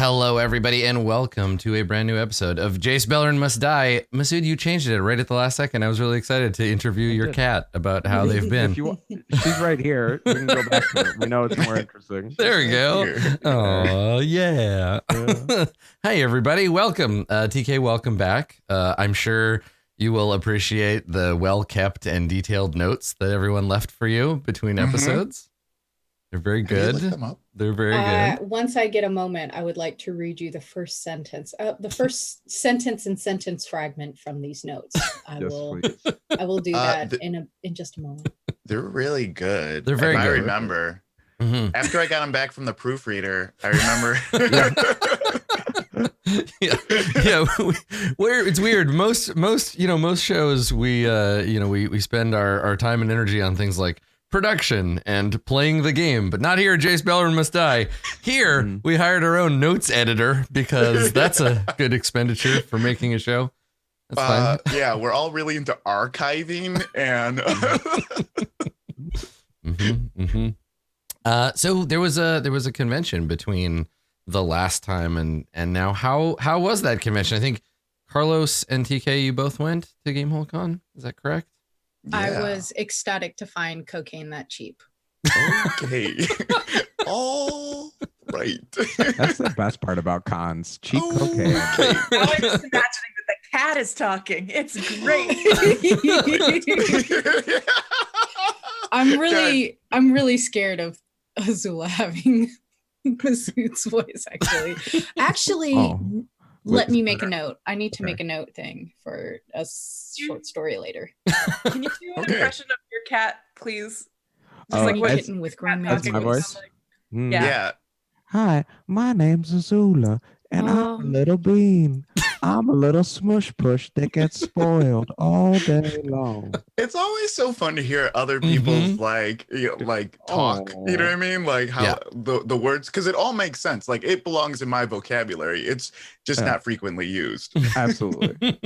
Hello, everybody, and welcome to a brand new episode of Jace Beleren Must Die. Masood, you changed it right at the last second. I was really excited to interview your cat about how they've been. She's right here. We can go back to it. We know it's more interesting. There we go. Oh, yeah. Hi, everybody. Welcome. TK, welcome back. I'm sure you will appreciate the well-kept and detailed notes that everyone left for you between episodes. They're very good. They're very good. Once I get a moment, I would like to read you the first sentence and sentence fragment from these notes. I will do that in just a moment. They're really good. They're very good. I remember after I got them back from the proofreader, I remember. yeah. Where it's weird. Most shows we spend our time and energy on things like production and playing the game, but not here. Jace Beleren Must Die. Here we hired our own notes editor because that's a good expenditure for making a show. That's fine. Yeah, we're all really into archiving and so there was a convention between the last time and now. How was that convention? I think Carlos and TK, you both went to GameholeCon. Is that correct? Yeah. I was ecstatic to find cocaine that cheap. Okay. All right. That's the best part about cons. Cheap cocaine. Okay. Now I'm just imagining that the cat is talking. It's great. I'm really scared of Azula having Masood's voice, actually. Let me make a note. I need to make a note thing for a short story later. Can you do an impression of your cat, please? Just like what kitten with grown man. That's my voice. Yeah. Hi, my name's Azula, and I'm a little bean. I'm a little smush push that gets spoiled all day long. It's always so fun to hear other people's talk. You know what I mean? Like how the words, because it all makes sense. Like it belongs in my vocabulary. It's just not frequently used. Absolutely.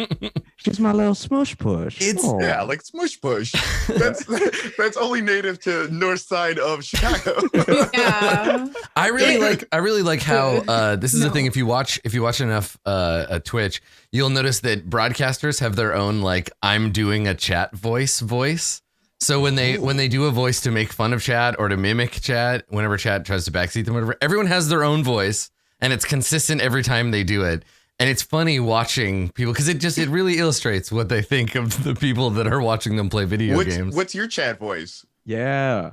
She's my little smush push. Like smush push. That's only native to north side of Chicago. Yeah. I really like how this is the thing. If you watch enough Twitch, you'll notice that broadcasters have their own like I'm doing a chat voice. So when they do a voice to make fun of chat or to mimic chat, whenever chat tries to backseat them, whatever, everyone has their own voice and it's consistent every time they do it. And it's funny watching people because it really illustrates what they think of the people that are watching them play video games. What's your chat voice? Yeah.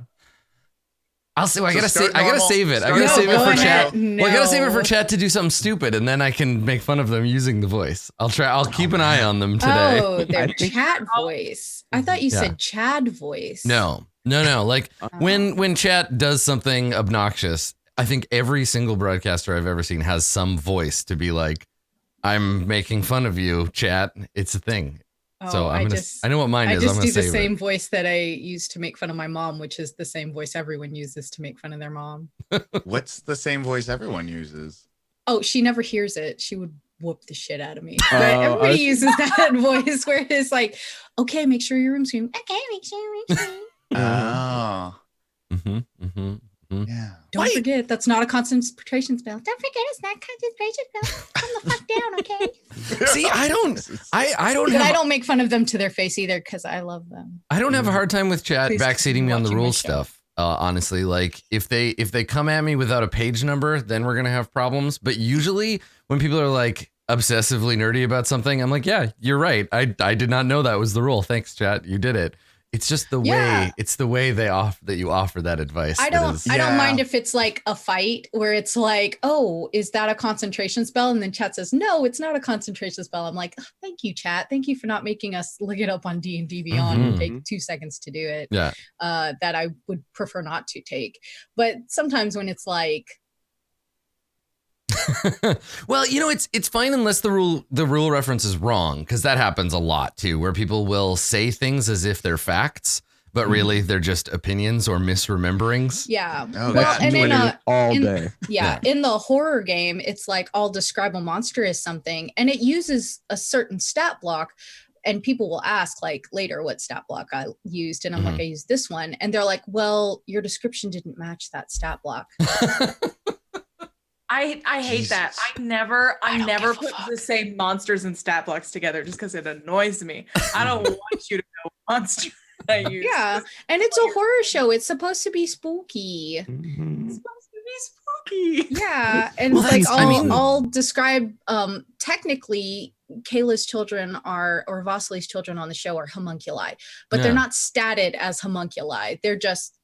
I gotta save it. I gotta save it for chat. No. Well, I gotta save it for chat to do something stupid, and then I can make fun of them using the voice. I'll keep an eye on them today. Oh, their chat voice. I thought you said Chad voice. No. Like when chat does something obnoxious, I think every single broadcaster I've ever seen has some voice to be like, "I'm making fun of you, chat." It's a thing. So I know what mine is. I just do the same voice that I use to make fun of my mom, which is the same voice everyone uses to make fun of their mom. What's the same voice everyone uses? Oh, she never hears it. She would whoop the shit out of me. But everybody uses that voice where it's like, okay, make sure your room's clean. Okay, make sure your room's clean. Oh. Yeah. Don't forget, that's not a concentration spell. Don't forget, it's not a concentration spell. Calm the fuck down, okay? See, I don't make fun of them to their face either because I love them. I don't have a hard time with chat backseating me on the rules stuff. Honestly, like if they come at me without a page number, then we're gonna have problems. But usually, when people are like obsessively nerdy about something, I'm like, yeah, you're right. I did not know that was the rule. Thanks, chat. You did it. It's just the way. It's the way that you offer that advice. I don't mind if it's like a fight where it's like, oh, is that a concentration spell? And then chat says, no, it's not a concentration spell. I'm like, oh, thank you, chat. Thank you for not making us look it up on D&D Beyond and take 2 seconds to do it. Yeah. That I would prefer not to take. But sometimes when it's like, well, it's fine unless the rule reference is wrong, because that happens a lot too, where people will say things as if they're facts, but really they're just opinions or misrememberings. Yeah. Oh, well, and day. Yeah, in the horror game, it's like I'll describe a monster as something, and it uses a certain stat block. And people will ask like later what stat block I used. And I'm like, I used this one. And they're like, well, your description didn't match that stat block. I hate that. I never put the same monsters and stat blocks together just because it annoys me. I don't want you to know monster I use. Yeah, and it's a horror show. It's supposed to be spooky. It's supposed to be spooky. Yeah, and Well, like that's- I'll describe technically Kayla's children or Vasily's children on the show are homunculi, but they're Yeah. not statted as homunculi. They're just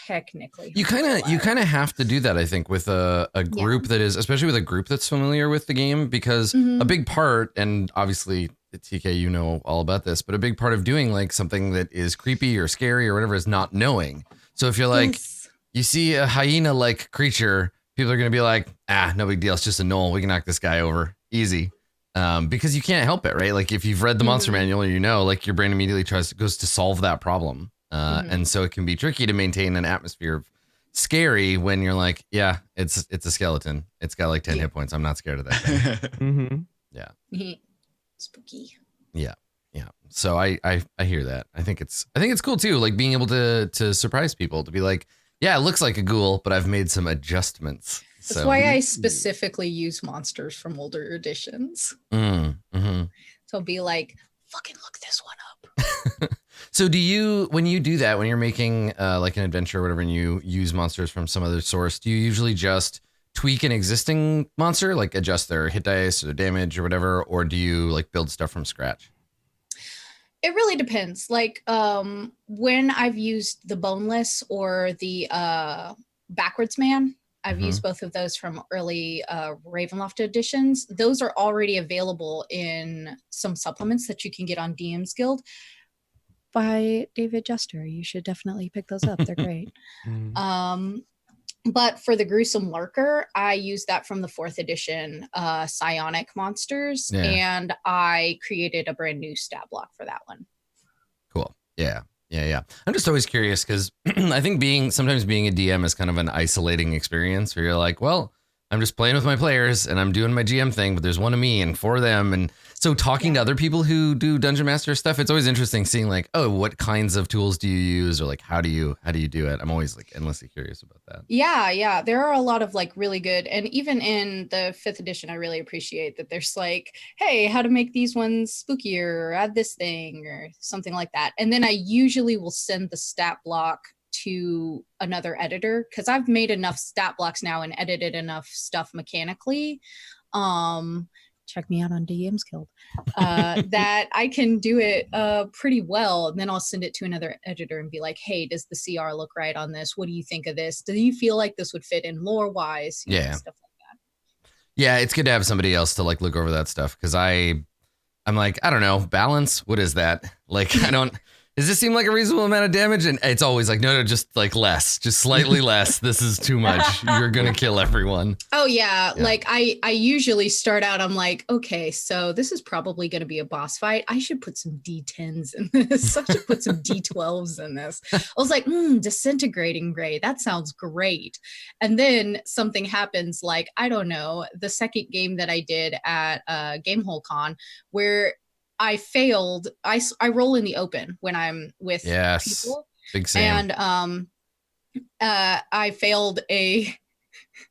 technically You kind of have to do that, I think, with a group that is, especially with a group that's familiar with the game, because Mhm. a big part, and obviously TK, you know all about this, but a big part of doing like something that is creepy or scary or whatever is not knowing. So if you're like, Yes. you see a hyena-like creature, people are gonna be like, no big deal, it's just a gnoll. We can knock this guy over easy. Because you can't help it, right? Like if you've read the monster manual, you know, like your brain immediately goes to solve that problem. And so it can be tricky to maintain an atmosphere of scary when you're like, yeah, it's a skeleton. It's got like 10 hit points. I'm not scared of that thing. Spooky. Yeah. So I hear that. I think it's cool too. Like being able to surprise people, to be like, yeah, it looks like a ghoul, but I've made some adjustments. That's why I specifically use monsters from older editions. So I'll be like, fucking look this one up. So do you, when you do that, when you're making like an adventure or whatever, and you use monsters from some other source, do you usually just tweak an existing monster, like adjust their hit dice or their damage or whatever, or do you like build stuff from scratch? It really depends. Like when I've used the boneless or the backwards man, I've used both of those from early Ravenloft editions. Those are already available in some supplements that you can get on DM's Guild by David Jester. You should definitely pick those up. They're great. But for the gruesome lurker, I used that from the 4th edition psionic monsters, and I created a brand new stat block for that one. Cool. Yeah. I'm just always curious because I think sometimes being a DM is kind of an isolating experience where you're like, well, I'm just playing with my players and I'm doing my GM thing, but there's one of me and 4 of them. And so talking to other people who do Dungeon Master stuff, it's always interesting seeing like, oh, what kinds of tools do you use, or like how do you do it? I'm always like endlessly curious about that. Yeah. There are a lot of like really good, and even in the 5th edition, I really appreciate that there's like, hey, how to make these ones spookier, or add this thing or something like that. And then I usually will send the stat block to another editor because I've made enough stat blocks now and edited enough stuff mechanically. Check me out on DM's Guild, that I can do it pretty well. And then I'll send it to another editor and be like, hey, does the CR look right on this? What do you think of this? Do you feel like this would fit in lore wise? Stuff like that. Yeah, it's good to have somebody else to like look over that stuff because I'm like, I don't know, balance. What is that? Like, does this seem like a reasonable amount of damage? And it's always like, no, just like less, just slightly less. This is too much. You're going to kill everyone. Oh yeah. Like I usually start out, I'm like, okay, so this is probably going to be a boss fight. I should put some D10s in this. I should put some D12s in this. I was like, disintegrating ray. That sounds great. And then something happens, like, I don't know, the second game that I did at Gamehole Con where I failed. I roll in the open when I'm with people. Big Sam. And I failed a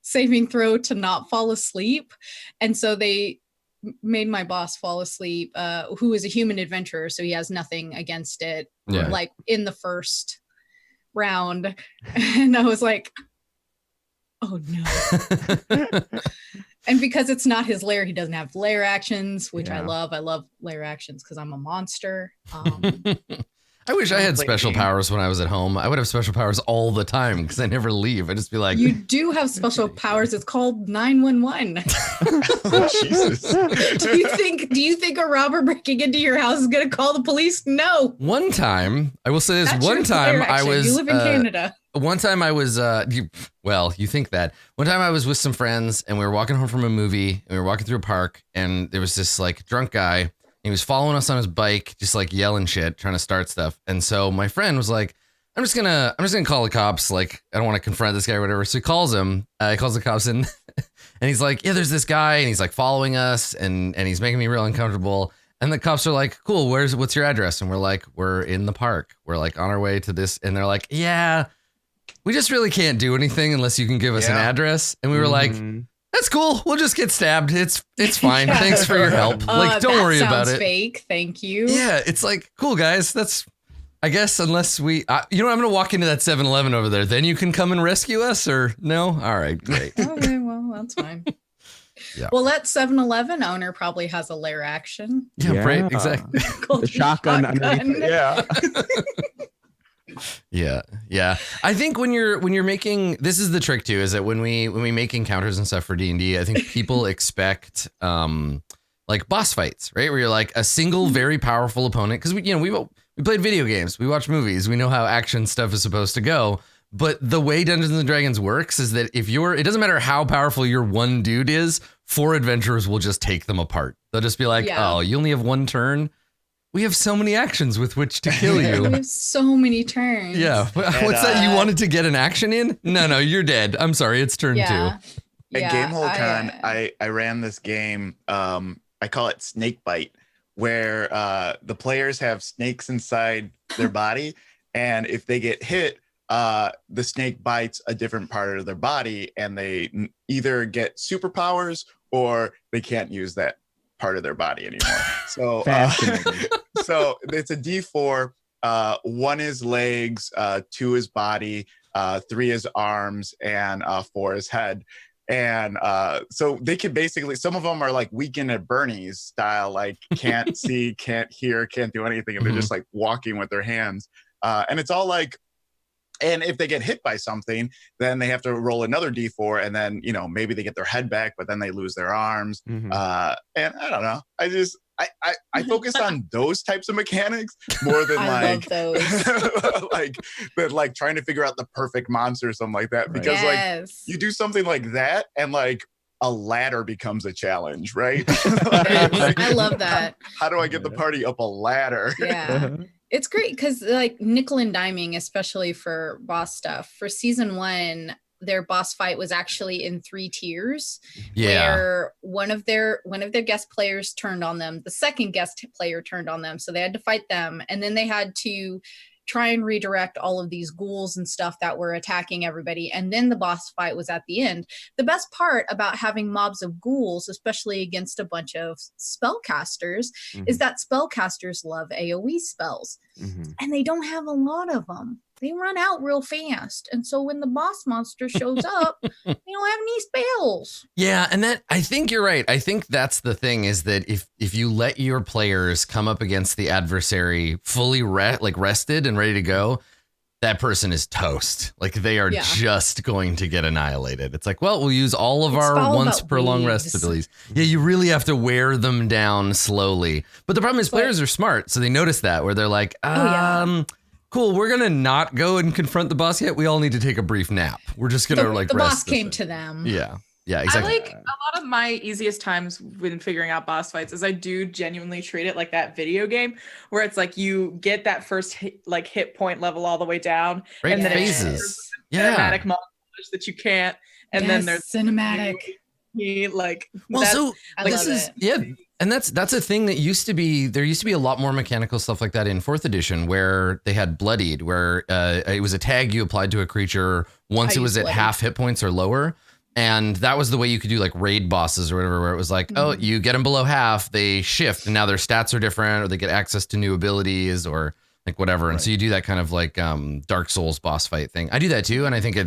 saving throw to not fall asleep. And so they made my boss fall asleep, who is a human adventurer. So he has nothing against it, like in the first round. And I was like, oh no. And because it's not his lair, he doesn't have lair actions, which I love. I love lair actions because I'm a monster. I wish I had special powers when I was at home. I would have special powers all the time because I never leave. I'd just be like, you do have special powers. It's called 911. Oh, Jesus. Do you think a robber breaking into your house is going to call the police? No. One time, I will say this. That's One your time lair I action. was. You live in Canada. One time I was, you think that. One time I was with some friends and we were walking home from a movie and we were walking through a park and there was this like drunk guy and he was following us on his bike, just like yelling shit, trying to start stuff. And so my friend was like, I'm just gonna call the cops. Like, I don't want to confront this guy or whatever. So he calls him, he calls the cops in and he's like, yeah, there's this guy and he's like following us and he's making me real uncomfortable. And the cops are like, cool, what's your address? And we're like, we're in the park. We're like on our way to this. And they're like, yeah, we just really can't do anything unless you can give us an address. And we were like, That's cool. We'll just get stabbed. It's fine. Thanks for your help. Like, don't worry about it. Fake. Thank you. Yeah, it's like, cool, guys. That's, I guess, unless we, you know, I'm going to walk into that 7-Eleven over there. Then you can come and rescue us, or no? All right, great. Okay, well, that's fine. Yeah. Well, that 7-Eleven owner probably has a lair action. Yeah, right. Exactly. The shotgun. Yeah. Yeah. I think when you're making, this is the trick too, is that when we make encounters and stuff for D&D, I think people expect like boss fights, right? Where you're like a single very powerful opponent, because we played video games, we watch movies, we know how action stuff is supposed to go. But the way Dungeons and Dragons works is that it doesn't matter how powerful your one dude is, 4 adventurers will just take them apart. They'll just be like, oh, you only have 1 turn. We have so many actions with which to kill you. We have so many turns. Yeah. What's that? You wanted to get an action in? No, you're dead. I'm sorry. It's turn 2. At GameholeCon, I ran this game. I call it Snake Bite, where the players have snakes inside their body. And if they get hit, the snake bites a different part of their body, and they either get superpowers or they can't use that part of their body anymore. So, so it's a D4. 1 is legs, 2 is body, 3 is arms, and 4 is head. And so they can basically, some of them are like Weekend at Bernie's style, like can't see, can't hear, can't do anything, and they're just like walking with their hands. And it's all like, and if they get hit by something, then they have to roll another D4, and then, maybe they get their head back, but then they lose their arms. And I don't know. I focused on those types of mechanics more than like like trying to figure out the perfect monster or something like that. Because like you do something like that, and like a ladder becomes a challenge, right? I love that. How do I get the party up a ladder? Yeah. It's great because like nickel and diming, especially for boss stuff. For season 1, their boss fight was actually in 3 tiers. Where one of their guest players turned on them, the second guest player turned on them, so they had to fight them, and then they had to try and redirect all of these ghouls and stuff that were attacking everybody, and then the boss fight was at the end. The best part about having mobs of ghouls, especially against a bunch of spellcasters, is that spellcasters love AoE spells, and they don't have a lot of them. They run out real fast, and so when the boss monster shows up, they don't have any spells. Yeah, and that, I think you're right. I think that's the thing, is that if you let your players come up against the adversary fully rested and ready to go, that person is toast. Like they are just going to get annihilated. It's like, well, we'll use all of our once per long rest abilities. Yeah, you really have to wear them down slowly. But the problem is players are smart, so they notice that, where they're like, cool, we're gonna not go and confront the boss yet. We all need to take a brief nap. We're just gonna the boss came to them. Yeah, exactly. I like a lot of my easiest times when figuring out boss fights is I do genuinely treat it like that video game where it's like you get that first hit point level all the way down, and then phases. Cinematic montage that you can't, and then there's cinematic. And that's a thing that used to be, there used to be a lot more mechanical stuff like that in 4th edition, where they had bloodied, where it was a tag you applied to a creature once it was at half hit points or lower. And that was the way you could do like raid bosses or whatever, where it was like, oh, you get them below half, they shift, and now their stats are different, or they get access to new abilities, or like whatever. And so you do that kind of like Dark Souls boss fight thing. I do that too, and I think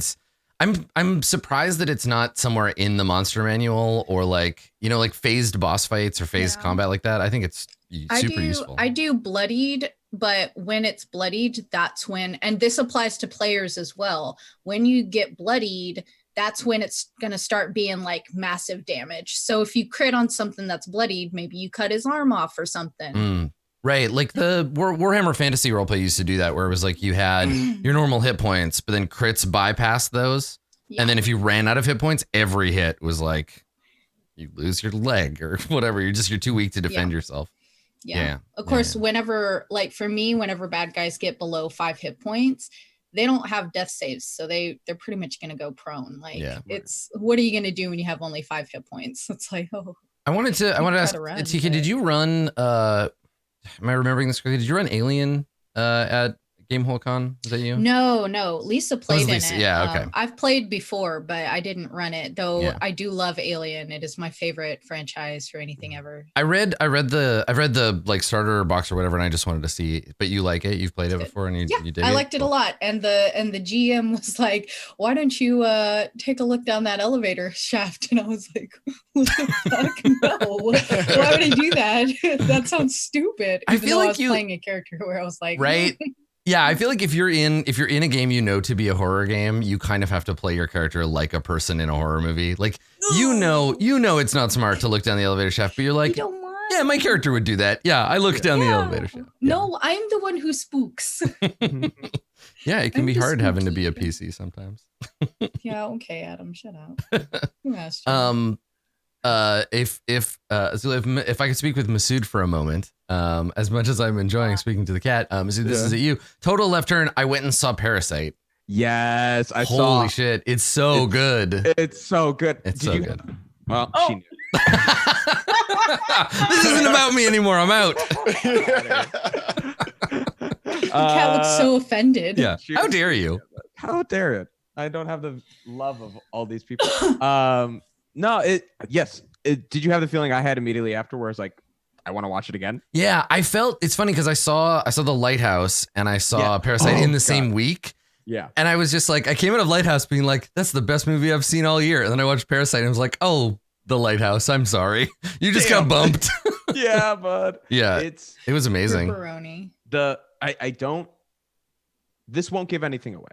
I'm surprised that it's not somewhere in the monster manual, or like, like phased boss fights or phased combat like that. I think it's super useful. I do bloodied, but when it's bloodied, that's when, and this applies to players as well. When you get bloodied, that's when it's going to start being like massive damage. So if you crit on something that's bloodied, maybe you cut his arm off or something. Right, like the Warhammer Fantasy roleplay used to do that, where it was like you had your normal hit points, but then crits bypassed those. And then if you ran out of hit points, every hit was like you lose your leg or whatever. You're too weak to defend yourself. Yeah. Of course, whenever, like for me, whenever bad guys get below 5 hit points, they don't have death saves, so they're pretty much going to go prone. Like it's, what are you going to do when you have only 5 hit points? It's like, I wanted to ask, TK, did you run am I remembering this correctly? Did you run Alien at GameholeCon? Is that you? No, Lisa played Lisa. in it. Yeah, okay. I've played before, but I didn't run it. Though Yeah. I do love Alien. It is my favorite franchise for anything ever. I read the like starter box or whatever, and I just wanted to see. But you like it? You've played it before, and you dig it? I liked it a lot. And the GM was like, "Why don't you take a look down that elevator shaft?" And I was like, "What the fuck? No! Why would I do that? That sounds stupid." I feel like I was playing a character where I was like, right. Yeah, I feel like if you're in a game you know to be a horror game, you kind of have to play your character like a person in a horror movie. Like you know it's not smart to look down the elevator shaft, but you're like, yeah, my character would do that. Yeah, I look down the elevator shaft. Yeah. No, I'm the one who spooks. Yeah, it can be hard having to be a PC sometimes. Yeah, okay, Adam, shut up. Who asked you? If I could speak with Masood for a moment, as much as I'm enjoying speaking to the cat, Masood, this is at you. Total left turn. I went and saw Parasite. Yes, I saw. Holy shit, it's so good. It's so good. It's so good. Well, she knew. This isn't about me anymore. I'm out. The cat looks so offended. Yeah. How dare you? How dare it? I don't have the love of all these people. No, did you have the feeling I had immediately afterwards? Like, I want to watch it again. Yeah, I felt it's funny because I saw The Lighthouse and I saw Parasite in the same week. Yeah. And I was just like, I came out of Lighthouse being like, that's the best movie I've seen all year. And then I watched Parasite and I was like, oh, The Lighthouse. I'm sorry. You just got bumped. Yeah, bud. Yeah. It was amazing. Pepperoni. I don't, this won't give anything away,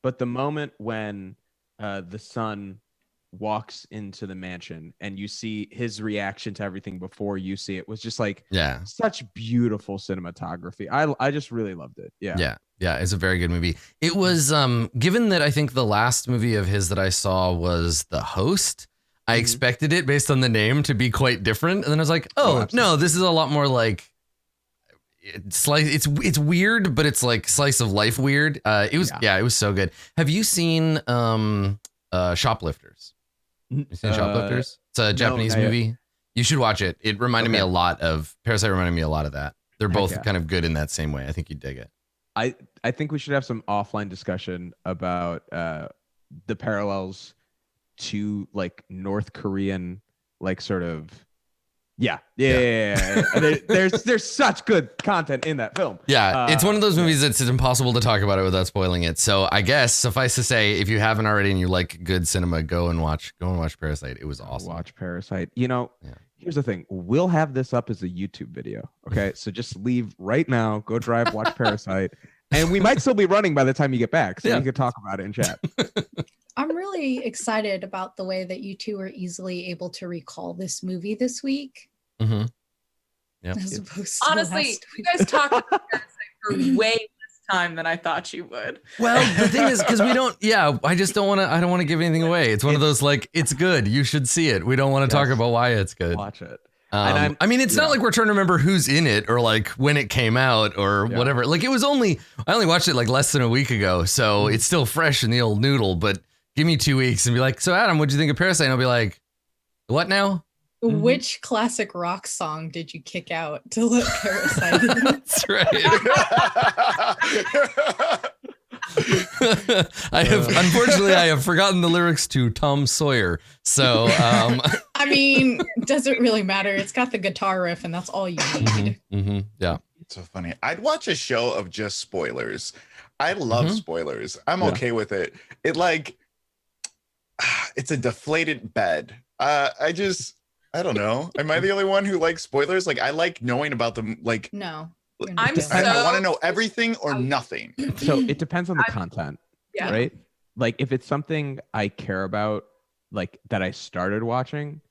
but the moment when the son walks into the mansion and you see his reaction to everything before you see it was just like, such beautiful cinematography. I just really loved it. Yeah, it's a very good movie. It was given that I think the last movie of his that I saw was The Host, I expected it based on the name to be quite different, and then I was like, oh no, this is a lot more like it's weird, but it's like slice of life weird. It was so good. Have you seen Shoplifters? You seen Shoplifters? It's a Japanese movie. You should watch it. It reminded me a lot of Parasite. Reminded me a lot of that. They're both kind of good in that same way. I think you'd dig it. I think we should have some offline discussion about the parallels to like North Korean, like sort of. Yeah. There's such good content in that film. Yeah, it's one of those movies that's impossible to talk about it without spoiling it. So I guess suffice to say, if you haven't already and you like good cinema, go and watch Parasite. It was awesome. Watch Parasite. Here's the thing. We'll have this up as a YouTube video. Okay, so just leave right now. Go drive, watch Parasite, and we might still be running by the time you get back, so we could talk about it in chat. I'm really excited about the way that you two are easily able to recall this movie this week. Mm-hmm. Yeah. As opposed to honestly, you guys talked about Parasite for way less time than I thought you would. Well, the thing is, because we don't. Yeah, I don't want to give anything away. It's one of those like, it's good. You should see it. We don't want to talk about why it's good. Watch it. I mean, it's not like we're trying to remember who's in it or like when it came out or whatever. Like I only watched it like less than a week ago, so it's still fresh in the old noodle. But give me 2 weeks and be like, so Adam, what'd you think of Parasite? And I'll be like, what now? Which classic rock song did you kick out to let Parasite in? That's right. Unfortunately, I have forgotten the lyrics to Tom Sawyer. So, I mean, doesn't really matter. It's got the guitar riff, and that's all you need. Yeah. It's so funny. I'd watch a show of just spoilers. I love spoilers. I'm okay with it. It like, it's a deflated bed. I don't know. Am I the only one who likes spoilers? Like, I like knowing about them. Like, no. I want to know everything or nothing. So it depends on the content, right? Like, if it's something I care about, like that I started watching,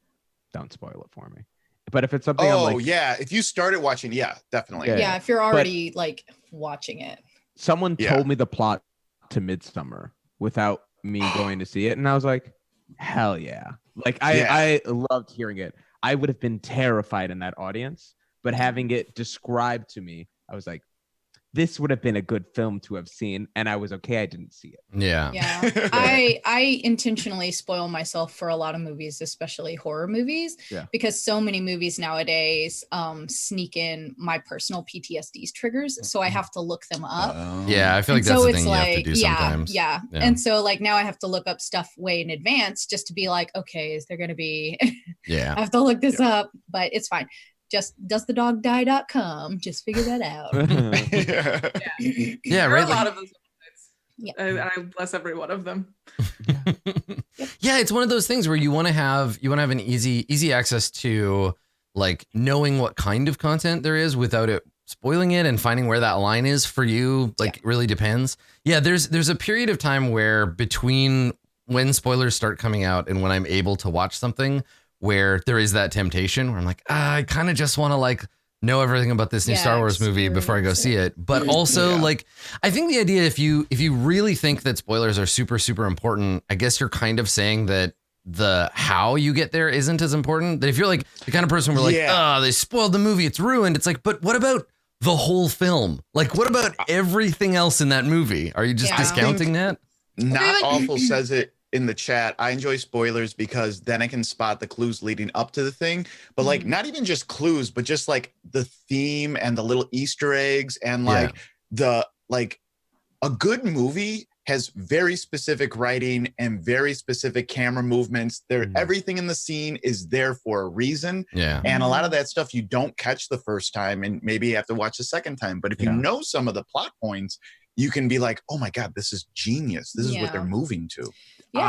don't spoil it for me. But if it's something, if you started watching, definitely. Yeah, if you're already like watching it. Someone told me the plot to Midsummer without me going to see it, and I was like, hell yeah. Like I loved hearing it. I would have been terrified in that audience, but having it described to me, I was like, this would have been a good film to have seen, and I was okay I didn't see it. Yeah. I intentionally spoil myself for a lot of movies, especially horror movies, because so many movies nowadays sneak in my personal PTSD's triggers, so I have to look them up. Yeah, I feel like that's the thing you have to do sometimes. Yeah. And so like now I have to look up stuff way in advance just to be like, okay, is there going to be I have to look this up, but it's fine. Just doesthedogdie.com. Just figure that out. Yeah, right. A lot of those websites. I bless every one of them. Yeah, it's one of those things where you want to have an easy access to like knowing what kind of content there is without it spoiling it, and finding where that line is for you like really depends. Yeah, there's a period of time where between when spoilers start coming out and when I'm able to watch something, where there is that temptation where I'm like, I kind of just want to like know everything about this new Star Wars movie before I go see it. But also like, I think the idea, if you really think that spoilers are super, super important, I guess you're kind of saying that the how you get there isn't as important. That if you're like the kind of person where like, they spoiled the movie, it's ruined. It's like, but what about the whole film? Like, what about everything else in that movie? Are you just discounting that? Not Awful says it in the chat. I enjoy spoilers because then I can spot the clues leading up to the thing, but like not even just clues, but just like the theme and the little Easter eggs and like a good movie has very specific writing and very specific camera movements. Everything in the scene is there for a reason. Yeah. And a lot of that stuff you don't catch the first time and maybe you have to watch the second time. But if you know some of the plot points, you can be like, oh my God, this is genius. This is what they're moving to. No,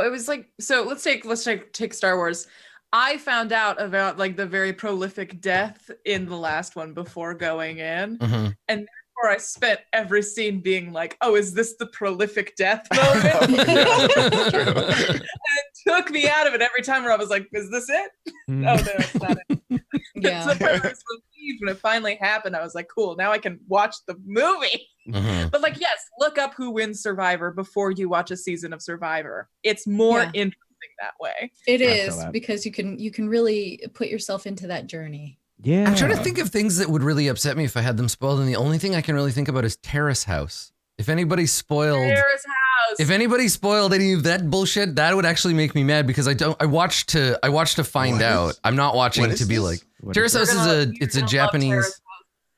it was like, so let's take Star Wars. I found out about like the very prolific death in the last one before going in. And therefore I spent every scene being like, oh, is this the prolific death moment? And it took me out of it every time where I was like, is this it? Oh, no, it's not it. So I was relieved when it finally happened. I was like, cool, now I can watch the movie. But like, yes, look up who wins Survivor before you watch a season of Survivor. It's more interesting that way. It is, because you can really put yourself into that journey. Yeah. I'm trying to think of things that would really upset me if I had them spoiled, and the only thing I can really think about is Terrace House. If anybody spoiled any of that bullshit, that would actually make me mad, because I watched to find out. I'm not watching to be like Terrace House is a Japanese.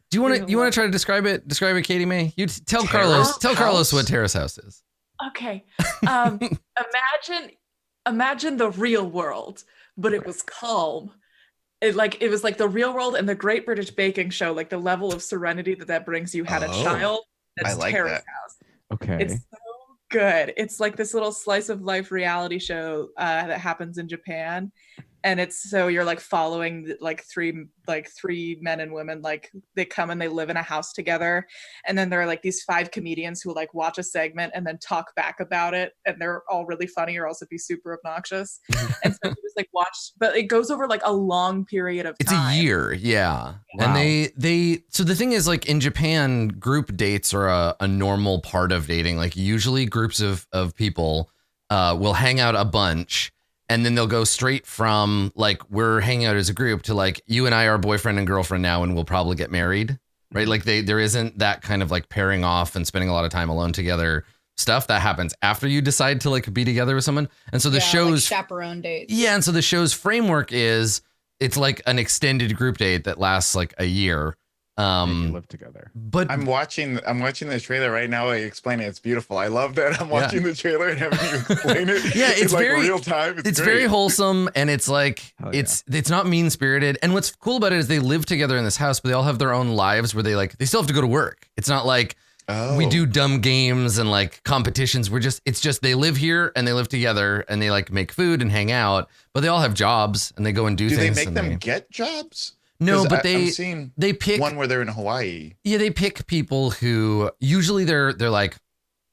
Do you want to try to describe it? Describe it, Katie May. You tell Carlos. Tell Carlos what Terrace House is. Okay. Imagine the real world, but it was calm. It was like the real world and the Great British Baking Show, like the level of serenity that brings you had a child. That's Terrace House. Okay. It's so good. It's like this little slice of life reality show that happens in Japan. And it's so you're like following like three men and women, like they come and they live in a house together, and then there are like these 5 comedians who like watch a segment and then talk back about it, and they're all really funny or also be super obnoxious. And so you just like watch, but it goes over like a long period of time. It's a year, yeah. Wow. And they so the thing is, like in Japan, group dates are a normal part of dating. Like usually groups of people will hang out a bunch. And then they'll go straight from like, we're hanging out as a group to like, you and I are boyfriend and girlfriend now, and we'll probably get married, right? Like there isn't that kind of like pairing off and spending a lot of time alone together stuff that happens after you decide to like be together with someone. And so the show's like chaperone dates. Yeah. And so the show's framework is it's like an extended group date that lasts like a year. And you live together. But I'm watching the trailer right now. I explain it. It's beautiful. I love that. I'm watching the trailer and having you explain it. Yeah, it's like very real time. It's very wholesome, and it's like it's not mean spirited. And what's cool about it is they live together in this house, but they all have their own lives where they still have to go to work. It's not like we do dumb games and like competitions. It's just they live here and they live together and they like make food and hang out, but they all have jobs and they go and do things. Do they make them get jobs? No, but they pick one where they're in Hawaii. Yeah, they pick people who usually they're like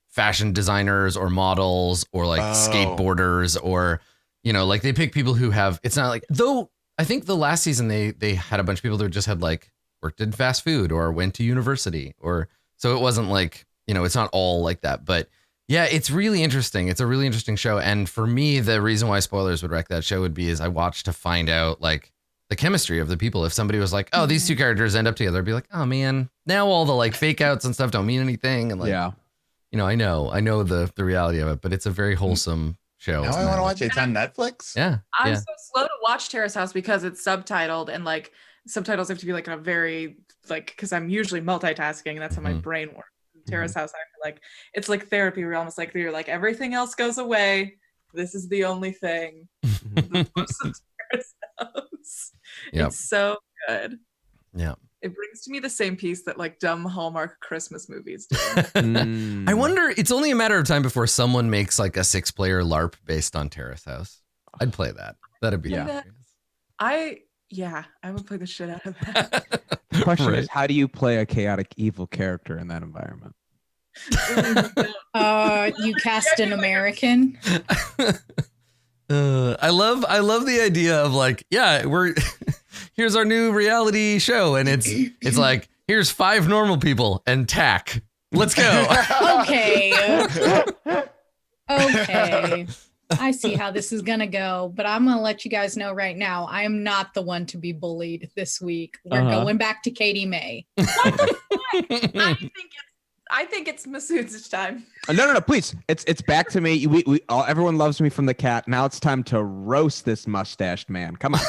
fashion designers or models or like skateboarders, or like they pick people who have. It's not like, though I think the last season they had a bunch of people that just had like worked in fast food or went to university, or so it wasn't like it's not all like that. But yeah, it's really interesting. It's a really interesting show, and for me, the reason why spoilers would wreck that show would be is I watched to find out like the chemistry of the people. If somebody was like, oh, these two characters end up together, I'd be like, oh man, now all the like fake outs and stuff don't mean anything. And like, I know the reality of it, but it's a very wholesome show. Now I want to watch it. It's on Netflix. Yeah. I'm so slow to watch Terrace House because it's subtitled, and like subtitles have to be like in a very because I'm usually multitasking, and that's how my brain works. Terrace House, I feel like it's like therapy. We're almost like you're like everything else goes away. This is the only thing. The Terrace House. Yep. It's so good. Yeah. It brings to me the same peace that like dumb Hallmark Christmas movies do. I wonder, it's only a matter of time before someone makes like a 6-player LARP based on Terrace House. I'd play that. That'd be hilarious. I would play the shit out of that. The question is, how do you play a chaotic evil character in that environment? You cast an American. I love the idea of like, we're here's our new reality show, and it's like, here's 5 normal people and Tack. Let's go. Okay. I see how this is gonna go, but I'm gonna let you guys know right now, I am not the one to be bullied this week. We're going back to Katie May. I think it's Masood's time. No, please. It's back to me. Everyone loves me from the cat. Now it's time to roast this mustached man. Come on.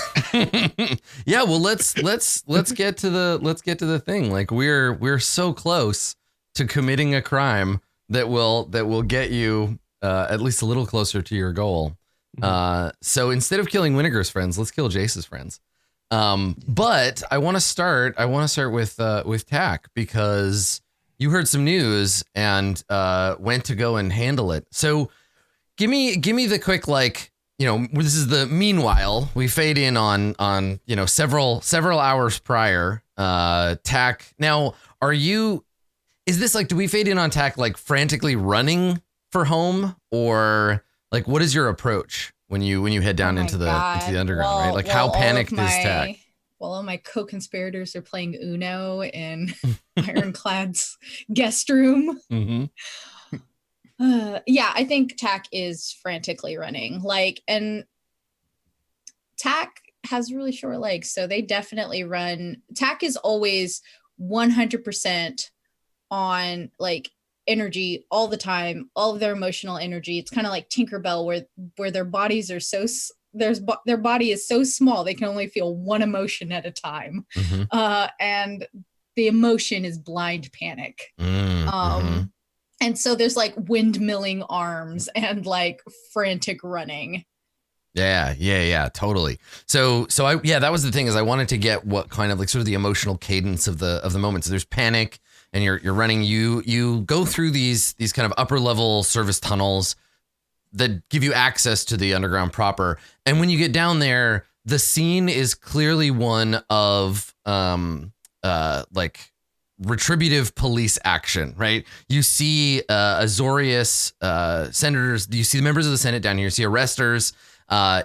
Yeah, well, let's get to the thing. Like we're so close to committing a crime that will get you at least a little closer to your goal. So instead of killing Winnegar's friends, let's kill Jace's friends. But I want to start with Tack, because you heard some news and went to go and handle it. So give me the quick, like, this is the meanwhile. We fade in on several hours prior. Tack. Now, is this like, do we fade in on Tack like frantically running for home, or like what is your approach when you head down into the underground, right? Like how panicked is Tack? While all my co-conspirators are playing Uno in Ironclad's guest room. I think Tack is frantically running. And Tack has really short legs, so they definitely run. Tack is always 100% on like energy all the time, all of their emotional energy. It's kind of like Tinkerbell, where their bodies are their body is so small they can only feel one emotion at a time, and the emotion is blind panic. And so there's like windmilling arms and like frantic running. Yeah, totally. So that was the thing, is I wanted to get what kind of like sort of the emotional cadence of the moment. So there's panic and you're running, you go through these kind of upper level service tunnels that give you access to the underground proper. And when you get down there, the scene is clearly one of like retributive police action, right? You see Azorius senators, you see the members of the Senate down here, you see arresters.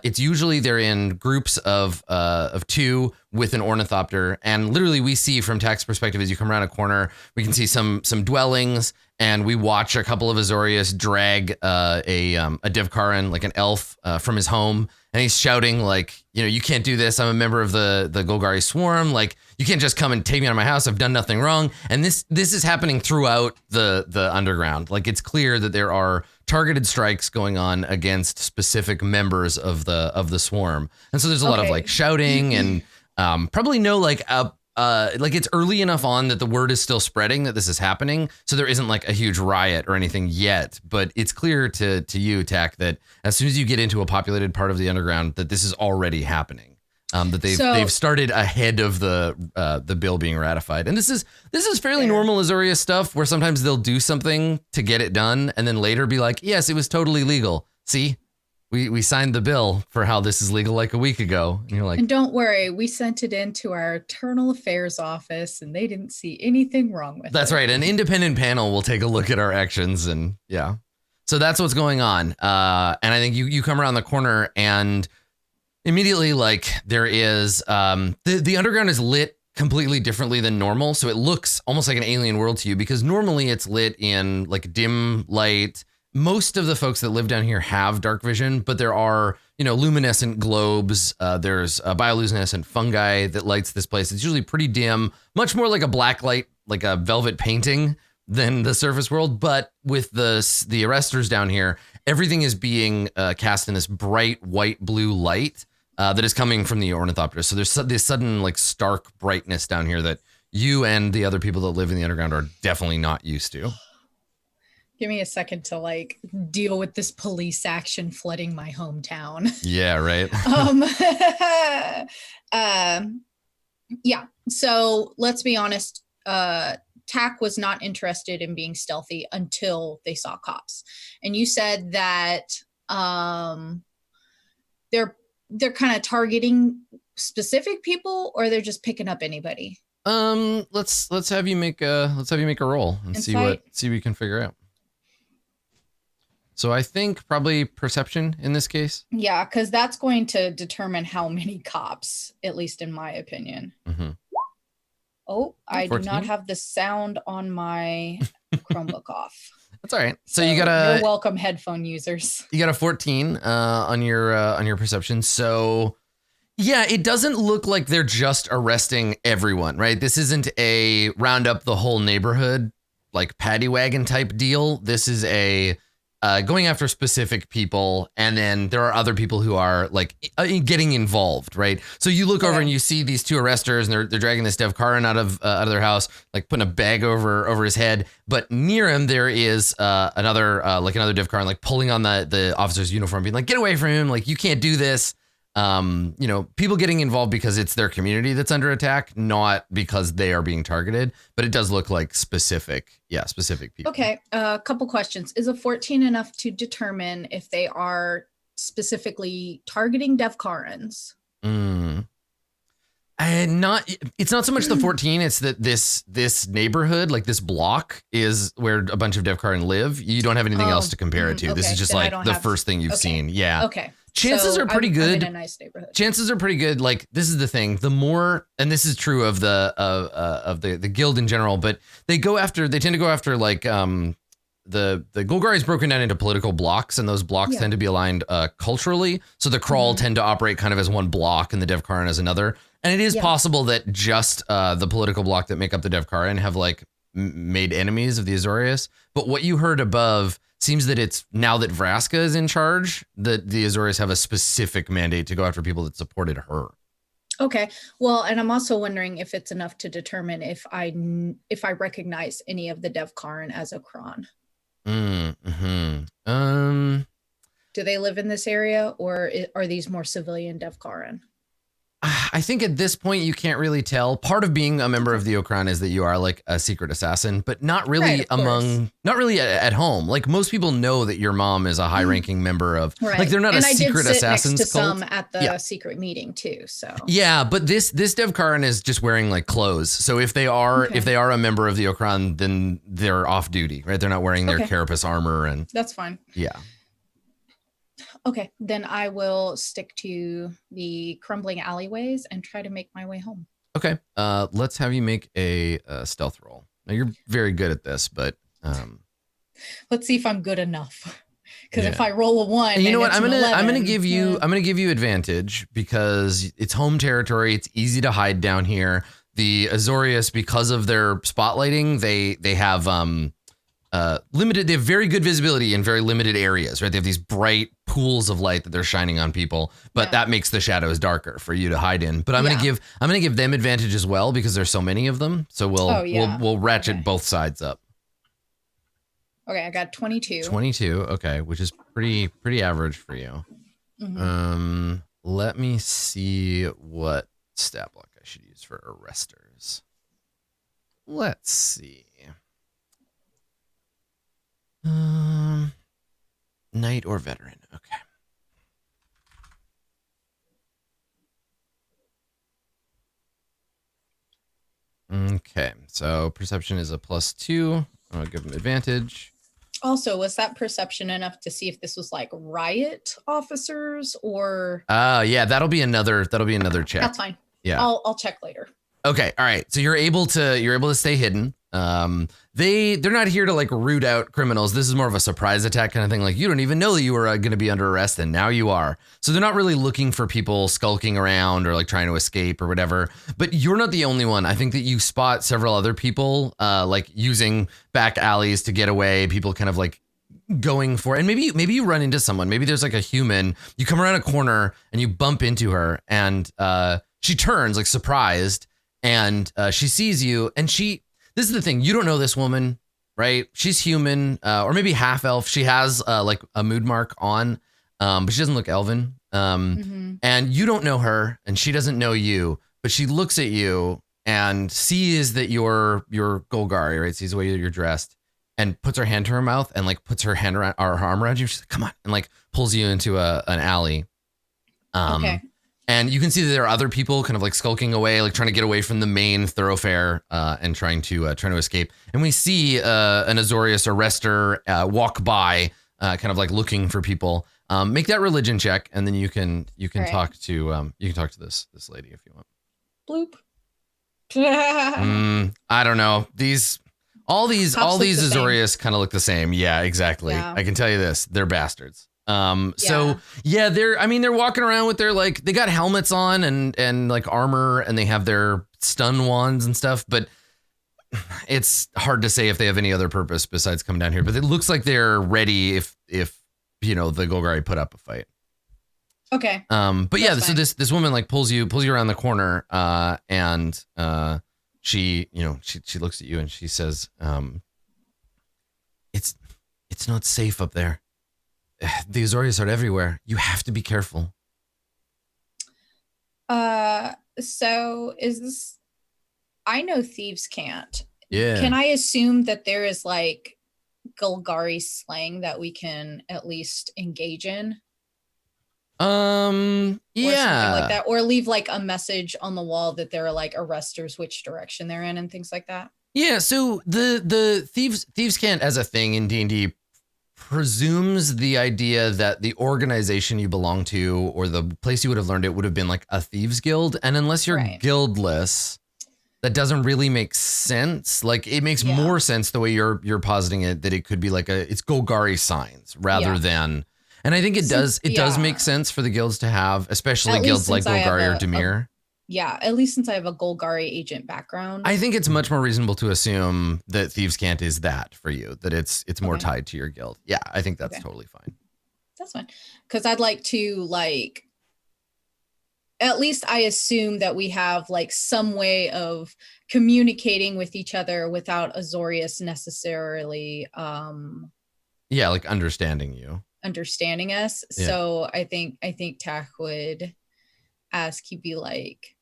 It's usually they're in groups of 2 with an ornithopter, and literally we see from Tack's perspective as you come around a corner, we can see some dwellings, and we watch a couple of Azorius drag a Devkaran, like an elf, from his home, and he's shouting like, you can't do this. I'm a member of the Golgari swarm. Like, you can't just come and take me out of my house. I've done nothing wrong. And this is happening throughout the underground. Like, it's clear that there are targeted strikes going on against specific members of the swarm. And so there's a lot of like shouting and probably no like it's early enough on that the word is still spreading that this is happening. So there isn't like a huge riot or anything yet, but it's clear to you, Tack, that as soon as you get into a populated part of the underground, that this is already happening. That they've started ahead of the bill being ratified. And this is fairly normal Azorius stuff, where sometimes they'll do something to get it done and then later be like, yes, it was totally legal. See, we signed the bill for how this is legal like a week ago. And you're like, and don't worry, we sent it into our internal affairs office and they didn't see anything wrong with it. That's right. An independent panel will take a look at our actions, and yeah. So that's what's going on. And I think you come around the corner and immediately, like, there is the underground is lit completely differently than normal. So it looks almost like an alien world to you, because normally it's lit in like dim light. most of the folks that live down here have dark vision, but there are, luminescent globes. There's a bioluminescent fungi that lights this place. It's usually pretty dim, much more like a black light, like a velvet painting than the surface world. But with the arresters down here, everything is being cast in this bright white blue light that is coming from the ornithopters. So there's this sudden like stark brightness down here that you and the other people that live in the underground are definitely not used to. Give me a second to like deal with this police action flooding my hometown. Yeah, right. Yeah. So let's be honest. TAC was not interested in being stealthy until they saw cops. And you said that they're kind of targeting specific people, or they're just picking up anybody. Let's have you make a roll and see what we can figure out. So I think probably perception in this case. Yeah, because that's going to determine how many cops, at least in my opinion. Mm-hmm. Oh, I 14? do not have the sound on my Chromebook off. That's all right. So you got you're welcome, headphone users. You got a 14 on your perception. So yeah, it doesn't look like they're just arresting everyone, right? This isn't a round up the whole neighborhood like paddy wagon type deal. This is a going after specific people, and then there are other people who are like getting involved, right? So you look over and you see these two arresters, and they're dragging this Dev Karan out of their house, like putting a bag over his head. But near him there is another Dev Karan, like pulling on the officer's uniform, being like, "Get away from him! Like you can't do this." People getting involved because it's their community that's under attack, not because they are being targeted, but it does look like specific people. Okay. A couple questions. Is a 14 enough to determine if they are specifically targeting Dev Karans? It's not so much the 14. It's that this neighborhood, like this block, is where a bunch of Dev Karan live. You don't have anything else to compare it to. Okay. This is just like the first thing you've seen. Yeah. Okay. Chances are pretty good. I'm in a nice neighborhood. Chances are pretty good. Like this is the thing. The more, and this is true of the guild in general, but they tend to go after like the Golgari is broken down into political blocks, and those blocks tend to be aligned culturally. So the Crawl tend to operate kind of as one block, and the Dev Karan as another. And it is possible that just the political block that make up the Dev Karan have like made enemies of the Azorius. But what you heard above seems that it's now that Vraska is in charge, that the Azorius have a specific mandate to go after people that supported her. Okay. Well, and I'm also wondering if it's enough to determine if I recognize any of the Dev Karan as a Kron. Do they live in this area, or are these more civilian Dev Karan? I think at this point you can't really tell. Part of being a member of the Okran is that you are like a secret assassin, but not really not really at home. Like most people know that your mom is a high-ranking member of, like they're not a secret assassins next to cult. Some at the secret meeting too. So yeah, but this Dev Karan is just wearing like clothes. So if they are a member of the Okran, then they're off duty, right? They're not wearing their carapace armor, and that's fine. Yeah. Okay, then I will stick to the crumbling alleyways and try to make my way home. Okay, let's have you make a stealth roll. Now you're very good at this, but let's see if I'm good enough. Because if I roll a 1, you know what? I'm gonna give you advantage because it's home territory. It's easy to hide down here. The Azorius, because of their spotlighting, they have limited. They have very good visibility in very limited areas, right? They have these bright pools of light that they're shining on people, but that makes the shadows darker for you to hide in. But I'm gonna give them advantage as well because there's so many of them. So we'll ratchet both sides up. Okay, I got 22. 22, okay, which is pretty average for you. Let me see what stat block I should use for arresters. Let's see. Knight or veteran. Okay. Okay, so perception is a +2. I'll give them advantage. Also, was that perception enough to see if this was like riot officers or? Yeah, that'll be another check. That's fine. Yeah, I'll check later. Okay, all right. So you're able to stay hidden. They're not here to like root out criminals. This is more of a surprise attack kind of thing. Like you don't even know that you were going to be under arrest, and now you are. So they're not really looking for people skulking around or like trying to escape or whatever. But you're not the only one. I think that you spot several other people like using back alleys to get away. People kind of like going for, and maybe you run into someone. Maybe there's like a human. You come around a corner and you bump into her, and she turns like surprised, and she sees you, and this is the thing. You don't know this woman, right? She's human, or maybe half elf. She has like a mood mark on, but she doesn't look elven. And you don't know her, and she doesn't know you. But she looks at you and sees that you're Golgari, right? Sees the way you're dressed, and puts her hand to her mouth and like puts her hand around or her arm around you. She's like, "Come on," and like pulls you into an alley. Okay. And you can see that there are other people kind of like skulking away, like trying to get away from the main thoroughfare and trying to escape. And we see an Azorius arrestor walk by, kind of like looking for people. Make that religion check, and then you can right. talk to this lady if you want. Bloop. I don't know. All these Azorius kind of look the same. Yeah, exactly. Yeah. I can tell you this: they're bastards. So yeah, they're walking around with their like, they got helmets on and like armor, and they have their stun wands and stuff, but it's hard to say if they have any other purpose besides coming down here. But it looks like they're ready if you know the Golgari put up a fight. Okay. But yeah, so this woman like pulls you around the corner, and she looks at you and she says, it's not safe up there. The Azorius are everywhere. You have to be careful. So is this? I know thieves can't. Yeah. Can I assume that there is like Golgari slang that we can at least engage in? Yeah. Or something like that, or leave like a message on the wall that there are like arresters, which direction they're in, and things like that. Yeah. So the thieves can't as a thing in D&D presumes the idea that the organization you belong to or the place you would have learned it would have been like a thieves guild, and unless you're guildless, that doesn't really make sense. Like it makes more sense the way you're positing it, that it could be like it's Golgari signs rather than. And I think it does make sense for the guilds to have, especially guilds like Golgari or Dimir. At least since I have a Golgari agent background. I think it's much more reasonable to assume that Thieves Can't is that for you, that it's more tied to your guild. Yeah, I think that's totally fine. That's fine. Because I'd like to like, at least I assume that we have like some way of communicating with each other without Azorius necessarily. Like understanding us. Yeah. So I think Tach would ask, he'd be like,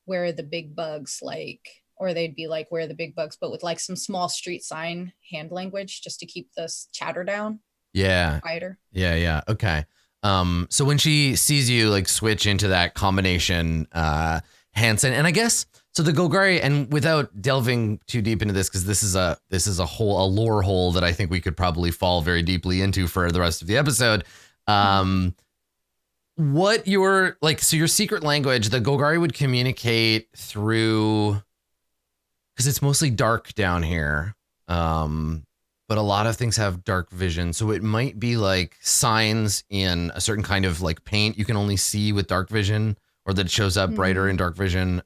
where are the big bugs? Like, or they'd be like, where are the big bugs? But with like some small street sign hand language, just to keep this chatter down. Yeah. Quieter. Yeah. Okay. So when she sees you like switch into that combination, Hansen, and I guess so the Golgari, and without delving too deep into this, because this is a lore hole that I think we could probably fall very deeply into for the rest of the episode. What your like, so your secret language, the Golgari would communicate through, because it's mostly dark down here, but a lot of things have dark vision, so it might be like signs in a certain kind of like paint you can only see with dark vision, or that it shows up brighter in dark vision.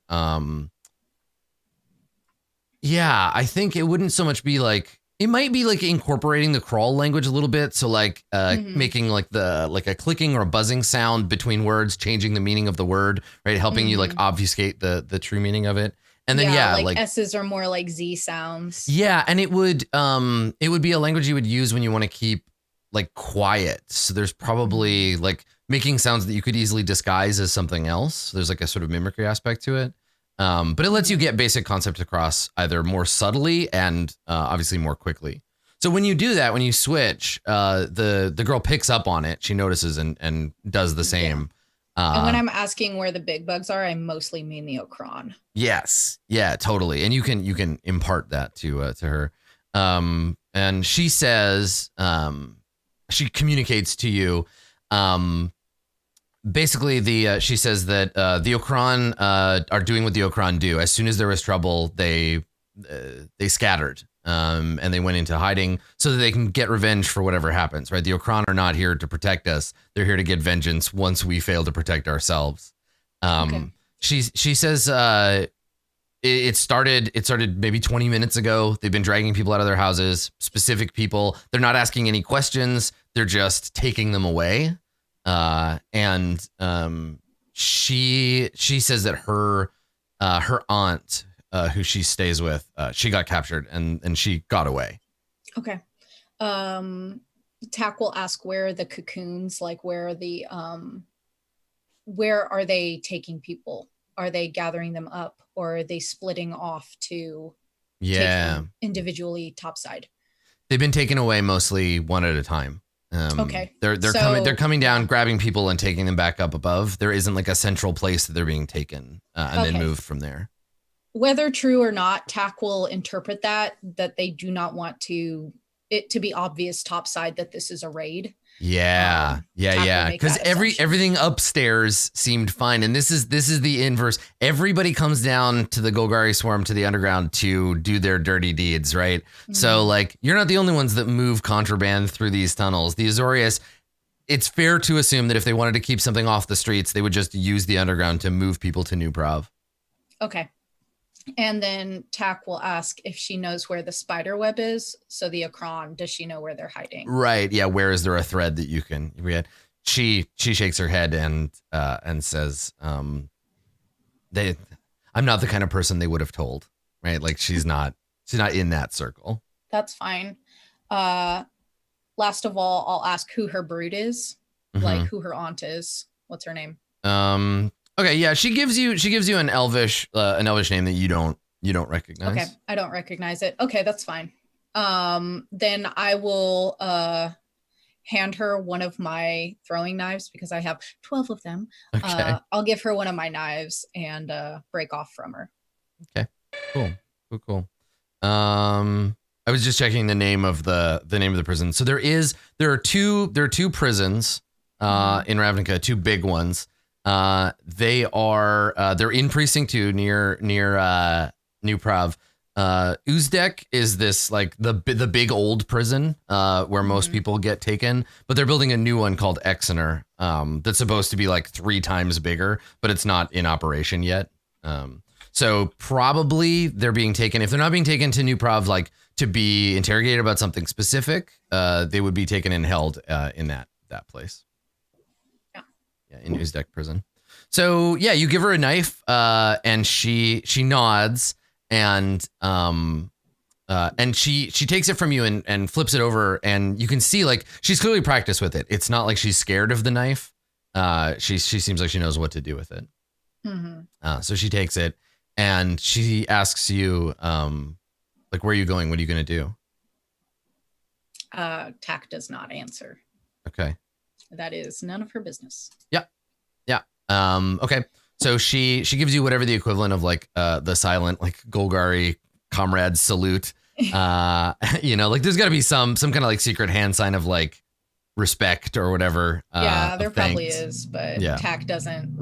I think it wouldn't so much be like, it might be like incorporating the crawl language a little bit. So like making like a clicking or a buzzing sound between words, changing the meaning of the word, right? Helping you like obfuscate the true meaning of it. And then like S's are more like Z sounds. Yeah, and it would be a language you would use when you want to keep like quiet. So there's probably like making sounds that you could easily disguise as something else. So there's like a sort of mimicry aspect to it. But it lets you get basic concepts across either more subtly and obviously more quickly. So when you do that, when you switch, the girl picks up on it. She notices and does the same. And when I'm asking where the big bugs are, I mostly mean the Okran. Yes. Yeah, totally. And you can impart that to her. And she says, she communicates to you, basically she says that the Okran are doing what the Okran do. As soon as there is trouble, they they scattered. And they went into hiding so that they can get revenge for whatever happens, right? The Okran are not here to protect us. They're here to get vengeance once we fail to protect ourselves. She says it started maybe 20 minutes ago. They've been dragging people out of their houses, specific people. They're not asking any questions. They're just taking them away. And she says that her aunt, who she stays with, she got captured and she got away. Okay. Tack will ask where are the cocoons, like where are the where are they taking people? Are they gathering them up or are they splitting off to take them individually topside? They've been taken away mostly one at a time. Okay. They're coming down, grabbing people and taking them back up above. There isn't like a central place that they're being taken and then moved from there. Whether true or not, Tack will interpret that they do not want it to be obvious topside that this is a raid. Yeah. Because everything upstairs seemed fine, and this is the inverse. Everybody comes down to the Golgari swarm to the underground to do their dirty deeds, right? Mm-hmm. So like you're not the only ones that move contraband through these tunnels. The Azorius, it's fair to assume that if they wanted to keep something off the streets, they would just use the underground to move people to New Prov. Okay. And then Tack will ask if she knows where the spider web is. So the Akron, does she know where they're hiding? Right. Yeah. Where is there a thread that you can read? She shakes her head and says, I'm not the kind of person they would have told. Right. Like she's not in that circle. That's fine. Last of all, I'll ask who her brood is, like who her aunt is. What's her name? Okay, yeah, she gives you an elvish name that you don't recognize. Okay, I don't recognize it. Okay, that's fine. Then I will hand her one of my throwing knives because I have 12 of them. Okay. I'll give her one of my knives and break off from her. Okay. Cool. I was just checking the name of the prison. So there are two prisons in Ravnica, two big ones. They're in precinct 2 near New Prov. Uzdek is this like the big old prison where most people get taken, but they're building a new one called Exeter that's supposed to be like 3 times bigger, but it's not in operation yet. So probably they're being taken. If they're not being taken to New Prov like to be interrogated about something specific, they would be taken and held in that place. Yeah, in Uzdek prison. So yeah, you give her a knife, and she nods, and she takes it from you and flips it over, and you can see like she's clearly practiced with it. It's not like she's scared of the knife. She seems like she knows what to do with it. So she takes it, and she asks you, like, where are you going? What are you gonna do? Tack does not answer. Okay. That is none of her business. Yeah. Okay. So she gives you whatever the equivalent of like the silent like Golgari comrade salute. Like there's got to be some kind of like secret hand sign of like respect or whatever. Yeah, there probably is, but yeah. Tack doesn't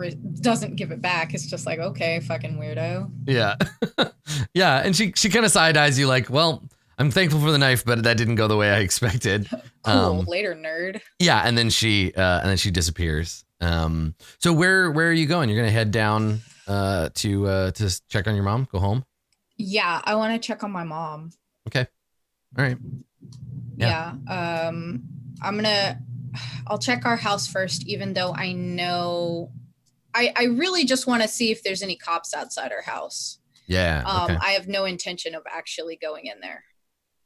give it back. It's just like, okay, fucking weirdo. Yeah. Yeah, and she kind of side eyes you like, well, I'm thankful for the knife, but that didn't go the way I expected. Cool. Later, nerd. Yeah, and then she disappears. So where are you going? You're gonna head down to check on your mom, go home? Yeah, I want to check on my mom. Okay. All right. Yeah. I'll check our house first, even though I know I really just want to see if there's any cops outside our house. Yeah. Okay. I have no intention of actually going in there.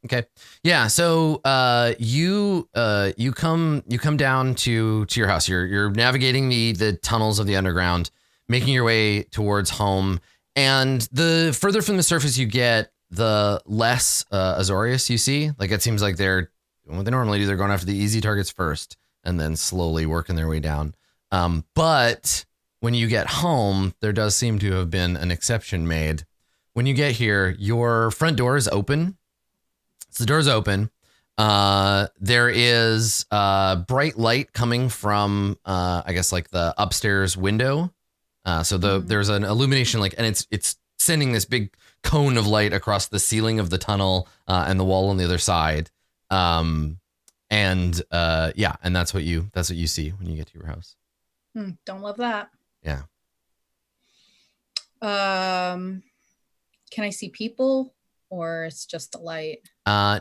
Okay. Yeah. So you come down to your house. You're navigating the tunnels of the underground, making your way towards home. And the further from the surface you get, the less Azorius you see. Like it seems like they're what they normally do. They're going after the easy targets first, and then slowly working their way down. But when you get home, there does seem to have been an exception made. When you get here, your front door is open. So the door's open. There is bright light coming from, I guess, like the upstairs window. So there's an illumination, like, and it's sending this big cone of light across the ceiling of the tunnel and the wall on the other side. And that's what you see when you get to your house. Don't love that. Yeah. Can I see people, or it's just the light?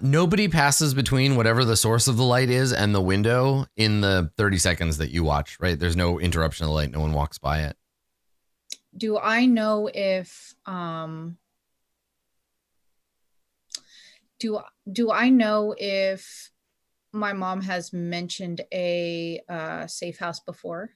Nobody passes between whatever the source of the light is and the window in the 30 seconds that you watch, right? There's no interruption of the light. No one walks by it. Do I know if do I know if my mom has mentioned a safe house before?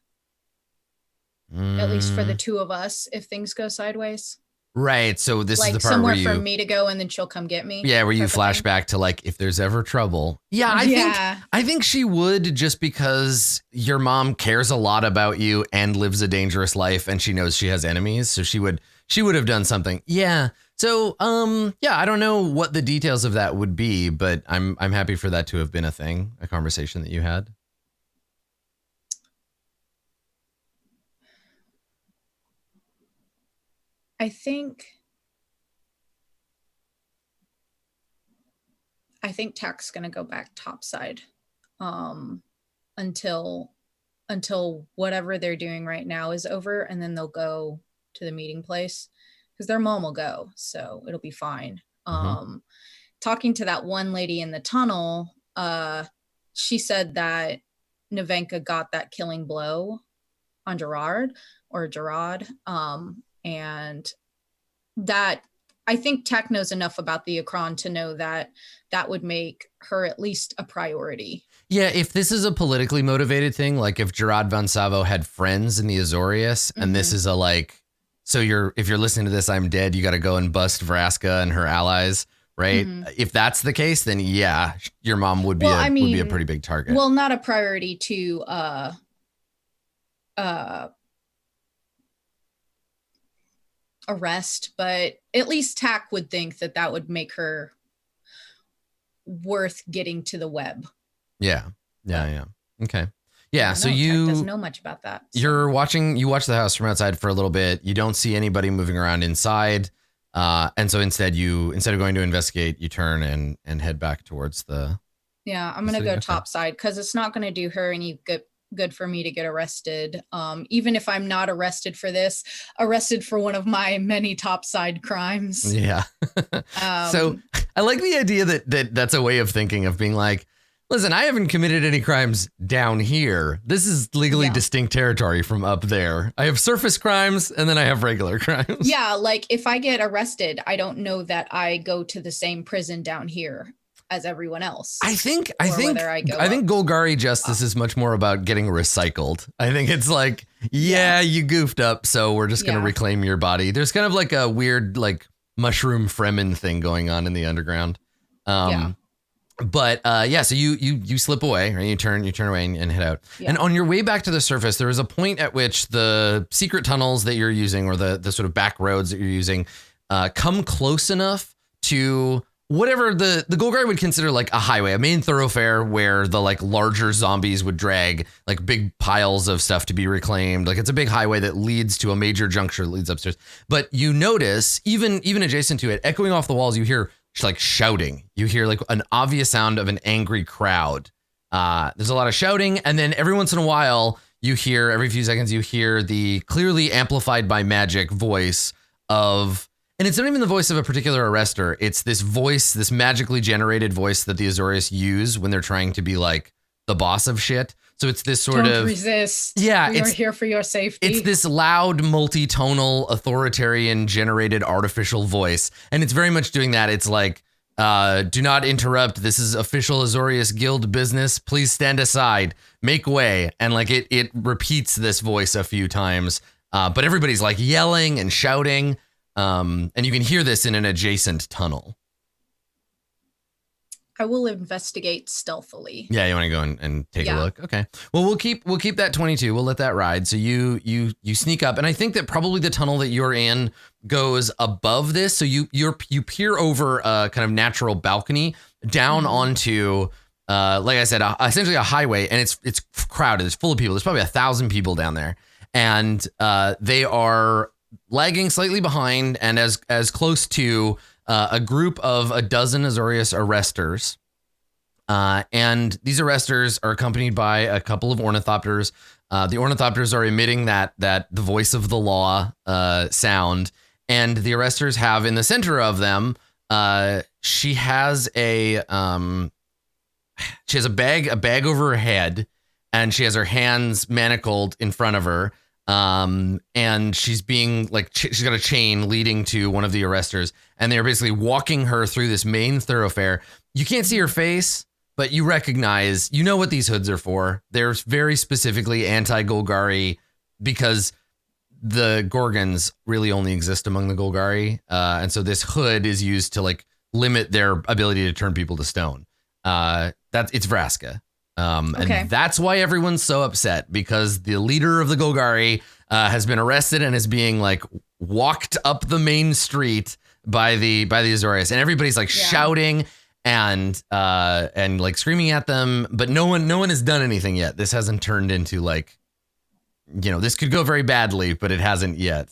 At least for the two of us, if things go sideways. Right. So this like is the part somewhere where you, for me to go and then she'll come get me. Yeah, where you flash back to like if there's ever trouble. Yeah, I think she would, just because your mom cares a lot about you and lives a dangerous life and she knows she has enemies, so she would have done something. Yeah. So I don't know what the details of that would be, but I'm happy for that to have been a thing, a conversation that you had. I think Tech's gonna go back topside until whatever they're doing right now is over, and then they'll go to the meeting place because their mom will go, so it'll be fine. Talking to that one lady in the tunnel, she said that Nevenka got that killing blow on Gerard, and that I think Tech knows enough about the Akron to know that that would make her at least a priority. Yeah, if this is a politically motivated thing, like if Gerard Von Savo had friends in the Azorius, and this is a like, so if you're listening to this, I'm dead, you got to go and bust Vraska and her allies, right? If that's the case, then yeah, your mom would be would be a pretty big target. Well, not a priority to arrest, but at least Tack would think that would make her worth getting to the web. Yeah. Okay. Yeah. So Tech doesn't know much about that. So. You watch the house from outside for a little bit. You don't see anybody moving around inside. And so instead of going to investigate, you turn and head back towards the. Yeah, I'm going to go topside because it's not going to do her any good for me to get arrested. Even if I'm not arrested for this, arrested for one of my many topside crimes. Yeah. So I like the idea that's a way of thinking, of being like, listen, I haven't committed any crimes down here. This is legally distinct territory from up there. I have surface crimes and then I have regular crimes. Yeah. Like if I get arrested, I don't know that I go to the same prison down here as everyone else. I think Golgari justice is much more about getting recycled. I think it's like, you goofed up, so we're just going to reclaim your body. There's kind of like a weird like mushroom Fremen thing going on in the underground. But so you slip away, right? You turn away and head out. Yeah. And on your way back to the surface, there is a point at which the secret tunnels that you're using, or the sort of back roads that you're using, come close enough to whatever the Golgari would consider like a highway, a main thoroughfare where the like larger zombies would drag like big piles of stuff to be reclaimed. Like it's a big highway that leads to a major juncture that leads upstairs. But you notice even adjacent to it, echoing off the walls, you hear like shouting. You hear like an obvious sound of an angry crowd. There's a lot of shouting. And then every once in a while every few seconds, you hear the clearly amplified by magic voice of, and it's not even the voice of a particular arrestor. It's this voice, this magically generated voice that the Azorius use when they're trying to be like the boss of shit. So it's this sort Don't resist. Yeah. We are here for your safety. It's this loud, multi-tonal, authoritarian generated artificial voice. And it's very much doing that. It's like, do not interrupt. This is official Azorius Guild business. Please stand aside, make way. And like it repeats this voice a few times. But everybody's like yelling and shouting. And you can hear this in an adjacent tunnel. I will investigate stealthily. Yeah, you want to go and take a look? Okay. Well, we'll keep that 22. We'll let that ride. So you sneak up, and I think that probably the tunnel that you're in goes above this. So you peer over a kind of natural balcony down onto, like I said, essentially a highway, and it's crowded. It's full of people. There's probably 1,000 people down there, and they are lagging slightly behind and as close to a group of a dozen Azorius arresters. And these arresters are accompanied by a couple of ornithopters. The ornithopters are emitting that the voice of the law sound, and the arresters have in the center of them. She has a bag over her head, and she has her hands manacled in front of her. And she's being like, she's got a chain leading to one of the arresters, and they're basically walking her through this main thoroughfare. You can't see her face, but you recognize, you know what these hoods are for. They're very specifically anti-Golgari, because the Gorgons really only exist among the Golgari. And so this hood is used to like limit their ability to turn people to stone. It's Vraska. And that's why everyone's so upset, because the leader of the Golgari has been arrested and is being like walked up the main street by the Azorius, and everybody's like shouting and like screaming at them, but no one has done anything yet. This hasn't turned into like, this could go very badly, but it hasn't yet.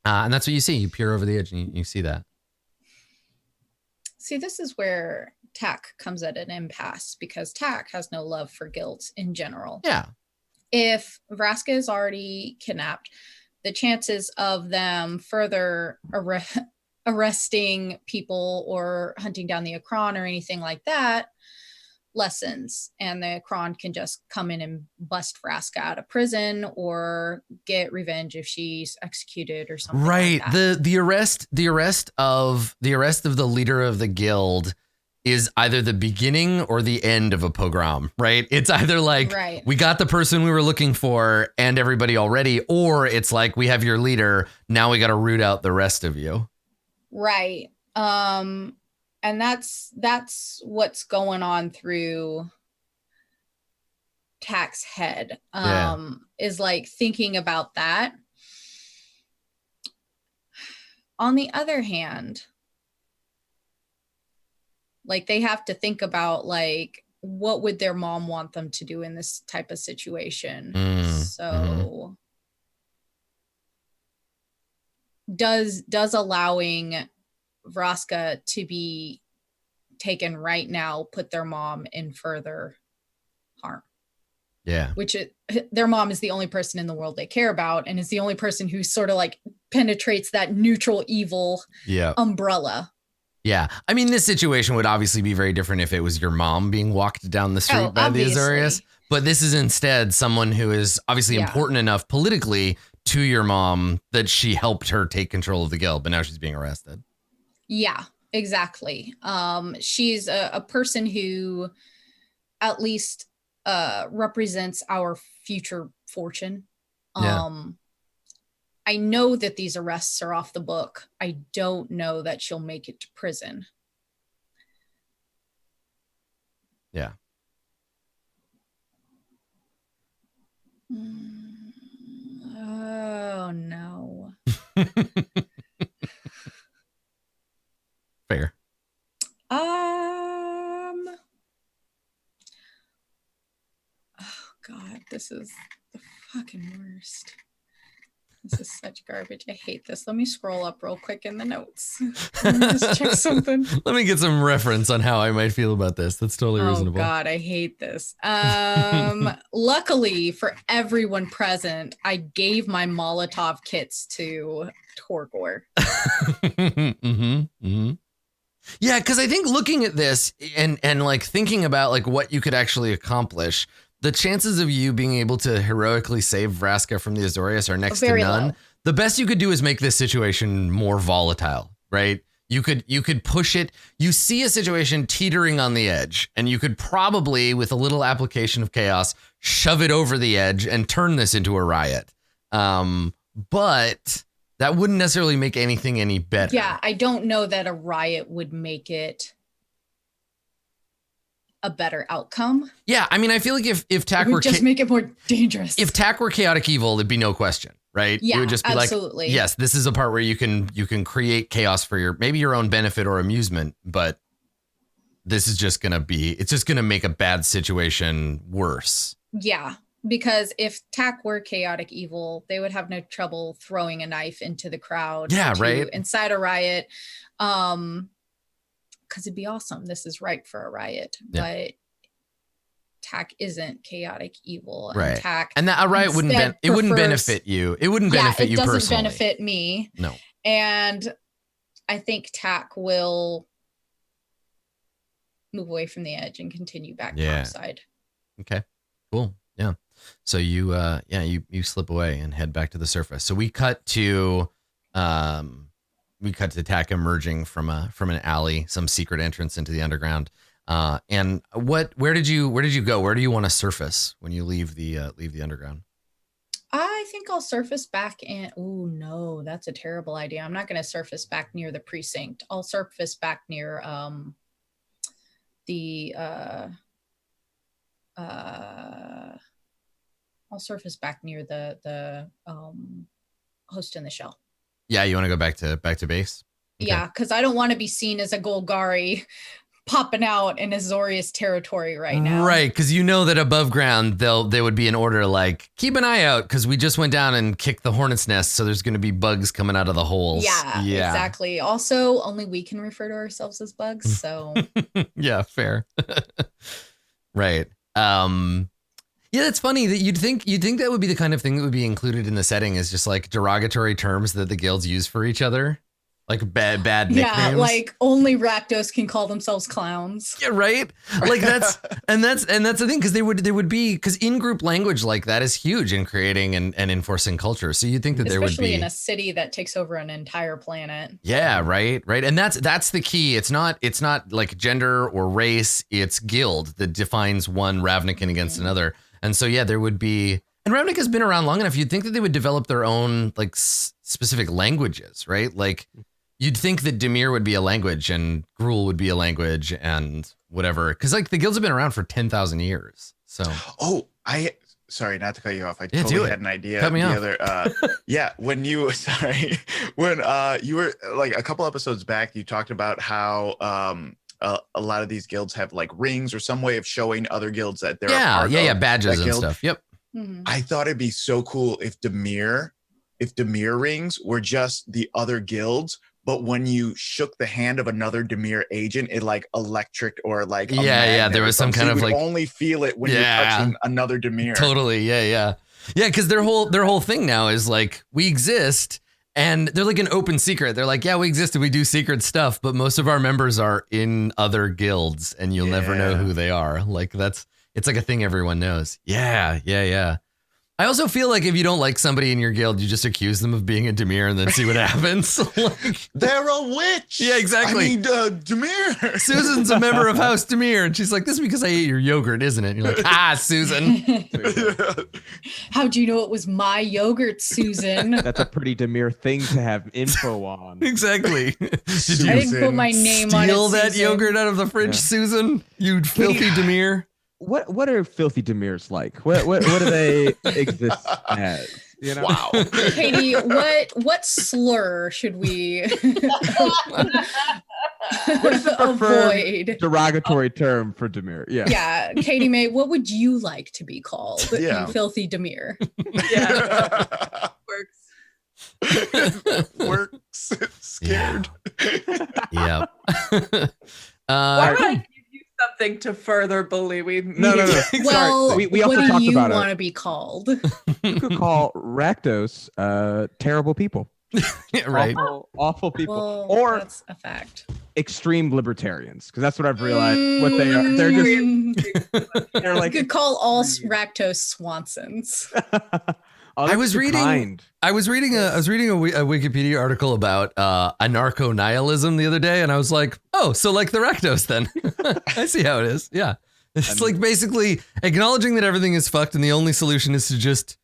And that's what you see. You peer over the edge and you see that. See, this is where Tak comes at an impasse, because Tak has no love for guilt in general. Yeah. If Vraska is already kidnapped, the chances of them further arresting people or hunting down the Akron or anything like that lessens, and the Akron can just come in and bust Vraska out of prison or get revenge if she's executed or something. Right. Like that. The arrest of the leader of the guild is either the beginning or the end of a pogrom, right? It's either like, we got the person we were looking for and everybody already, or it's like, we have your leader, now we got to root out the rest of you. Right. And that's what's going on through Tak's head, is like thinking about that. On the other hand, like they have to think about like, what would their mom want them to do in this type of situation? Does allowing Vraska to be taken right now put their mom in further harm? Yeah. Their mom is the only person in the world they care about, and is the only person who sort of like penetrates that neutral evil umbrella. Yeah. I mean, this situation would obviously be very different if it was your mom being walked down the street by the Azorius. But this is instead someone who is obviously important enough politically to your mom that she helped her take control of the guild, but now she's being arrested. Yeah, exactly. She's a person who at least represents our future fortune. I know that these arrests are off the book. I don't know that she'll make it to prison. Yeah. Oh, no. Fair. Oh, God, this is the fucking worst. This is such garbage. I hate this. Let me scroll up real quick in the notes. Let me just check something. Let me get some reference on how I might feel about this. That's totally reasonable. Oh God, I hate this. Luckily for everyone present, I gave my Molotov kits to Torgor. Yeah, because I think looking at this and like thinking about like what you could actually accomplish, the chances of you being able to heroically save Vraska from the Azorius are next to none. Low. The best you could do is make this situation more volatile, right? You could push it. You see a situation teetering on the edge, and you could probably, with a little application of chaos, shove it over the edge and turn this into a riot. But that wouldn't necessarily make anything any better. Yeah, I don't know that a riot would make it a better outcome. Yeah, I mean, I feel like if Tak were just make it more dangerous. If Tak were chaotic evil, it'd be no question, right? Yeah, it would just be absolutely. Like, yes, this is a part where you can create chaos for maybe your own benefit or amusement, but this is just gonna make a bad situation worse. Yeah, Because if Tak were chaotic evil, they would have no trouble throwing a knife into the crowd. Yeah, right. Incite a riot. Because it'd be awesome. This is right for a riot. Yeah. But Tak isn't chaotic evil. Right. And Tak and that a riot wouldn't wouldn't benefit you. It wouldn't benefit you personally. It doesn't benefit me. No. And I think Tak will move away from the edge and continue back topside. Okay. Cool. Yeah. So you you slip away and head back to the surface. So we cut to Tak emerging from an alley, some secret entrance into the underground. And where did you go? Where do you want to surface when you leave the underground? I think I'll surface back in. Oh no, that's a terrible idea. I'm not going to surface back near the precinct. I'll surface back near I'll surface back near the host in the shell. Yeah, you want to go back to base? Okay. Yeah, because I don't want to be seen as a Golgari popping out in Azorius territory right now. Right, because you know that above ground they would be an order like, keep an eye out because we just went down and kicked the hornet's nest, so there's going to be bugs coming out of the holes. Yeah, exactly. Also, only we can refer to ourselves as bugs, so. Yeah, fair. Right. Yeah, that's funny that you'd think that would be the kind of thing that would be included in the setting, is just like derogatory terms that the guilds use for each other. Like bad nicknames. Yeah, like only Rakdos can call themselves clowns. Yeah, right. Like that's the thing, because there would be, because in-group language like that is huge in creating and enforcing culture. So you'd think that there would be, especially in a city that takes over an entire planet. Yeah, right. And that's the key. It's not like gender or race. It's guild that defines one Ravnican against another. And so yeah, there would be. And Ravnica has been around long enough. You'd think that they would develop their own like specific languages, right? Like. You'd think that Dimir would be a language and Gruul would be a language and whatever. Because like the guilds have been around for 10,000 years. So. Oh, sorry, not to cut you off. I totally had an idea. Cut me off. When you were like a couple episodes back, you talked about how a lot of these guilds have like rings or some way of showing other guilds that they're a part of badges and stuff. Yep. Mm-hmm. I thought it'd be so cool if Dimir rings were just the other guilds. But when you shook the hand of another Dimir agent, it like electric or like there was some kind of like only feel it when you're touching another Dimir. Totally, yeah. Because their whole thing now is like, we exist, and they're like an open secret. They're like, yeah, we exist and we do secret stuff, but most of our members are in other guilds, and you'll never know who they are. Like it's like a thing everyone knows. Yeah. I also feel like if you don't like somebody in your guild, you just accuse them of being a Dimir and then see what happens. Like, they're a witch. Yeah, exactly. I mean, Dimir. Susan's a member of House Dimir, and she's like, "This is because I ate your yogurt, isn't it?" And you're like, Susan. How'd you know it was my yogurt, Susan? That's a pretty Dimir thing to have info on. Exactly. Did you I didn't put my name on it, steal that Susan. yogurt out of the fridge, Susan? You filthy Dimir. What are filthy Demirs like? What do they exist as? You know? Wow. Katie, what slur should we avoid? Derogatory term for Dimir. Yeah, Katie May, what would you like to be called? Yeah. You filthy Dimir. Yeah. Works. Scared. Yeah. Why would I give you something to further bully me? No. Well, we also what talked do you about want to be called? You could call Rakdos terrible people. Right. Awful people. Well, or that's a fact. extreme libertarians, because that's what I've realized what they are. They're just they're like, you could call all Rakdos Swansons. I was reading a Wikipedia article about anarcho-nihilism the other day, and I was like, oh, so like the Rakdos then. I see how it is. Yeah. It's like basically acknowledging that everything is fucked and the only solution is to just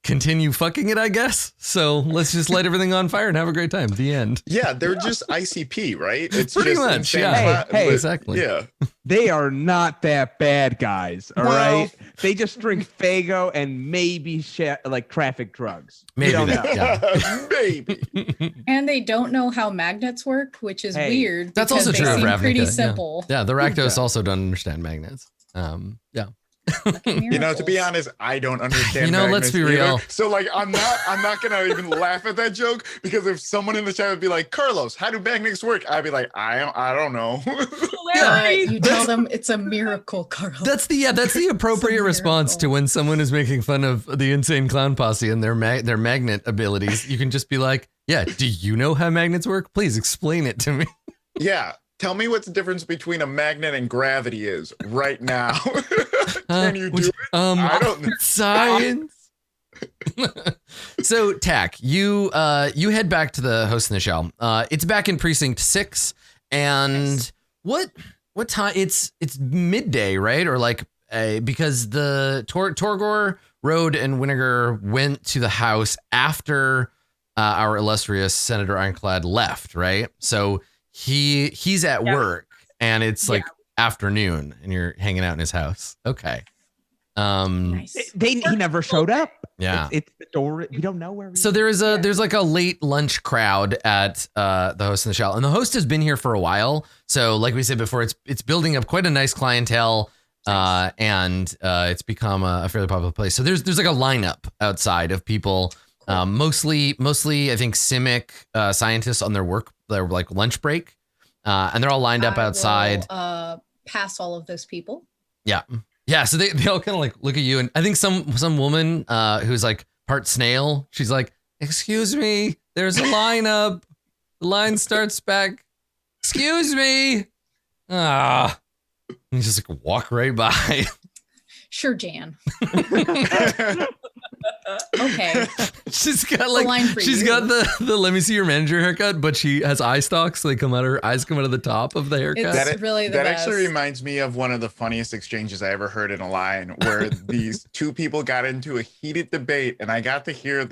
continue fucking it, I guess. So let's just light everything on fire and have a great time. The end. Yeah, they're just ICP, right? It's pretty just much. insane Yeah. Hey, exactly. Yeah. they are not that bad, guys. All right, they just drink Fago and maybe like traffic drugs. Maybe You don't that, know. yeah. Maybe. And they don't know how magnets work, which is weird. That's also because true they of seem pretty Ravnica. simple. Yeah, the Rakdos also don't understand magnets. Yeah. You know, to be honest, I don't understand. You know, let's be magnets either. real. So like, I'm not gonna even laugh at that joke, because if someone in the chat would be like, Carlos, how do magnets work? I'd be like, I don't know. You tell them it's a miracle, Carlos. That's the appropriate response to when someone is making fun of the Insane Clown Posse and their magnet abilities. You can just be like, yeah, do you know how magnets work? Please explain it to me. Yeah. Tell me what the difference between a magnet and gravity is right now. Can you do it? I don't know. Science. So, Tack, you head back to the host in the shell. It's back in precinct 6, and what time? It's midday, right? Or like because the Torgor, Rode, and Winnegar went to the house after our illustrious Senator Ironclad left, right? So he's at work, and it's like afternoon, and you're hanging out in his house. Okay. Nice. He never showed up. Yeah. It's the door. We don't know where. So there's like a late lunch crowd at the host in the shell, and the host has been here for a while. So like we said before, it's building up quite a nice clientele, and it's become a fairly popular place. So there's like a lineup outside of people, mostly I think Simic scientists on their like lunch break, and they're all lined up outside. Pass all of those people. Yeah. Yeah, so they all kind of like look at you, and I think some woman who's like part snail, she's like, "Excuse me, there's a lineup. The line starts back. Excuse me." And you just like walk right by. Sure, Jan. Okay. She's got the let me see your manager haircut, but she has eye stalks, so her eyes come out of the top of the haircut. It's really the that best. actually reminds me of one of the funniest exchanges I ever heard in a line, where these two people got into a heated debate, and I got to hear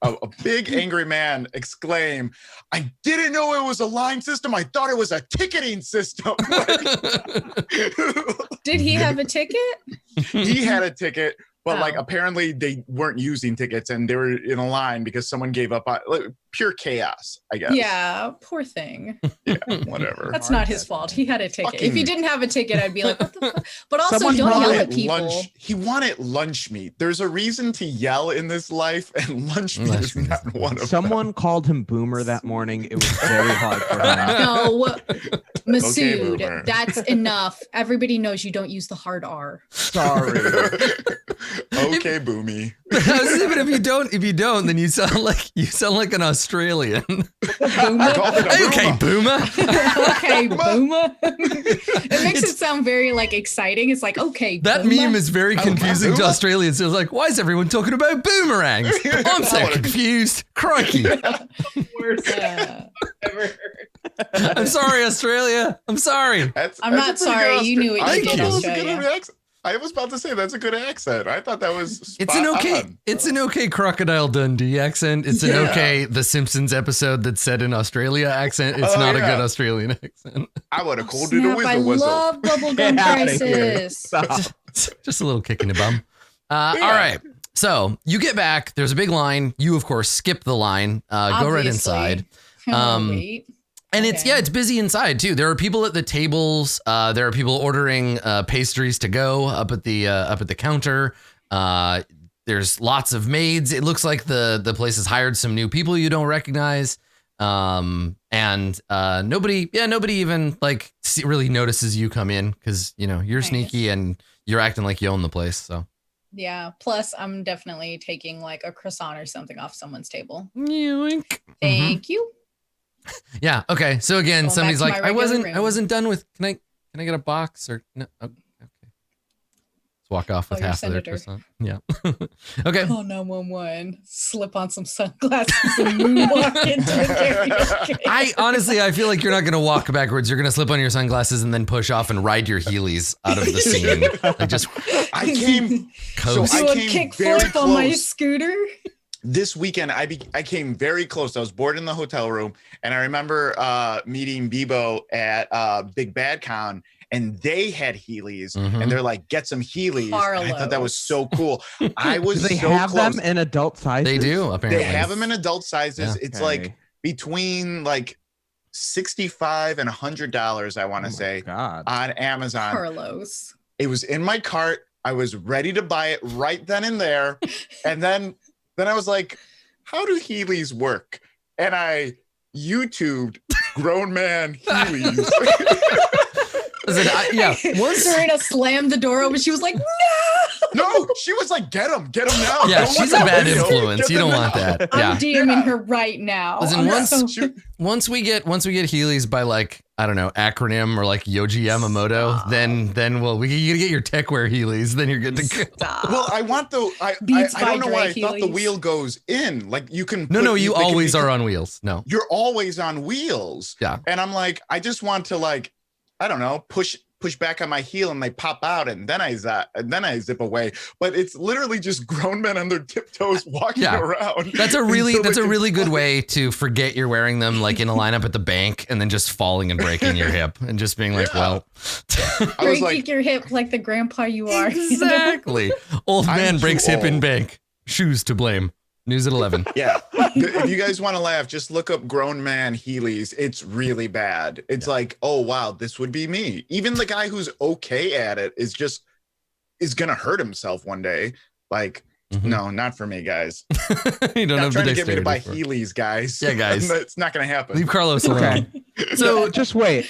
a big angry man exclaim, "I didn't know it was a line system. I thought it was a ticketing system." Did he have a ticket? He had a ticket. But like, Oh. apparently they weren't using tickets, and they were in a line because someone gave up on pure chaos, I guess. Yeah, poor thing. Yeah, whatever. That's not his fault. He had a ticket. If he Fucking- didn't have a ticket, I'd be like, what the fuck? But also, Someone don't yell wanted at people. He wanted lunch meat. There's a reason to yell in this life, and lunch meat is not one of Someone called him Boomer that morning. It was very hard for him. No, Masood, Boomer. that's enough. Everybody knows you don't use the hard R. Sorry. Okay, Boomy. Even if you don't, then you sound like an Australian. Okay, boomer. Okay, boomer. It makes it sound very like exciting. It's like, okay, That boomer. meme is very confusing to boomer? Australians. It's like, why is everyone talking about boomerangs? I'm so confused. Crikey. Worst Uh, ever heard. I'm sorry, Australia. I'm sorry. I'm not a pretty sorry. good You knew what I you thought did, that was a Australia. good accent. I was about to say that's a good accent. I thought that was It's an okay. on. It's an okay Crocodile Dundee accent. It's an Yeah. okay The Simpsons episode that's set in Australia accent. It's Oh, not a yeah. good Australian accent. I would have called it a Snap, I whistle whistle. love bubblegum Get outta here. crisis. Stop. Just a little kick in the bum. All right. So you get back. There's a big line. You, of course, skip the line. Go right Obviously. inside. Oh, wait. And Okay. it's busy inside too. There are people at the tables. There are people ordering pastries to go up at the counter. There's lots of maids. It looks like the place has hired some new people you don't recognize. And nobody even like really notices you come in because you're Nice. sneaky and you're acting like you own the place. So Yeah. Plus, I'm definitely taking like a croissant or something off someone's table. yoink. Thank you. Yeah. Okay. So again, Going back somebody's to like, my I regular room." wasn't done with. Can I get a box or no? Okay. Let's walk off with Oh, you're half of their senator. croissant. Yeah. Okay. Call 911. Slip on some sunglasses and moonwalk into the karaoke. I feel like you're not gonna walk backwards. You're gonna slip on your sunglasses and then push off and ride your Heelys out of the scene. Like just I came coast. So Do I a came kickflip very on my close. scooter. This weekend. I came very close. I was bored in the hotel room, and I remember meeting Bebo at Big Bad Con, and they had Heelys, Mhm. and they're like, "Get some Heelys." And I thought that was Carlos. so cool. I was Do they so have close. them in adult sizes? They do apparently. They have them in adult sizes. Yeah. It's like between like $65 and $100, I want to say, God. on Amazon. Carlos. It was in my cart. I was ready to buy it right then and there. And then I was like, how do Heelys work? And I YouTubed grown man Heelys. Yeah. Serena slammed the door open. She was like, No, she was like, get him now. Yeah, Don't she's let a that bad video influence. get You don't them want now. that. I'm Yeah. DMing her right now. Listen, once we get Heelys by like, I don't know, acronym or like Yoji Yamamoto, then you get your techwear Heelys, then you're good to go. Stop. Well, I want the I don't know why I thought the wheel goes in. Like you can No, you always are on wheels. No. You're always on wheels. Yeah. And I'm like, I just want to like, I don't know, push back on my heel and they pop out and then I zip away. But it's literally just grown men on their tiptoes walking around. That's a really good way to forget you're wearing them, like in a lineup at the bank and then just falling and breaking your hip and just being like, well, breaking your hip like the grandpa you are. Exactly. Old man breaks hip in bank. Shoes to blame. News at 11. Yeah. If you guys want to laugh, just look up grown man Heelys. It's really bad. It's like, oh, wow, this would be me. Even the guy who's okay at it is going to hurt himself one day. Like, no, not for me, guys. You don't have trying the to get me to buy dexterity Heelys, guys. Yeah, guys. It's not going to happen. Leave Carlos alone. So just wait.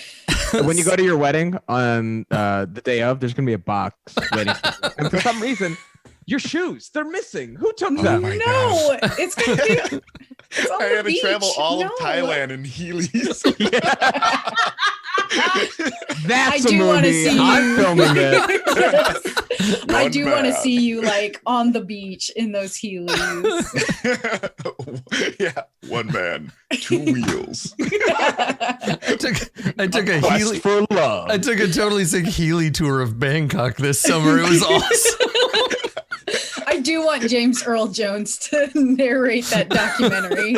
When you go to your wedding on the day of, there's going to be a box waiting for you. And for some reason, your shoes, they're missing. Who took them? my No, it's going to be. I had to travel all of Thailand in Heelys. That's a movie. I'm filming it. I do want to see you like on the beach in those Heelys. Yeah, one man, two wheels. I took a Quest Healy for love. I took a totally sick Healy tour of Bangkok this summer. It was awesome. I do want James Earl Jones to narrate that documentary.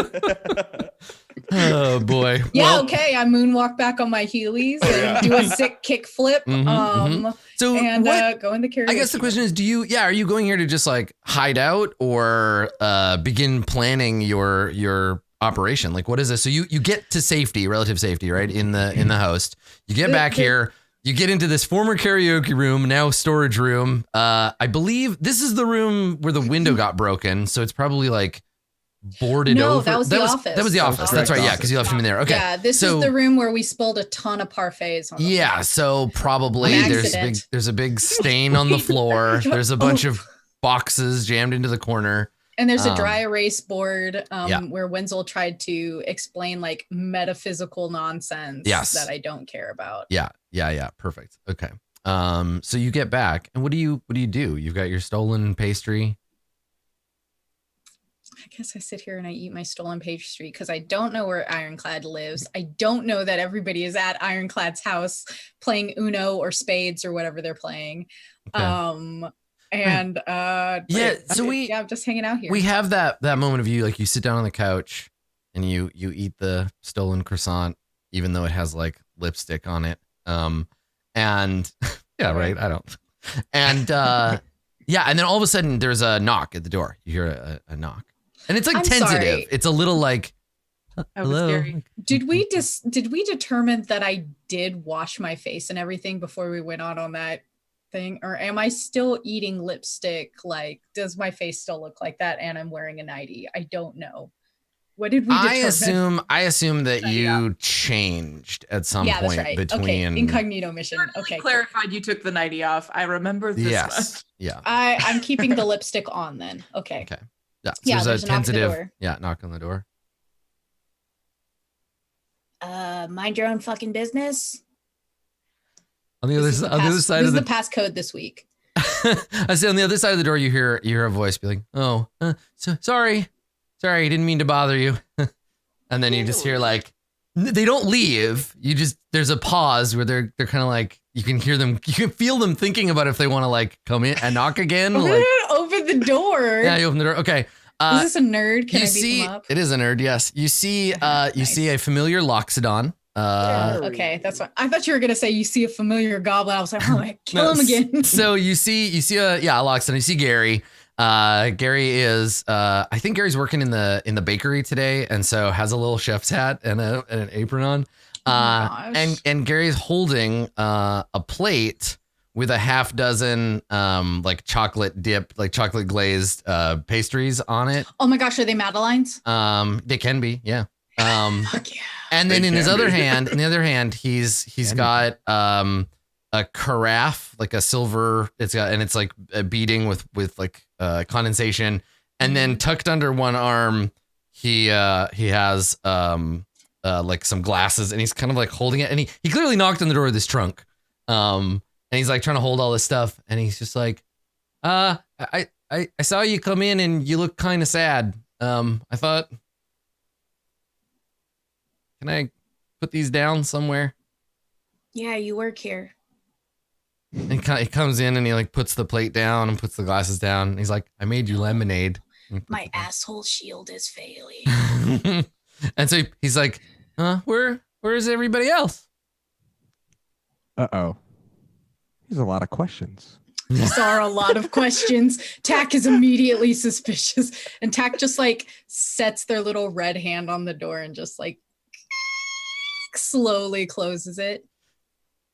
Oh boy. Yeah, Well, okay. I moonwalk back on my Heelys and do a sick kick flip. So and what, go in the karaoke. I guess the question is, are you going here to just like hide out or begin planning your operation? Like, what is this? So you get to safety, relative safety, right? In the host. You get back here. You get into this former karaoke room, now storage room. I believe this is the room where the window got broken. So it's probably like boarded over. No, that was the office. That was the office. That's right. Yeah, because you left him in there. Okay. Yeah, this is the room where we spilled a ton of parfaits on the floor. So probably there's a big stain on the floor. There's a bunch of boxes jammed into the corner. And there's a dry erase board where Wenzel tried to explain like metaphysical nonsense that I don't care about. Yeah. Perfect. Okay. So you get back, and what do you do? You've got your stolen pastry. I guess I sit here and I eat my stolen pastry because I don't know where Ironclad lives. I don't know that everybody is at Ironclad's house playing Uno or spades or whatever they're playing. Okay. I'm just hanging out here. We have that moment of you, like you sit down on the couch and you eat the stolen croissant, even though it has like lipstick on it. And yeah, right. I don't. And and then all of a sudden there's a knock at the door. You hear a knock, and it's like tentative. Sorry. It's a little like, hello. Scary. Did we determine that I did wash my face and everything before we went on that thing, or am I still eating lipstick? Like, does my face still look like that? And I'm wearing a nightie. I don't know. What did we determine? I assume that you changed at some point that's right. between incognito mission. Okay, clarified. You took the nightie off. I remember this. Yes. Yeah. I'm keeping the lipstick on then. Okay. Okay. Yeah. So there's a tentative. Knock on the door. Mind your own fucking business. On the other side this of the is the passcode this week. I say on the other side of the door, you hear a voice be like, "Oh, sorry, didn't mean to bother you." And then you just hear like, they don't leave. There's a pause where they're kind of like, you can feel them thinking about if they want to like come in and knock again. Open the door. Yeah, you open the door. Okay. Is this a nerd? Can I beat them up? It is a nerd. Yes. You see, you see a familiar Loxodon. Okay, that's fine. I thought you were gonna say you see a familiar goblin. I was like, oh, kill him again. So you see a Loxodon. You see Gary. Gary is I think Gary's working in the bakery today, and so has a little chef's hat and an apron on. And Gary's holding a plate with a half dozen like chocolate dip, like chocolate glazed pastries on it. Oh my gosh, are they Madelines? They can be, yeah. Fuck yeah. And then They in his can other be. hand, he's got a carafe, like a silver. It's like beading with like condensation, and then tucked under one arm, he has like some glasses, and he's kind of like holding it, and he clearly knocked on the door of this trunk, and he's like trying to hold all this stuff, and he's just like, I saw you come in and you look kind of sad. I thought, can I put these down somewhere? Yeah, you work here. And he comes in and he like puts the plate down and puts the glasses down. And he's like, I made you lemonade. My asshole shield is failing. And so he's like, where is everybody else? Uh-oh. There's a lot of questions. These are a lot of questions. Tack is immediately suspicious. And Tack just like sets their little red hand on the door and just like slowly closes it.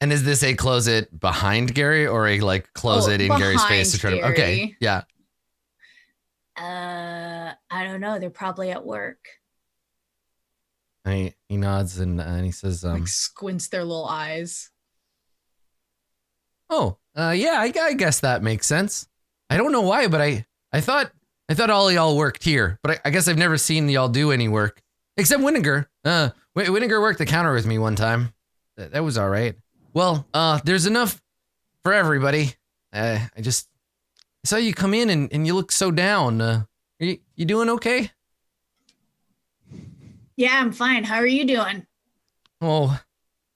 And is this a close it behind Gary or a like close it in Gary's face to try to? Okay, yeah. I don't know. They're probably at work. And he nods and he says, Like squints their little eyes. "Oh, yeah, I guess that makes sense. I don't know why, but I thought all y'all worked here, but I guess I've never seen y'all do any work except Winnegar. Winnegar worked the counter with me one time. That was all right. Well, there's enough for everybody. I saw you come in and you look so down. Are you doing okay?" Yeah, I'm fine. How are you doing? Oh,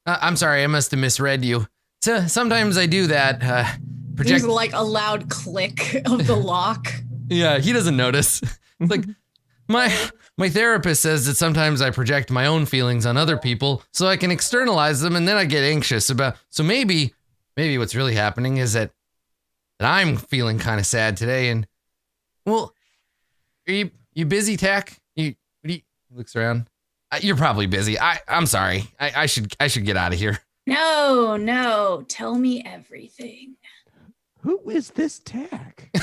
I'm sorry. I must have misread you. So sometimes I do that. There's like a loud click of the lock. Yeah, he doesn't notice. It's like my therapist says that sometimes I project my own feelings on other people so I can externalize them, and then I get anxious about. So maybe what's really happening is that I'm feeling kind of sad today. And well, are you busy, Tack? He looks around. You're probably busy. I'm sorry. I should get out of here. No. Tell me everything. Who is this Tack?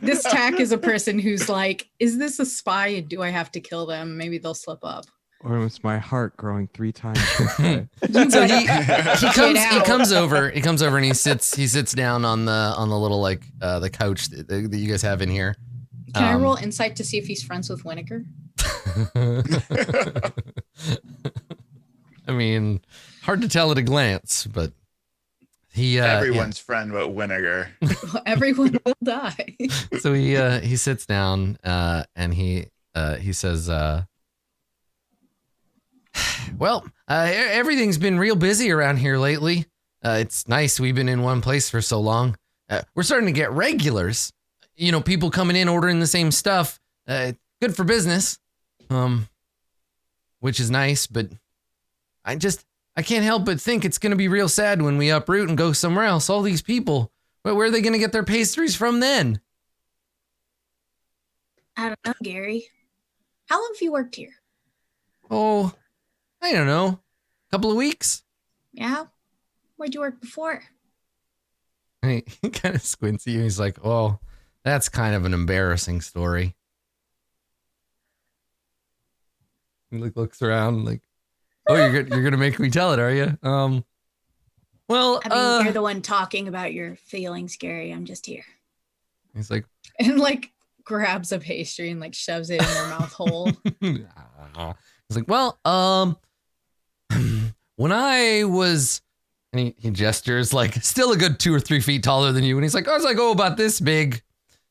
This Tack is a person who's like, is this a spy and do I have to kill them? Maybe they'll slip up. Or was my heart growing 3 times? So he comes over and he sits down on the little like the couch that you guys have in here. Can I roll insight to see if he's friends with Winnegar? I mean, hard to tell at a glance, but he everyone's friend but Winnegar. Everyone will die. So he sits down and he says, well, everything's been real busy around here lately. It's nice we've been in one place for so long. We're starting to get regulars. You know, people coming in ordering the same stuff. Good for business. Which is nice, but I can't help but think it's going to be real sad when we uproot and go somewhere else. All these people, where are they going to get their pastries from then? I don't know, Gary. How long have you worked here? Oh, I don't know. A couple of weeks? Yeah? Where'd you work before? He kind of squints at you. He's like, oh, that's kind of an embarrassing story. He looks around like, oh, you're gonna make me tell it, are you? Well, I mean, you're the one talking about your feelings, Gary. I'm just here. He's like, And like grabs a pastry and like shoves it in their mouth hole. he's like, well, when I was, and he gestures like still a good 2 or 3 feet taller than you, and he's like, I was like, oh, about this big.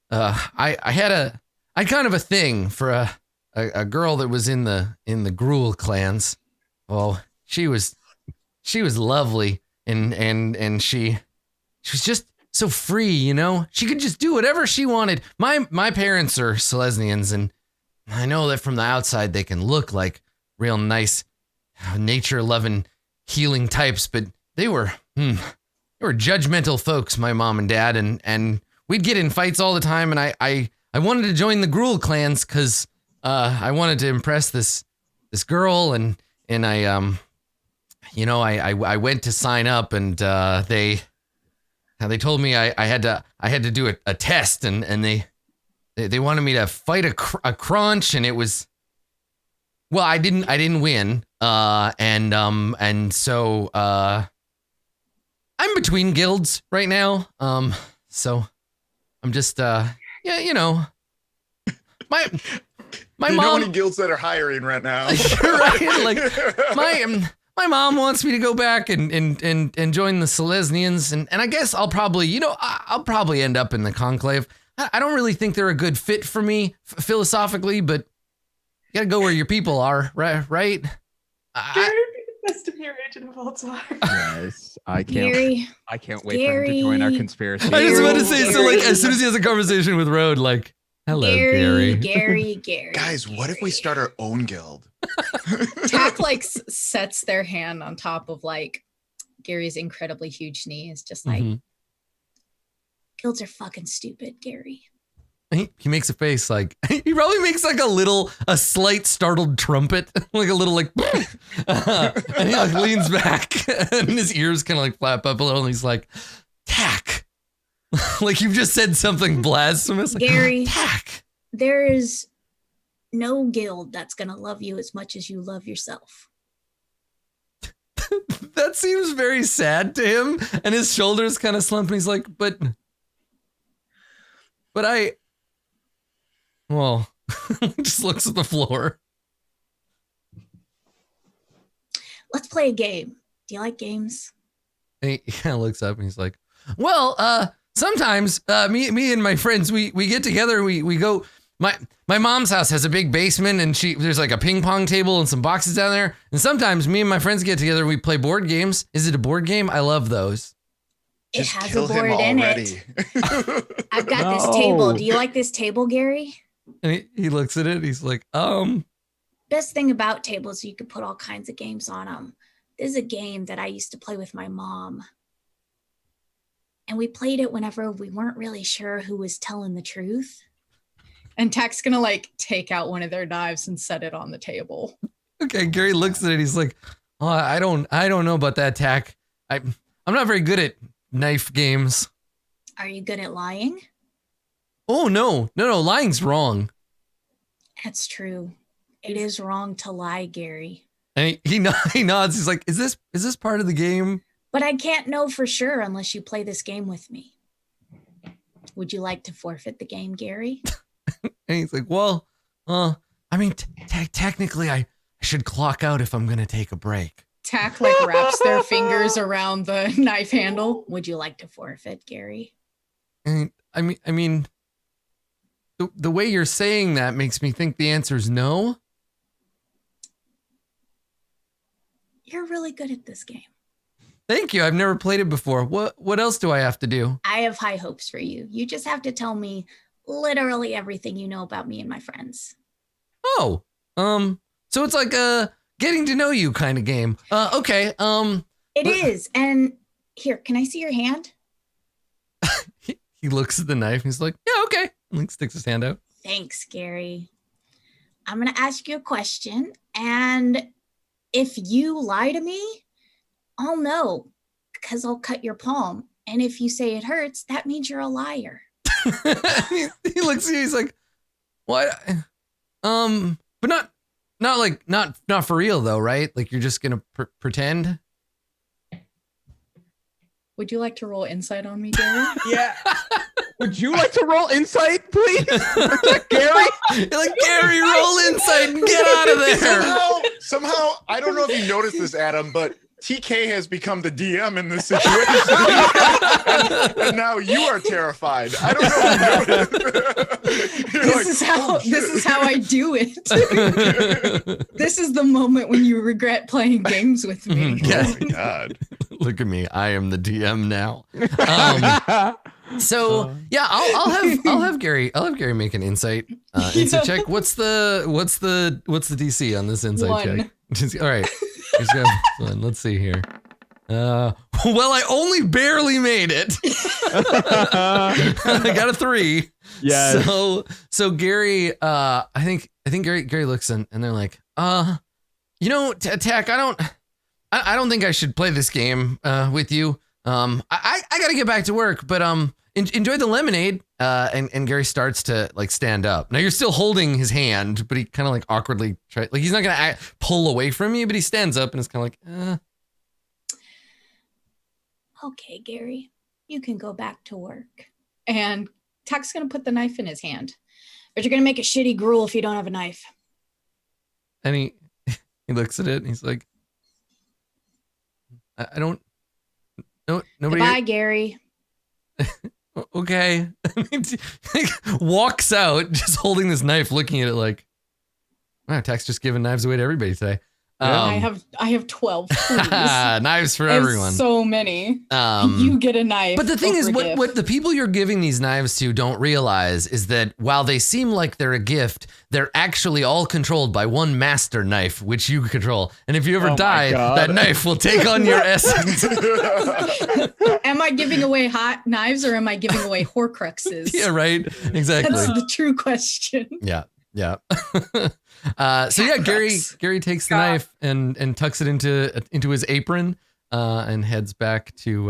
I had kind of a thing for a girl that was in the Gruel clans. Well, she was lovely and she was just so free, you know. She could just do whatever she wanted. My parents are Selesnians, and I know that from the outside they can look like real nice, nature-loving, healing types, but they were judgmental folks, my mom and dad, and we'd get in fights all the time, and I wanted to join the Gruel clans because I wanted to impress this girl, and I I went to sign up, and they they told me I had to do a test, and they wanted me to fight a crunch, and it was, well, I didn't win, and so I'm between guilds right now, so I'm just my Do you know mom. any guilds that are hiring right now? Right? Like my mom wants me to go back and join the Selesnians, and I guess I'll probably end up in the Conclave. I don't really think they're a good fit for me philosophically, but you gotta go where your people are, right? Gary would be the best mirror agent of all time. Yes, I can't. Gary, I can't wait for him to join our Gary. conspiracy. I was about to say, so like Gary. as soon as he has a conversation with Road, like, hello, Gary. Gary. Guys, what if we start our own guild? Tack like sets their hand on top of like Gary's incredibly huge knees, just like Mhm. Guilds are fucking stupid, Gary. He makes a face like he probably makes like a slight startled trumpet, like a little like, and he like leans back, and his ears kind of like flap up a little, and he's like, Tack, like you've just said something blasphemous, like, Gary. Tack. There is no guild that's gonna love you as much as you love yourself. That seems very sad to him, and his shoulders kind of slump, and he's like, but well, just looks at the floor. Let's play a game. Do you like games? And he kind of looks up and he's like, well, sometimes me and my friends, we get together, we go, my mom's house has a big basement, and there's like a ping pong table and some boxes down there. And sometimes me and my friends get together, we play board games. Is it a board game? I love those. It Just has a kill him board in already. it. I've got this table. Do you like this table, Gary? And he looks at it. He's like, Best thing about tables is you can put all kinds of games on them. This is a game that I used to play with my mom. And we played it whenever we weren't really sure who was telling the truth. and Tack's gonna like take out one of their knives and set it on the table. okay. Gary looks at it. He's like, oh, I don't know about that, Tack. I'm not very good at knife games. Are you good at lying? Oh, no, lying's wrong. That's true. It is wrong to lie, Gary. And he nods. He's like, is this part of the game? But I can't know for sure unless you play this game with me. Would you like to forfeit the game, Gary? And he's like, well, I mean, technically I should clock out if I'm going to take a break. Tack like wraps their fingers around the knife handle. Would you like to forfeit, Gary? And I mean, the way you're saying that makes me think the answer is no. You're really good at this game. Thank you. I've never played it before. What else do I have to do? I have high hopes for you. You just have to tell me literally everything you know about me and my friends. Oh, so it's like a getting to know you kind of game. Okay. It is. And here, can I see your hand? He looks at the knife. And he's like, yeah, okay. And like sticks his hand out. Thanks, Gary. I'm going to ask you a question. And if you lie to me, I'll know because I'll cut your palm. And if you say it hurts, that means you're a liar. he looks at you. He's like, what? But not for real though, right? Like you're just gonna pretend. Would you like to roll insight on me, Gary? Yeah. Would you like to roll insight, please? Protect Gary? You're like, Gary, roll insight and get out of there. Somehow, I don't know if you noticed this, Adam, but TK has become the DM in this situation. and now you are terrified. I don't know if you noticed. This is how I do it. This is the moment when you regret playing games with me. Yes. Oh my God. Look at me. I am the DM now. So yeah, I'll have Gary make an insight check. What's the DC on this insight 1. check? All right. Let's see here. Well, I only barely made it. I got a 3. Yeah. So Gary, I think Gary looks and they're like, Tack, I don't think I should play this game with you. I gotta get back to work, but enjoy the lemonade. And Gary starts to like stand up. Now you're still holding his hand, but he kind of like awkwardly like he's not gonna pull away from you, but he stands up and is kind of like, Okay, Gary, you can go back to work. And Tuck's gonna put the knife in his hand. But you're gonna make a shitty gruel if you don't have a knife. And he looks at it and he's like, I don't. No, nobody. Goodbye, Gary. Okay. Walks out, just holding this knife, looking at it like, wow, Tech's just giving knives away to everybody today. I have 12. Please. Knives for I have everyone. so many. You get a knife. But the thing is, for a what the people you're giving these knives to don't realize is that while they seem like they're a gift, they're actually all controlled by one master knife, which you control. And if you ever die, that knife will take on your essence. Am I giving away hot knives or am I giving away Horcruxes? Yeah, right. Exactly. That's the true question. Yeah. Yeah. So yeah, Gary takes the knife and tucks it into his apron, and heads back into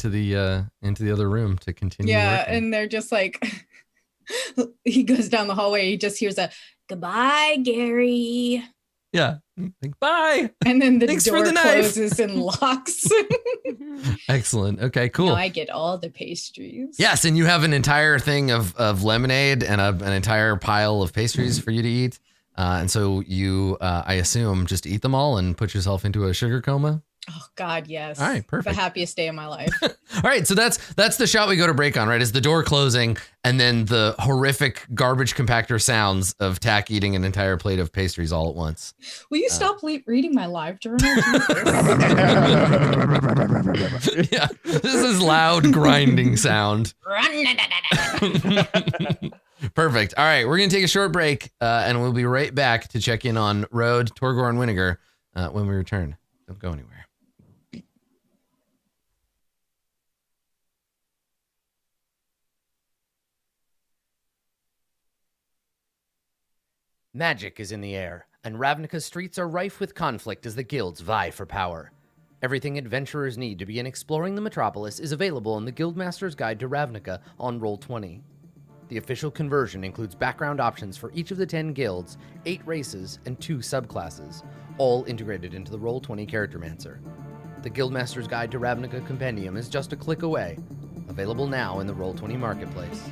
the other room to continue. Yeah, working. and they're just like, he goes down the hallway. He just hears a Goodbye, Gary. Yeah. Like, bye. And then the Thanks door for the knife. closes and locks. Excellent. Okay, cool. Now I get all the pastries. Yes, and you have an entire thing of lemonade and an entire pile of pastries for you to eat. And so you, I assume, just eat them all and put yourself into a sugar coma. Oh God, yes. All right, perfect. The happiest day of my life. All right, so that's the shot we go to break on, right? Is the door closing and then the horrific garbage compactor sounds of Tack eating an entire plate of pastries all at once. Will you stop reading my live journal? Yeah, this is loud grinding sound. Perfect. All right, we're gonna take a short break, and we'll be right back to check in on Road, Torgor, and Winnegar when we return. Don't go anywhere. Magic is in the air, and Ravnica's streets are rife with conflict as the guilds vie for power. Everything adventurers need to begin exploring the metropolis is available in the Guildmaster's Guide to Ravnica on Roll20. The official conversion includes background options for each of the 10 guilds, 8 races, and 2 subclasses, all integrated into the Roll20 Charactermancer. The Guildmaster's Guide to Ravnica Compendium is just a click away, available now in the Roll20 Marketplace.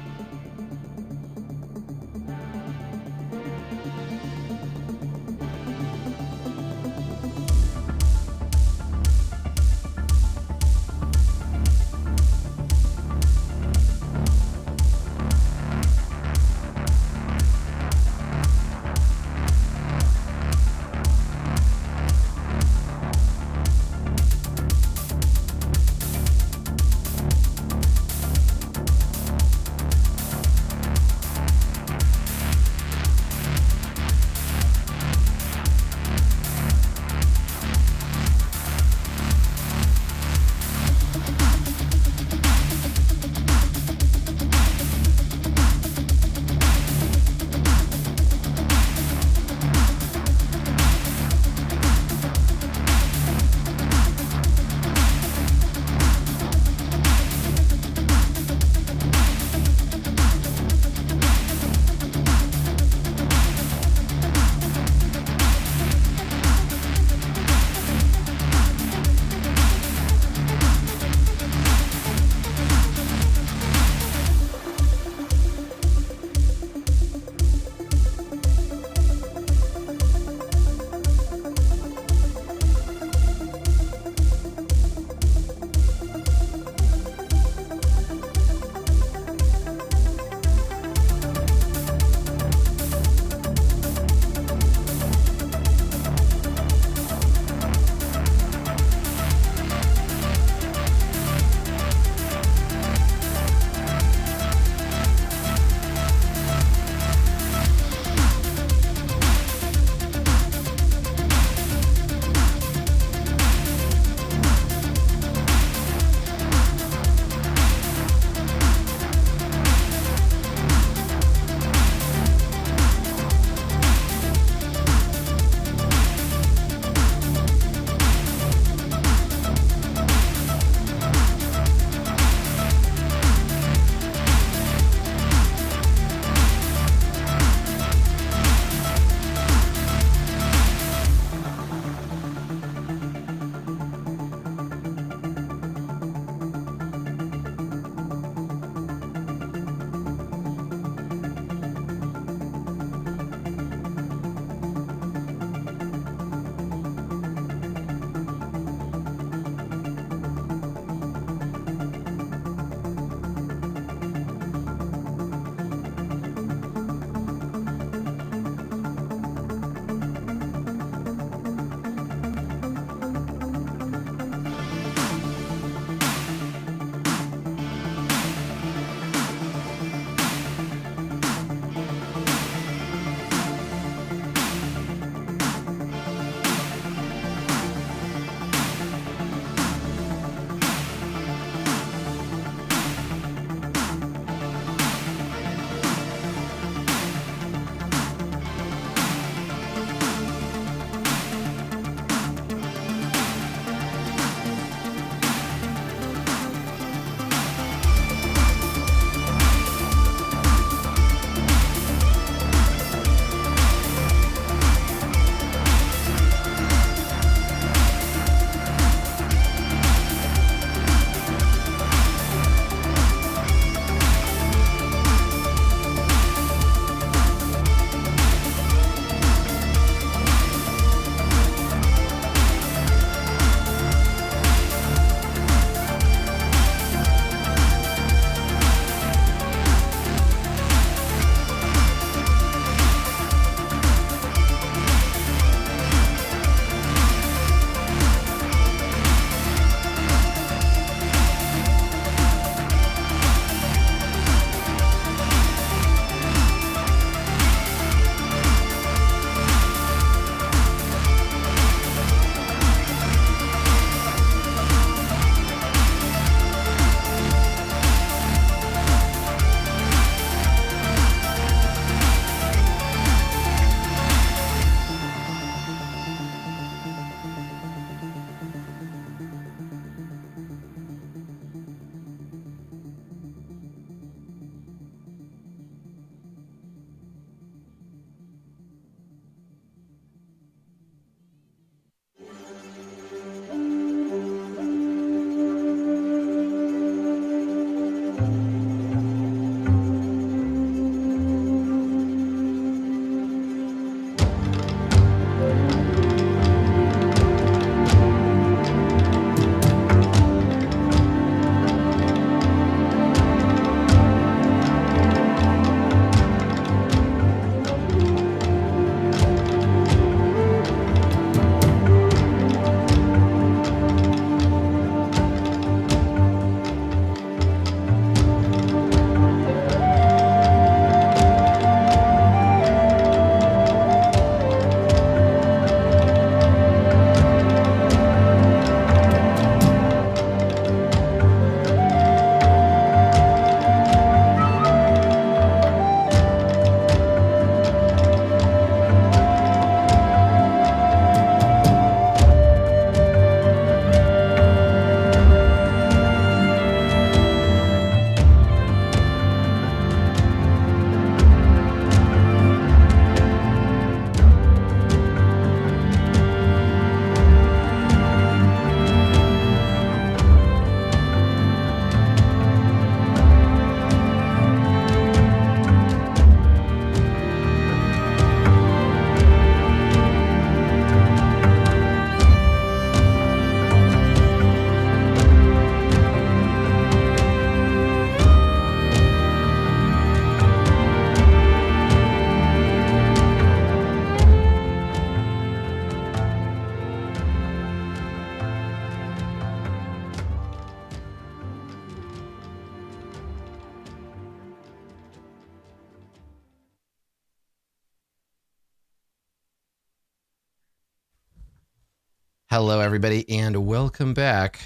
Hello, everybody, and welcome back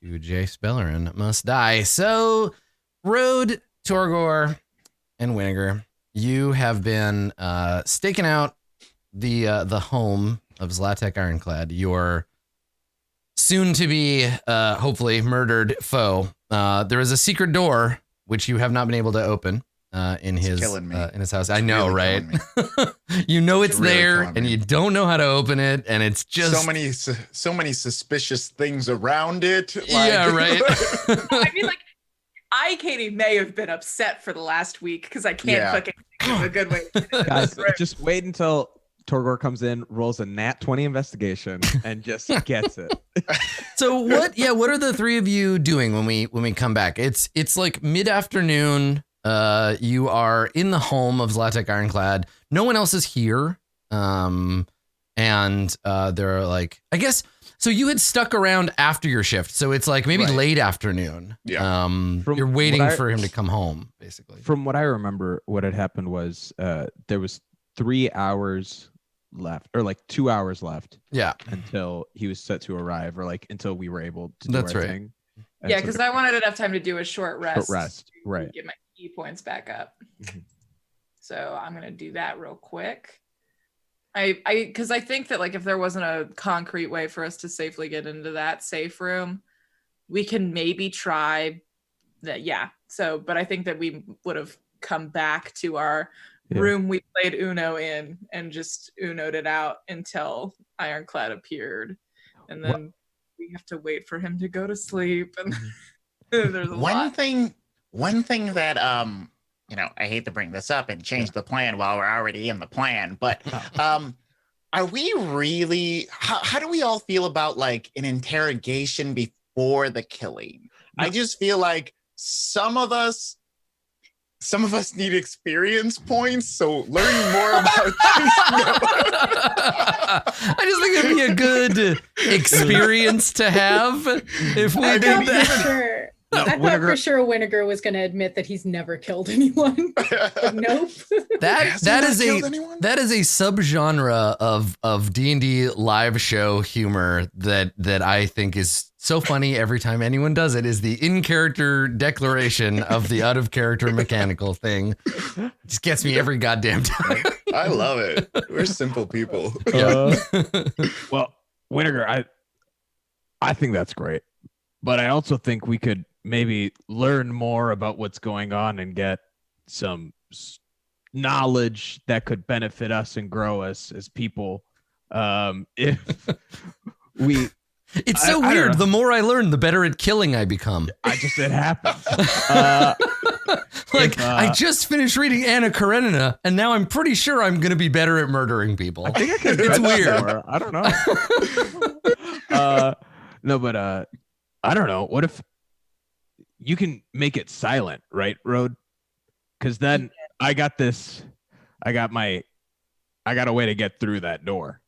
to Jace Beleren Must Die. So, Road, Torgor, and Winnegar, you have been staking out the home of Zlatek Ironclad, your soon-to-be, hopefully, murdered foe. There is a secret door, which you have not been able to open. In his house. I know, right? You know it's really there and you don't know how to open it, and it's just so many suspicious things around it. Like... Yeah, right. I mean, like, Katie, may have been upset for the last week because I can't fucking think of a good way. Guys, just wait until Torgor comes in, rolls a nat 20 investigation, and just gets it. So what are the three of you doing when we come back? It's like mid-afternoon. You are in the home of Zlatek Ironclad. No one else is here. And they're like, I guess, so you had stuck around after your shift. So it's like maybe late afternoon. Yeah. You're waiting for him to come home, basically. From what I remember, what had happened was there was 3 hours left, or like 2 hours left. Yeah. Until he was set to arrive, or like until we were able to do our thing. And yeah, because I wanted enough time to do a short rest. Right. Get my key points back up. So I'm gonna do that real quick. Because I think that, like, if there wasn't a concrete way for us to safely get into that safe room, we can maybe try that. Yeah. So, but I think that we would have come back to our room we played Uno in and just Uno'd it out until Ironclad appeared, and then we have to wait for him to go to sleep. And there's a lot. One thing that I hate to bring this up and change the plan while we're already in the plan, but are we really, how do we all feel about like an interrogation before the killing? No. I just feel like some of us need experience points, so learning more about I just think it'd be a good experience to have if we did that. I thought for sure Winnegar was going to admit that he's never killed anyone. But nope. That is a subgenre of D&D live show humor that I think is so funny every time anyone does it, is the in-character declaration of the out-of-character mechanical thing. It just gets me every goddamn time. I love it. We're simple people. Well, Winnegar, I think that's great. But I also think we could maybe learn more about what's going on and get some knowledge that could benefit us and grow us as people. If we... It's so weird. The more I learn, the better at killing I become. It happens. I just finished reading Anna Karenina, and now I'm pretty sure I'm going to be better at murdering people. I think I can. It's weird. More. I don't know. No, but I don't know. What if you can make it silent, right, Road? Because then I got a way to get through that door,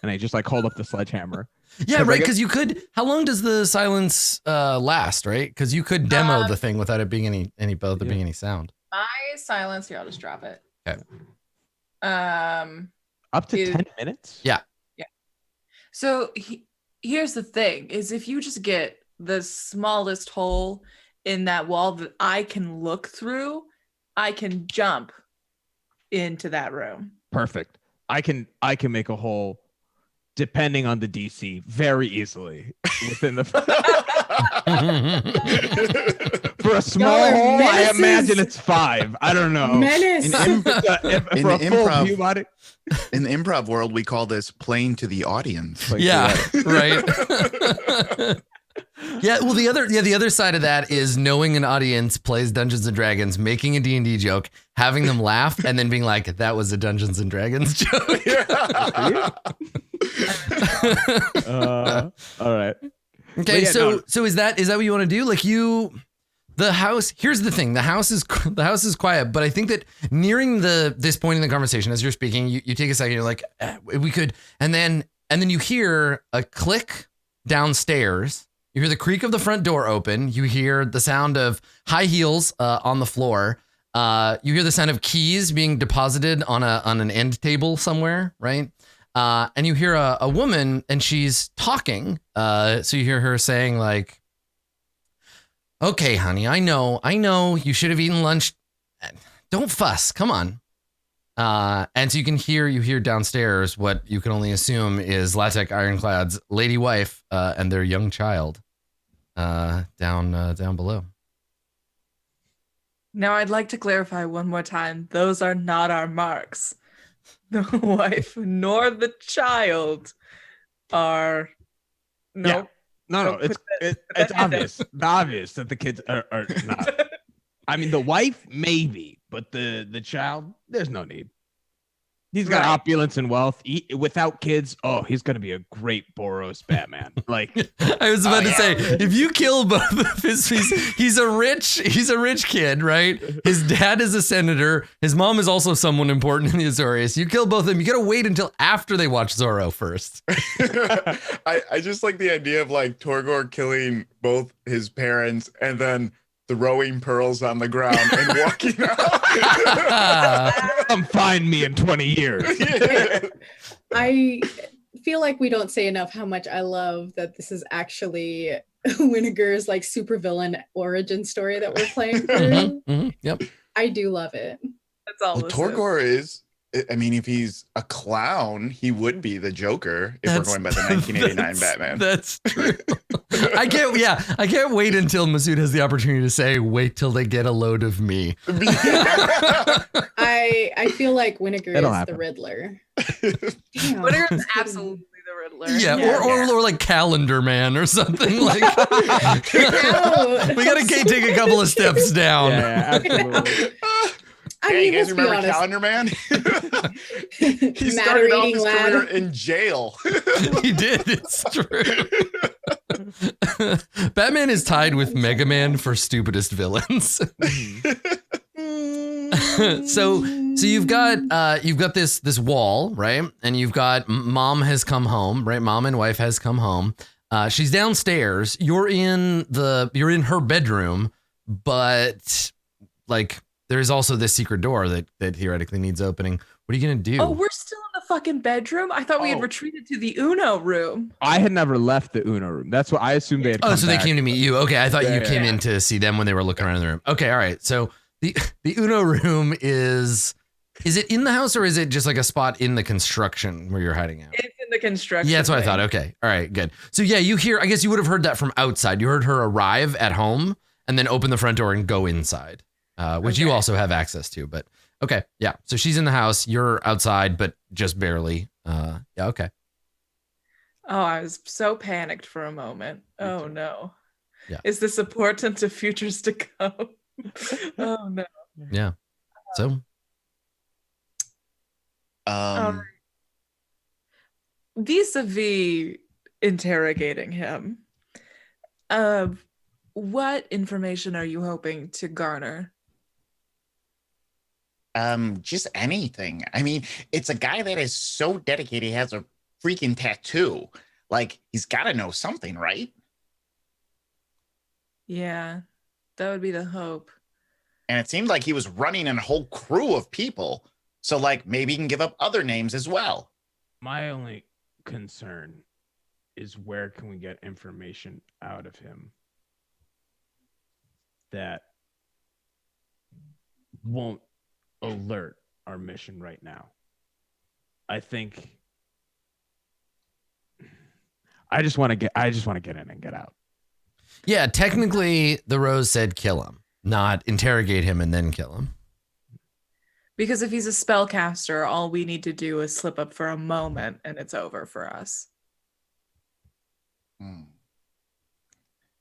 and I just like hold up the sledgehammer. Yeah, right. Because you could. How long does the silence last? Right? Because you could demo the thing without it being any being any sound. My silence here. I'll just drop it. Okay. Up to 10 minutes. Yeah. Yeah. So here's the thing: is if you just get the smallest hole in that wall that I can look through, I can jump into that room. Perfect. I can make a hole, depending on the DC, very easily within the. For a small hole, I imagine it's 5. I don't know. Menace. In the improv world, we call this playing to the audience. Right. Yeah, well, the other side of that is knowing an audience plays Dungeons and Dragons, making a D&D joke, having them laugh, and then being like, "That was a Dungeons and Dragons joke." All right. Okay, so is that what you want to do? Like the house. Here's the thing: the house is quiet, but I think that nearing this point in the conversation, as you're speaking, you take a second. You're like, we could, and then you hear a click downstairs. You hear the creak of the front door open. You hear the sound of high heels on the floor. You hear the sound of keys being deposited on an end table somewhere, right? And you hear a woman, and she's talking. So you hear her saying like, "Okay, honey, I know you should have eaten lunch. Don't fuss. Come on." And so you hear downstairs what you can only assume is Latek Ironclad's lady wife and their young child down below. Now I'd like to clarify one more time. Those are not our marks. The wife nor the child are. No. Yeah. No. It's obvious. Obvious that the kids are not. I mean, the wife maybe, but the child, there's no need. He's got opulence and wealth. Without kids, he's gonna be a great Boros Batman. Like I was about to say, if you kill both of he's a rich kid, right? His dad is a senator. His mom is also someone important in the Azorius. You kill both of them. You gotta wait until after they watch Zorro first. I just like the idea of like Torgor killing both his parents and then throwing pearls on the ground and walking out. Come find me in 20 years. I feel like we don't say enough how much I love that this is actually Winnegar's like supervillain origin story that we're playing through. Yep. I do love it. That's all. Well, Torgor is. I mean, if he's a clown, he would be the Joker if we're going by the 1989 Batman. That's true. I can't wait until Masood has the opportunity to say, "Wait till they get a load of me." I feel like Winnegar is happen. the Riddler. Winnegar is absolutely the Riddler. Yeah, or like Calendar Man or something like. We gotta take a couple of steps down. Yeah, absolutely. I Hey, mean, you guys let's be remember honest. Calendar Man? He started off his career in jail. He did. It's true. Batman is tied with Mega Man for stupidest villains. So you've got this wall, right? And you've got mom has come home, right? Mom and wife has come home. She's downstairs. You're in her bedroom, but like there's also this secret door that theoretically needs opening. What are you gonna do? Oh, we're still in the fucking bedroom? I thought we had retreated to the Uno room. I had never left the Uno room. That's what I assumed they had. Oh, so back. they came to meet you. Okay, I thought you came in to see them when they were looking around the room. Okay, all right. So the Uno room is it in the house or is it just like a spot in the construction where you're hiding out? It's in the construction. Yeah, that's what I thought. Okay, all right, good. So yeah, I guess you would have heard that from outside. You heard her arrive at home and then open the front door and go inside, which you also have access to. But okay, yeah. So she's in the house. You're outside, but just barely. Yeah, okay. Oh, I was so panicked for a moment. Oh no. Yeah. Is this a portent of futures to come? Oh no. Yeah. So. Vis-a-vis interrogating him, what information are you hoping to garner? Just anything. I mean, it's a guy that is so dedicated. He has a freaking tattoo. Like, he's got to know something, right? Yeah, that would be the hope. And it seemed like he was running a whole crew of people. So, like, maybe he can give up other names as well. My only concern is where can we get information out of him that won't alert our mission right now. I think I just want to get in and get out. Yeah, technically the Rose said kill him, not interrogate him and then kill him. Because if he's a spellcaster, all we need to do is slip up for a moment and it's over for us.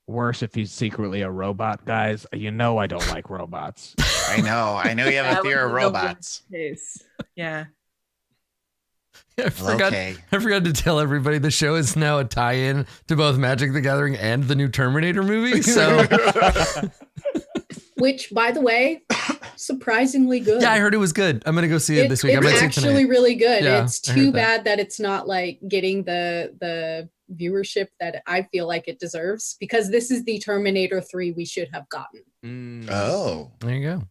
Worse if he's secretly a robot, guys. You know I don't like robots. I know you have a fear of robots. Yeah. I forgot to tell everybody the show is now a tie-in to both Magic the Gathering and the new Terminator movie. So, which, by the way, surprisingly good. Yeah, I heard it was good. I'm gonna go see it this week. It's actually really good. Yeah, it's too bad that it's not like getting the viewership that I feel like it deserves, because this is the Terminator 3 we should have gotten. Oh, there you go.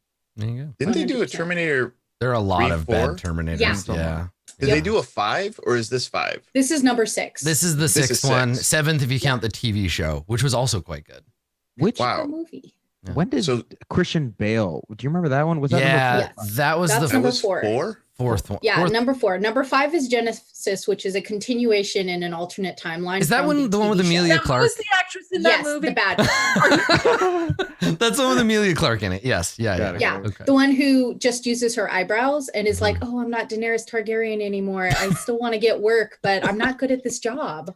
Didn't they do a Terminator? There are a lot of 4? bad Terminators. Yeah. Did they do a 5 or is this 5? This is number 6. This is the This is 6th one. 6. 7th if you count the TV show, which was also quite good. Which Wow. movie? Yeah. when did Christian Bale? Do you remember that one? Was that Yeah, Yes. that was That's the number was 4. 4th one. Yeah, Fourth- number 4. Number 5 is Genesis, which is a continuation in an alternate timeline. Is that from one the one with TV show. Amelia Now, who Clark? was the actress in that Yes, movie? the bad one. That's the one with Amelia Clark in it. Yes. Yeah. Got it. Yeah, Okay. the one who just uses her eyebrows and is Mm-hmm. like, "Oh, I'm not Daenerys Targaryen anymore. I still want to get work, but I'm not good at this job."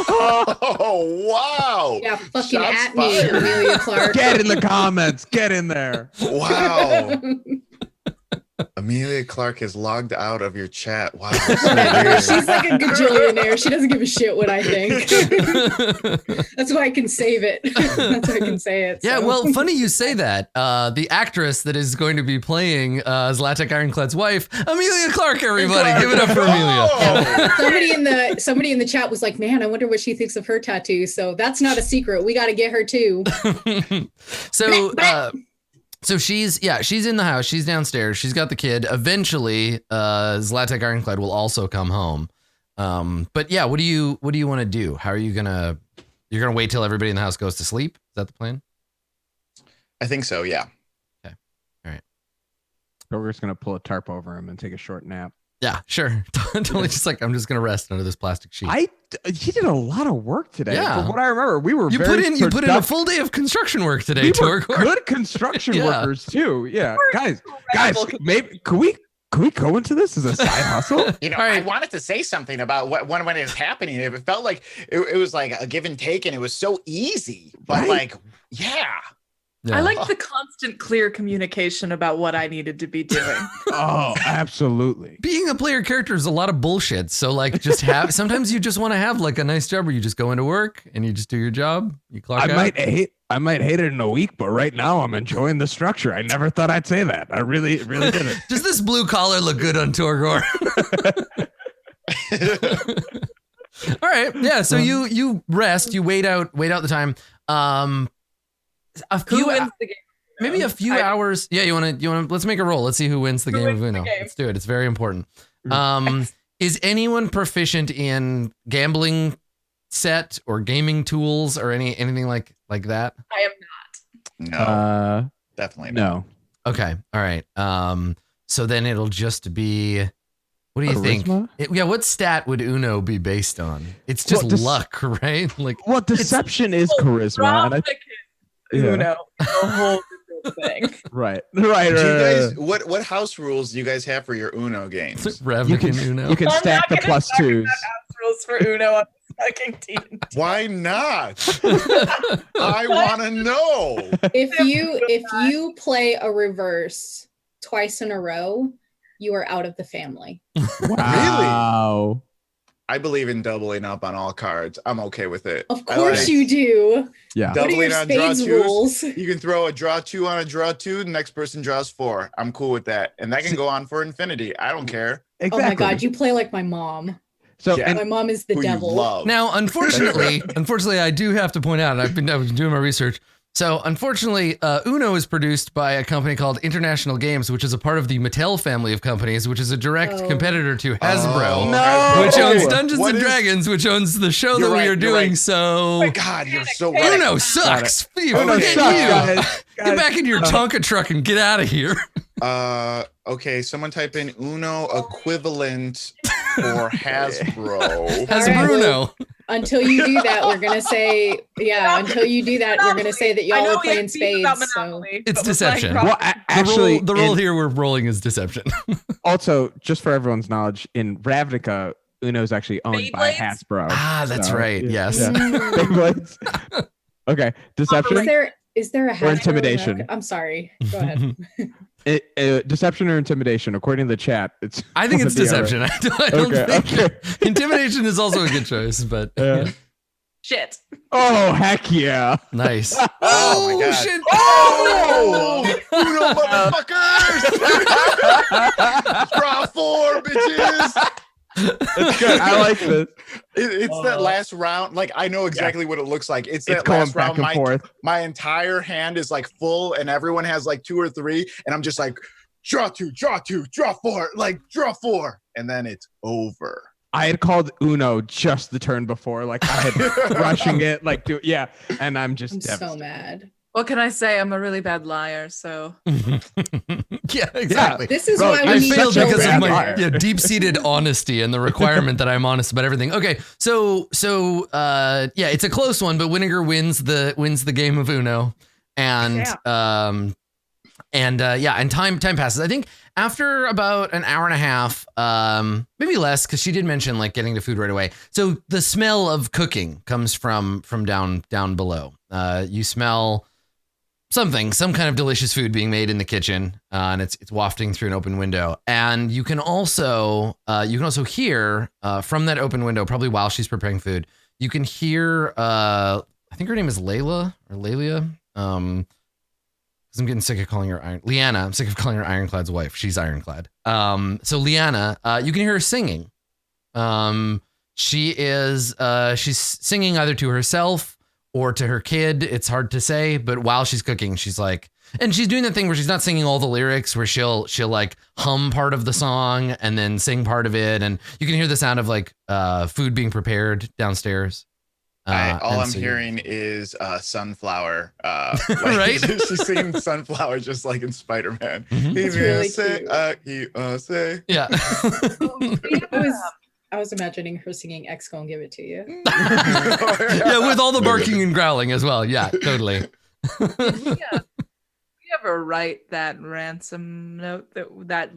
Oh wow! Yeah, fucking Shots at me, fired. Amelia Clark. Get in the comments. Get in there. Wow. Amelia Clark has logged out of your chat. Wow. Whatever. So She's like a gajillionaire. She doesn't give a shit what I think. That's why I can save it. That's why I can say it. Yeah, so. well, funny you say that. The actress that is going to be playing Zlatic Ironclad's wife, Amelia Clark, everybody. Give it up for Amelia. Oh! Somebody in the chat was like, "Man, I wonder what she thinks of her tattoo." So that's not a secret. We got to get her too. So she's in the house. She's downstairs. She's got the kid. Eventually, Zlatic Ironclad will also come home. But yeah, what do you want to do? How are you gonna? You're gonna wait till everybody in the house goes to sleep? Is that the plan? I think so. Yeah. So we're just gonna pull a tarp over him and take a short nap. Yeah, sure. Totally. Just like I'm just gonna rest under this plastic sheet. He did a lot of work today. Yeah. From what I remember, we were You put in a full day of construction work today, we were Torgor. good construction Yeah. workers too. Yeah, guys, maybe could we go into this as a side hustle? You know, All right. I wanted to say something about when it was happening. It felt like it was like a give and take, and it was so easy. But Right. like, yeah. Yeah. I like the constant, clear communication about what I needed to be doing. Oh, absolutely. Being a player character is a lot of bullshit. So like just have sometimes you just want to have like a nice job where you just go into work and you just do your job. You clock I out. might hate it in a week, but right now I'm enjoying the structure. I never thought I'd say that. I really didn't. Does this blue collar look good on Torgor? All right. Yeah. So you rest, you wait out the time. Who wins the game? Maybe a few hours. Yeah, you want to let's make a roll. Let's see who wins the Who game wins of the Uno. game? Let's do it. It's very important. Is anyone proficient in gambling set or gaming tools or anything like that? I am not. No, definitely not. No. Okay. All right. So then it'll just be, what do you Charisma? think? What stat would Uno be based on? It's just Well, luck, right? Like Well, deception is charisma, and Uno, a whole different thing. right. Do you guys what house rules do you guys have for your Uno games? Ravnik and Uno. You can I'm stack not the gonna plus talk twos. about house rules for Uno on the fucking team. Why not? I want to know. If you play a reverse twice in a row, you are out of the family. Wow. I believe in doubling up on all cards. I'm okay with it. Of course you do. Yeah. What are your Doubling on draw spades twos. rules? You can throw a draw 2 on a draw 2. The next person draws 4. I'm cool with that, and that can go on for infinity. I don't care. Exactly. Oh my god, you play like my mom. So Yeah. My mom is the Who you devil. love. Now, unfortunately, I do have to point out, and I've been doing my research. So, unfortunately, Uno is produced by a company called International Games, which is a part of the Mattel family of companies, which is a direct Oh. competitor to Hasbro, Oh, No! which owns Dungeons What and is- Dragons, which owns the show You're that we right, are you're doing. right. So, God, you're so right. Uno sucks. Uno Forget sucks, you. guys. Get back in your Tonka truck and get out of here. Okay, someone type in Uno equivalent for Hasbro. Hasbruno. Until you do that, we're gonna say, until you do that, we're gonna say that I y'all know are we have playing beef about spades. So Monopoly, It's but we're playing deception. Roll- Well, actually, the role here we're rolling is deception. also, just for everyone's knowledge, in Ravnica, Uno is actually owned by Beyblades? Hasbro. Ah, that's So, right. yeah. Yes. Yeah. Mm. Beyblades. Okay, deception. Is there a Hasbro intimidation? America? I'm sorry. Go ahead. Deception or intimidation? According to the chat, it's. I think one it's or the other. deception. I don't Okay, think okay. intimidation is also a good choice, but Yeah. Shit. Oh heck yeah! nice. Oh my God. Shit. Oh, Uno motherfuckers! Draw 4, bitches. That's good. I like this. It's that last round. Like I know exactly what it looks like. It's that It's going last back round. and forth. My entire hand is like full, and everyone has like 2 or 3, and I'm just like, draw 2, draw 2, draw 4, like draw 4, and then it's over. I had called Uno just the turn before, like I had rushing it, like and I'm just I'm devastated. so mad. What can I say? I'm a really bad liar, so. Yeah, exactly. This is Bro, why I we need failed such a because of bad my liar. deep-seated honesty and the requirement that I'm honest about everything. Okay, so it's a close one, but Winnegar wins the game of Uno, and time passes. I think after about an hour and a half, maybe less, because she did mention like getting to food right away. So the smell of cooking comes from down below. You smell some kind of delicious food being made in the kitchen, and it's wafting through an open window. And you can also hear from that open window, probably while she's preparing food, you can hear I think her name is Layla or Lelia. Because I'm getting sick of calling her Leanna. I'm sick of calling her Ironclad's wife. She's Ironclad. So Leanna, you can hear her singing. She's singing either to herself or to her kid. It's hard to say, but while she's cooking, she's like, and she's doing the thing where she's not singing all the lyrics, where she'll like hum part of the song and then sing part of it, and you can hear the sound of like food being prepared downstairs. All I'm hearing is sunflower. Right? She's singing sunflower just like in Spider-Man. It's really cute. Yeah. I was imagining her singing X Gon Give It To You. Yeah, with all the barking and growling as well. Yeah, totally. Did we ever write that ransom note, that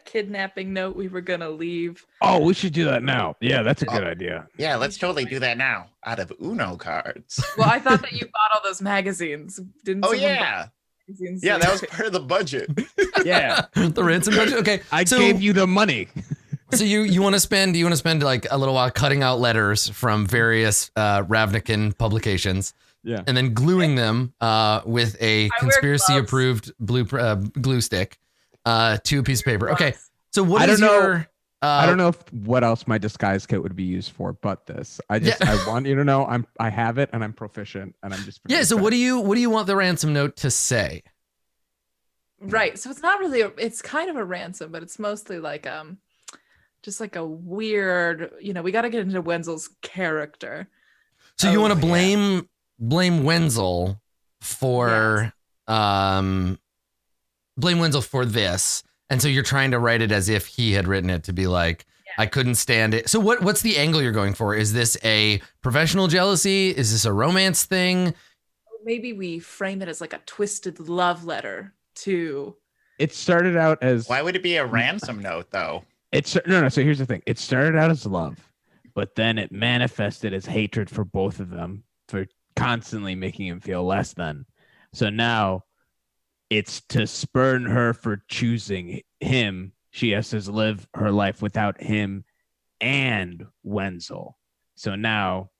kidnapping note we were gonna leave? Oh, we should do that now. Yeah, that's a good idea. Yeah, let's totally do that now out of Uno cards. Well, I thought that you bought all those magazines. Didn't Oh someone buy yeah. magazines? Yeah, that was part of the budget. Yeah, The ransom budget. Okay, I gave you the money. So you want to spend like a little while cutting out letters from various Ravnican publications, and then gluing them with a conspiracy-approved glue stick to a piece of paper. Okay, so what is your? I don't know what else my disguise kit would be used for, but this. I want you to know I have it and I'm proficient and I'm just So what do you want the ransom note to say? Right. So it's not really it's kind of a ransom, but it's mostly like just like a weird, we got to get into Wenzel's character. So you want to blame Wenzel for blame Wenzel for this, and so you're trying to write it as if he had written it to be like, I couldn't stand it. So what's the angle you're going for? Is this a professional jealousy? Is this a romance thing? Maybe we frame it as like a twisted love letter to. It started out as. Why would it be a ransom note though? No. So here's the thing. It started out as love, but then it manifested as hatred for both of them, for constantly making him feel less than. So now it's to spurn her for choosing him. She has to live her life without him and Wenzel. So now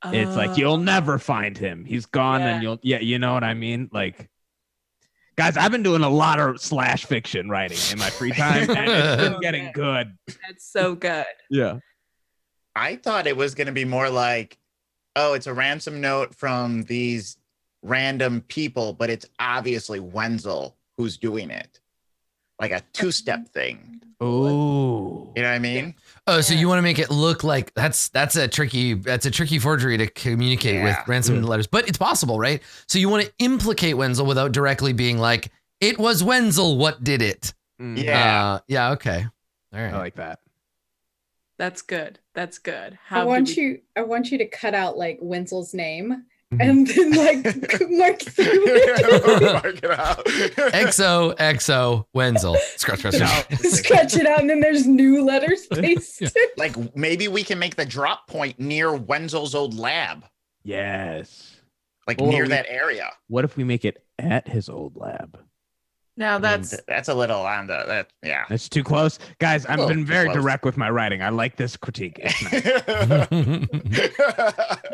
it's like, you'll never find him. He's gone. And you know what I mean? Like, guys, I've been doing a lot of slash fiction writing in my free time, and it's been getting good. That's so good. Yeah. I thought it was going to be more like, oh, it's a ransom note from these random people, but it's obviously Wenzel who's doing it. Like a two-step thing. Oh. You know what I mean? Oh, so you want to make it look like that's a tricky forgery to communicate with ransom letters, but it's possible, right? So you want to implicate Wenzel without directly being like, it was Wenzel what did it. Yeah. Okay. All right. I like that. That's good. That's good. I want you to cut out like Wenzel's name and then like mark through it. Mark it out. XO Wenzel. Scratch it out, and then there's new letters pasted. Like maybe we can make the drop point near Wenzel's old lab. Yes. Like near that area. What if we make it at his old lab? Now that's a little on the That's too close. Guys, I've been very direct with my writing. I like this critique. It's nice.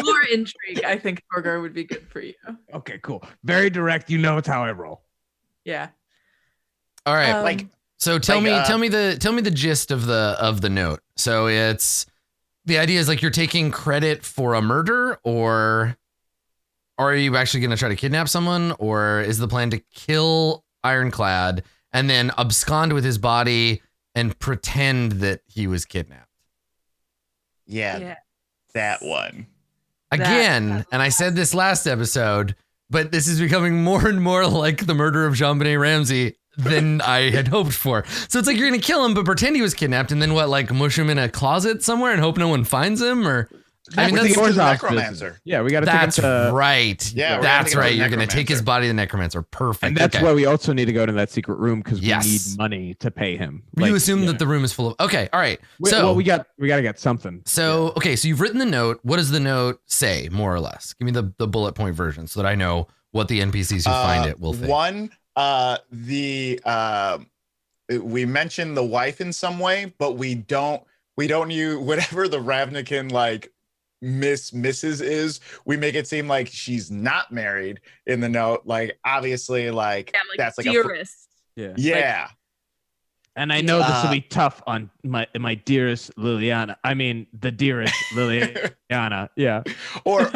more intrigue. I think Torgar would be good for you. Okay, cool. Very direct. You know it's how I roll. Yeah. All right. So tell me the gist of the note. So it's the idea is like you're taking credit for a murder, or are you actually going to try to kidnap someone, or is the plan to kill ironclad and then abscond with his body and pretend that he was kidnapped. Yeah, that one. Again, and I said this last episode, but this is becoming more and more like the murder of Jean-Benet Ramsey than I had hoped for. So it's like you're going to kill him, but pretend he was kidnapped and then what, like mush him in a closet somewhere and hope no one finds him? Or I mean, that's the necromancer. Yeah, we got to. That's right. Yeah, that's right. You're going to necromancer. take his body to the necromancer. Perfect. And that's okay. why we also need to go to that secret room because we Yes. need money to pay him. You assume that the room is full of. Okay. All right. Well, we got to get something. So, okay. So you've written the note. What does the note say, more or less? Give me the bullet point version so that I know what the NPCs who find it will think. One, we mentioned the wife in some way, but we don't use whatever the Ravnican like Mrs. is. We make it seem like she's not married in the note. Like obviously, like that's like dearest. yeah. And I know this will be tough on my dearest Liliana. I mean, the dearest Liliana. Yeah. Or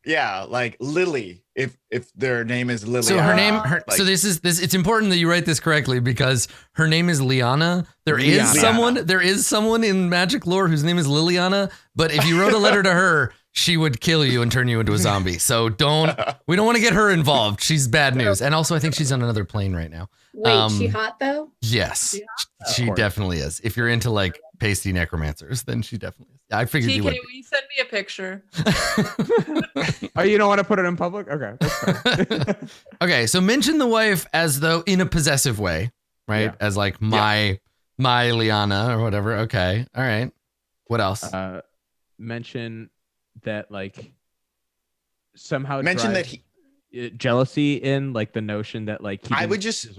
yeah, like Lily. If their name is Lily. So her name. So this is this. It's important that you write this correctly because her name is Liana. There is someone in magic lore whose name is Liliana. But if you wrote a letter to her, she would kill you and turn you into a zombie. So we don't want to get her involved. She's bad news. And also, I think she's on another plane right now. Wait, she hot though? Yes, she definitely is. If you're into like pasty necromancers, then she definitely is. I figured you would. Will you send me a picture? Oh, you don't want to put it in public? Okay. That's fine. Okay, so mention the wife as though in a possessive way, right? Yeah. As like my Liana or whatever. Okay, all right. What else? Mention that like somehow mention that jealousy in like the notion that like I would just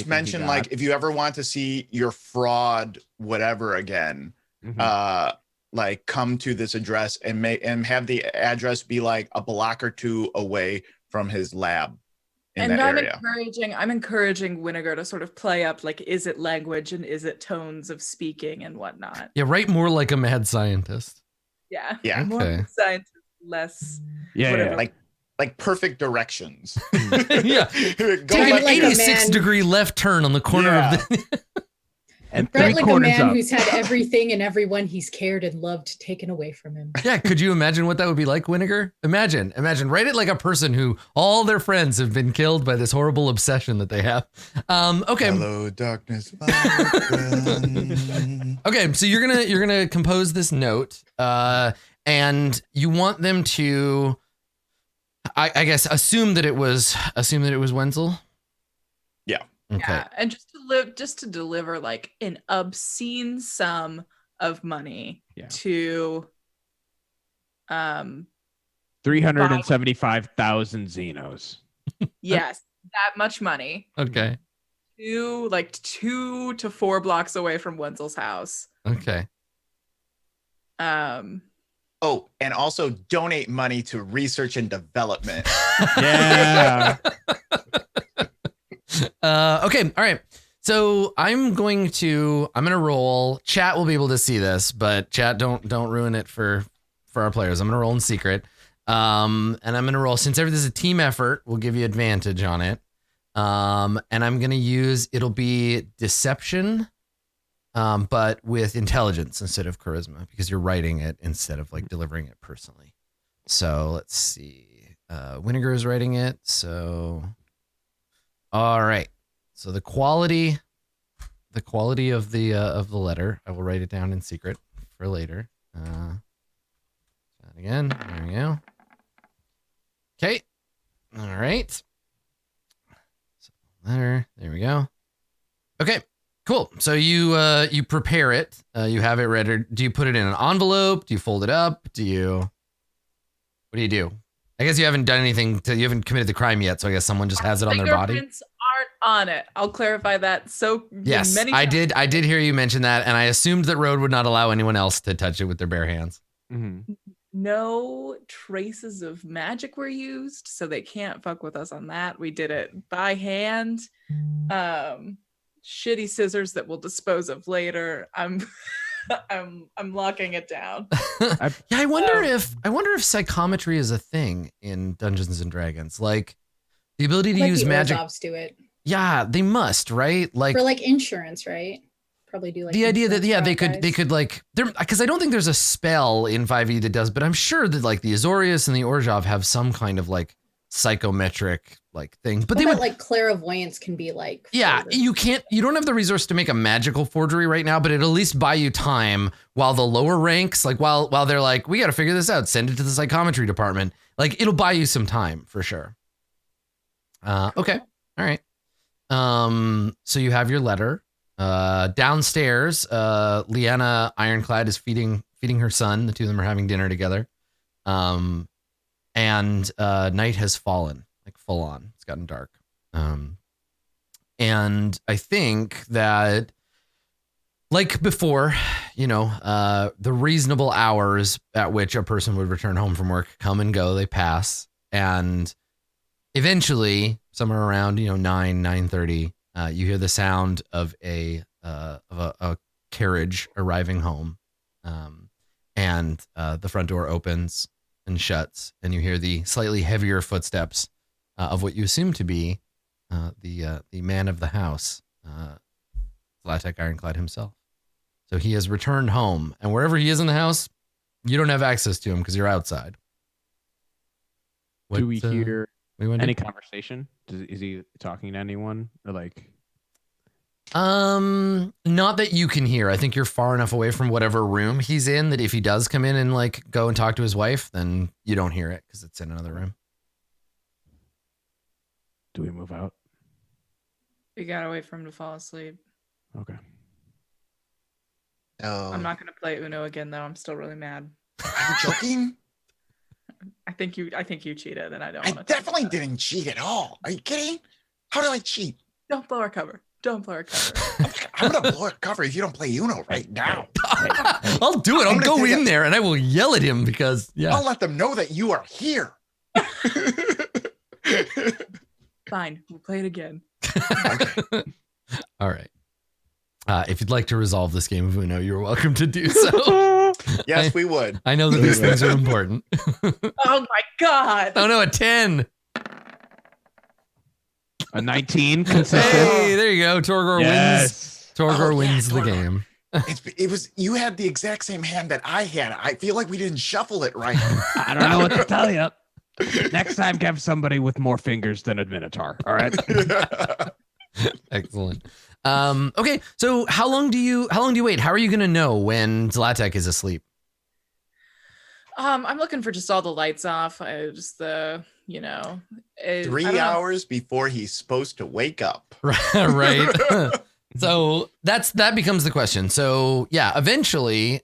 mention like if you ever want to see your fraud whatever again, like come to this address and have the address be like a block or two away from his lab in that area. I'm encouraging Winnegar to sort of play up like, is it language and is it tones of speaking and whatnot? Yeah, write more like a mad scientist. Yeah. Yeah. More like scientist, less. Yeah. Like perfect directions. Yeah. Take an 86-degree left turn on the corner of the. And Right, like a man who's had everything and everyone he's cared and loved taken away from him. Yeah, could you imagine what that would be like, Winnegar? Imagine, write it like a person who all their friends have been killed by this horrible obsession that they have. Okay. Hello, darkness. Okay, so you're gonna compose this note, and you want them to, I guess, assume that it was Wenzel. Yeah. Okay. Yeah, and just to deliver like an obscene sum of money to 375,000 Xenos. Yes, that much money. Okay. 2 to 4 blocks away from Wenzel's house. Okay. Oh, and also donate money to research and development. Yeah. Okay. All right. So I'm gonna roll. Chat will be able to see this, but chat don't ruin it for our players. I'm gonna roll in secret. And I'm gonna roll, since this is a team effort, we'll give you advantage on it. And I'm gonna use, it'll be deception, but with intelligence instead of charisma, because you're writing it instead of like delivering it personally. So let's see. Winnegar is writing it. So all right. So the quality of the letter, I will write it down in secret for later. That again. There we go. Okay. All right. So letter. There we go. Okay. Cool. So you prepare it. You have it ready. Do you put it in an envelope? Do you fold it up? What do you do? I guess you haven't done anything you haven't committed the crime yet, so I guess someone just has it on their body. Fingerprints aren't on it. I'll clarify that. So yes, I did hear you mention that, and I assumed that Road would not allow anyone else to touch it with their bare hands. Mm-hmm. No traces of magic were used, so they can't fuck with us on that. We did it by hand. Shitty scissors that we'll dispose of later. I'm locking it down. I wonder if psychometry is a thing in Dungeons and Dragons, like the ability to use magic. Do it. Yeah, they must, right? Like For like insurance, right? Probably do like the idea that insurance for they guys. could like there, because I don't think there's a spell in 5e that does, but I'm sure that like the Azorius and the Orzhov have some kind of like psychometric like thing. But they But would like clairvoyance can be like yeah, flavors. you don't have the resource to make a magical forgery right now, but it'll at least buy you time while the lower ranks, like while they're like, we got to figure this out, send it to the psychometry department. Like it'll buy you some time for sure. Okay. All right. So you have your letter. Downstairs, Leanna Ironclad is feeding her son. The two of them are having dinner together. And night has fallen, like full on. It's gotten dark. And I think that, like before, the reasonable hours at which a person would return home from work come and go. They pass, and eventually, somewhere around 9:30, you hear the sound of a carriage arriving home, and the front door opens and shuts, and you hear the slightly heavier footsteps of what you assume to be the man of the house, Zlatek Ironclad himself. So he has returned home, and wherever he is in the house, you don't have access to him because you're outside. Do we hear any do? conversation? Is he talking to anyone or like? Not that you can hear. I think you're far enough away from whatever room he's in that if he does come in and like go and talk to his wife, then you don't hear it because it's in another room. Do we move out? We gotta wait for him to fall asleep. Okay. Oh, I'm not gonna play Uno again though. I'm still really mad. Are you joking? I think you cheated, and I don't. I wanna definitely didn't cheat at all. Are you kidding? How do I cheat? Don't blow our cover. Don't blow our cover. I'm gonna blow a cover if you don't play Uno right now. I'll do it. I'll I'm gonna go take in there and I will yell at him because I'll let them know that you are here. Fine, we'll play it again. All right. If you'd like to resolve this game of Uno, you're welcome to do so. Yes, we would. I know that these things are important. Oh my god! Oh no, a 10. A 19 consistent. Hey, there you go. Torgor wins. Torgor wins the Torgor. game. It was you had the exact same hand that I had. I feel like we didn't shuffle it right. I don't know what to tell you. Next time, have somebody with more fingers than a minotaur. All right. Excellent. Okay, so how long do you wait? How are you gonna know when Zlatek is asleep? I'm looking for just all the lights off. I just I 3 don't know. hours before he's supposed to wake up. Right. So that becomes the question. So yeah, eventually,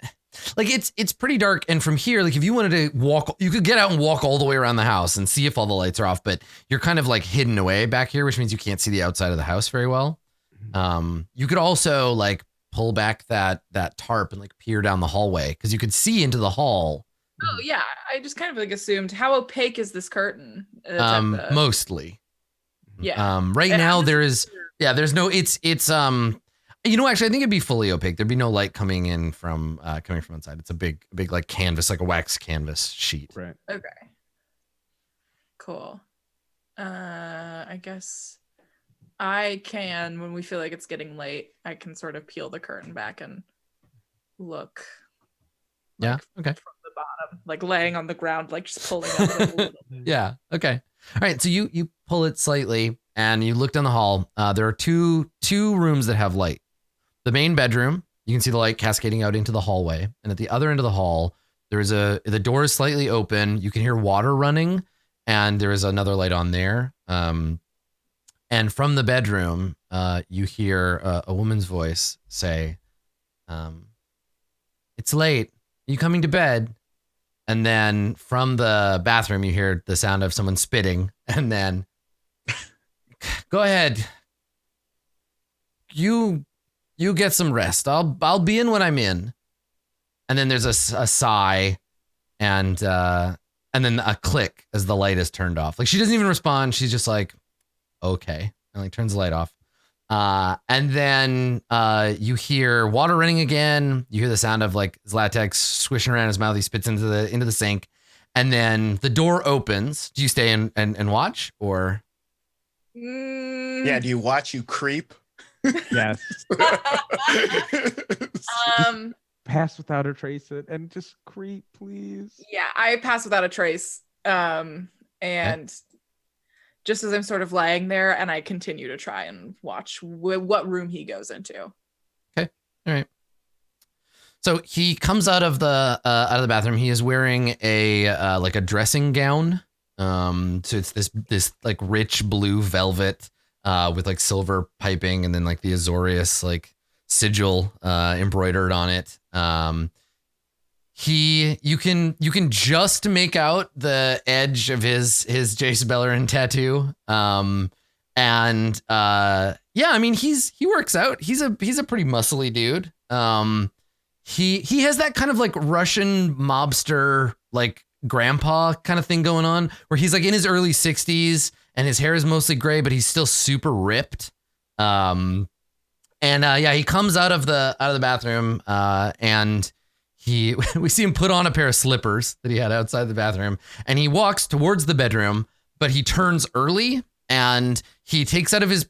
like it's pretty dark, and from here, like if you wanted to walk, you could get out and walk all the way around the house and see if all the lights are off, but you're kind of like hidden away back here, which means you can't see the outside of the house very well. You could also like pull back that tarp and like peer down the hallway because you could see into the hall. Oh yeah, I just kind of like assumed. How opaque is this curtain? At Mostly. Yeah. Right And now I'm there just- is there's no it's actually I think it'd be fully opaque. There'd be no light coming in from inside. It's a big like canvas, like a wax canvas sheet. Right. Okay. Cool. I guess I can, when we feel like it's getting late, I can sort of peel the curtain back and look. Yeah. Like, Okay. From the bottom, like laying on the ground, like just pulling up a little. Yeah. Okay. All right. So you pull it slightly and you look down the hall. There are two rooms that have light. The main bedroom, you can see the light cascading out into the hallway, and at the other end of the hall, the door is slightly open. You can hear water running, and there is another light on there. And from the bedroom, you hear a woman's voice say, "It's late. Are you coming to bed?" And then from the bathroom, you hear the sound of someone spitting, and then, "Go ahead. You get some rest. I'll be in when I'm in." And then there's a sigh, and then a click as the light is turned off. Like she doesn't even respond. She's just like, "Okay," and like turns the light off. And then you hear water running again. You hear the sound of like Zlatek swishing around his mouth. He spits into the sink, and then the door opens. Do you stay and watch or? Yeah, do you watch you creep? Yes. Um, Pass without a trace it and just creep, please. yeah, I pass without a trace. And just as I'm sort of laying there, and I continue to try and watch what room he goes into. Okay. All right. So he comes out of the bathroom. He is wearing a like a dressing gown. So it's this like rich blue velvet with like silver piping and then like the Azorius like sigil embroidered on it. You can just make out the edge of his Jace Beleren tattoo. Yeah, I mean he works out. He's a pretty muscly dude. He has that kind of like Russian mobster like grandpa kind of thing going on where he's like in his early 60s and his hair is mostly gray, but he's still super ripped. Yeah, he comes out of the bathroom and we see him put on a pair of slippers that he had outside the bathroom, and he walks towards the bedroom, but he turns early and he takes out of his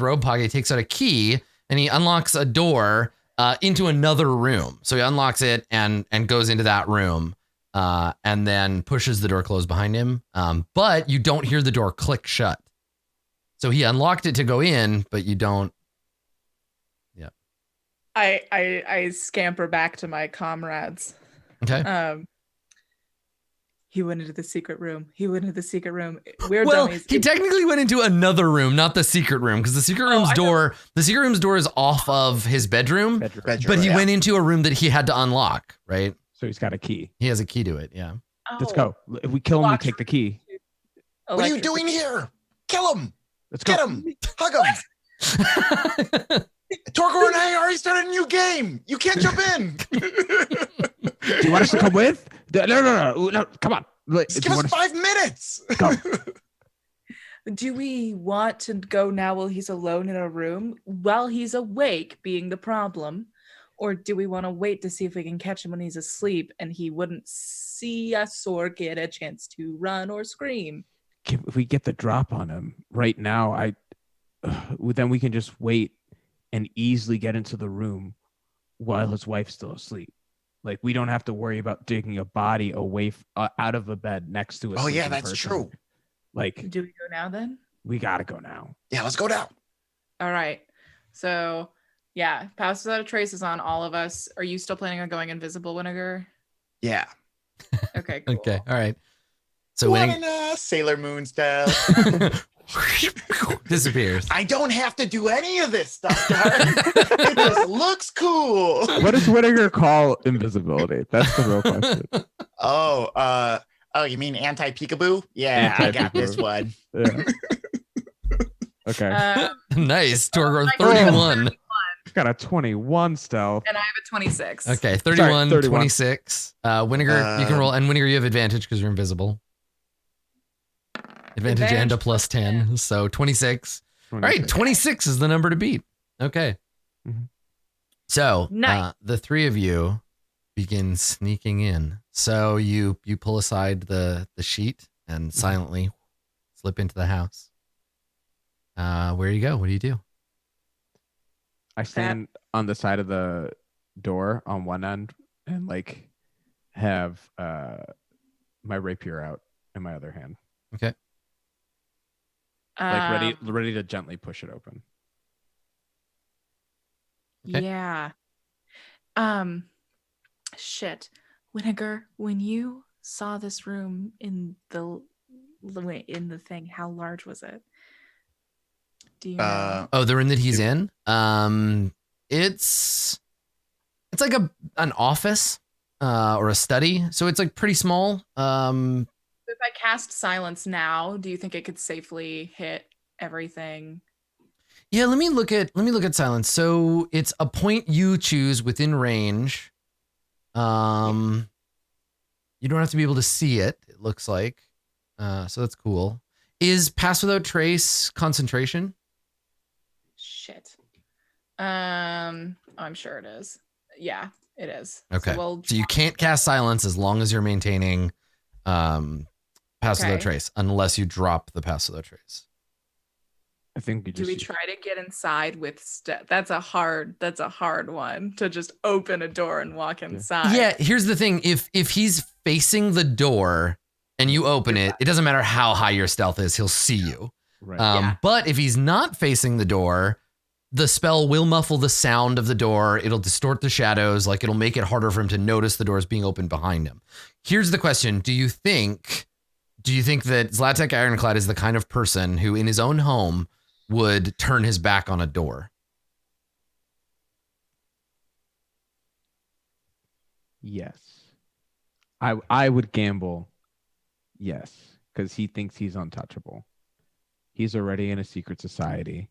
robe pocket, he takes out a key and he unlocks a door into another room. So he unlocks it and goes into that room and then pushes the door closed behind him. But you don't hear the door click shut. So he unlocked it to go in, but you don't. Yeah. I scamper back to my comrades. Okay. He went into the secret room. We're dummies. He technically went into another room, not the secret room, because the secret room's door is off of his bedroom. But he went into a room that he had to unlock, right? So he's got a key. He has a key to it, yeah. Let's go. If we kill him, we take the key. What are you doing here? Kill him. Let's go. Get him. Hug him. Torgor and I already started a new game. You can't jump in. Do you want us to come with? No, come on. Just give us 5 minutes. Go. Do we want to go now while he's alone in a room, while he's awake being the problem? Or do we want to wait to see if we can catch him when he's asleep and he wouldn't see us or get a chance to run or scream? If we get the drop on him right now, then we can just wait and easily get into the room while his wife's still asleep. Like, we don't have to worry about digging a body away out of a bed next to us. Oh yeah, that's true. Like, do we go now then? We gotta go now. Yeah, let's go now. All right. So yeah, pass without a trace is on all of us. Are you still planning on going invisible, Winnegar? Yeah. Okay, cool. Okay, all right. So when Sailor Moon style disappears. I don't have to do any of this stuff, guys. It just looks cool. What does Whittaker call invisibility? That's the real question. Oh, you mean anti-peekaboo? Yeah, I got this one. Yeah. Okay. Nice. Torgor 31. Got a 21 stealth. And I have a 26. Okay, 31, 31. 26. Winnegar, you can roll. And Winnegar, you have advantage because you're invisible. Advantage and a plus 10. So 26. All right, 26 is the number to beat. Okay. Mm-hmm. So nice. The three of you begin sneaking in. So you pull aside the sheet and silently slip into the house. Where do you go? What do you do? I stand on the side of the door on one end and like have my rapier out in my other hand. Okay. Like ready to gently push it open. Okay. Yeah. Shit. Winnegar, when you saw this room in the thing, how large was it? Do you know? The room that he's in? It's like an office or a study. So it's like pretty small. If I cast silence now, do you think it could safely hit everything? Yeah, let me look at silence. So it's a point you choose within range. You don't have to be able to see it, it looks like. So that's cool. Is pass without trace concentration? Shit. I'm sure it is. Yeah, it is. Okay. So you can't cast silence as long as you're maintaining pass without trace, unless you drop the pass without trace. I think you Do just we try to get inside with That's a hard one to just open a door and walk inside. Yeah, here's the thing. If he's facing the door and you open it, it doesn't matter how high your stealth is, he'll see you. Right. But if he's not facing the door, the spell will muffle the sound of the door. It'll distort the shadows. Like, it'll make it harder for him to notice the doors being opened behind him. Here's the question. Do you think that Zlatek Ironclad is the kind of person who in his own home would turn his back on a door? Yes. I would gamble yes, because he thinks he's untouchable. He's already in a secret society.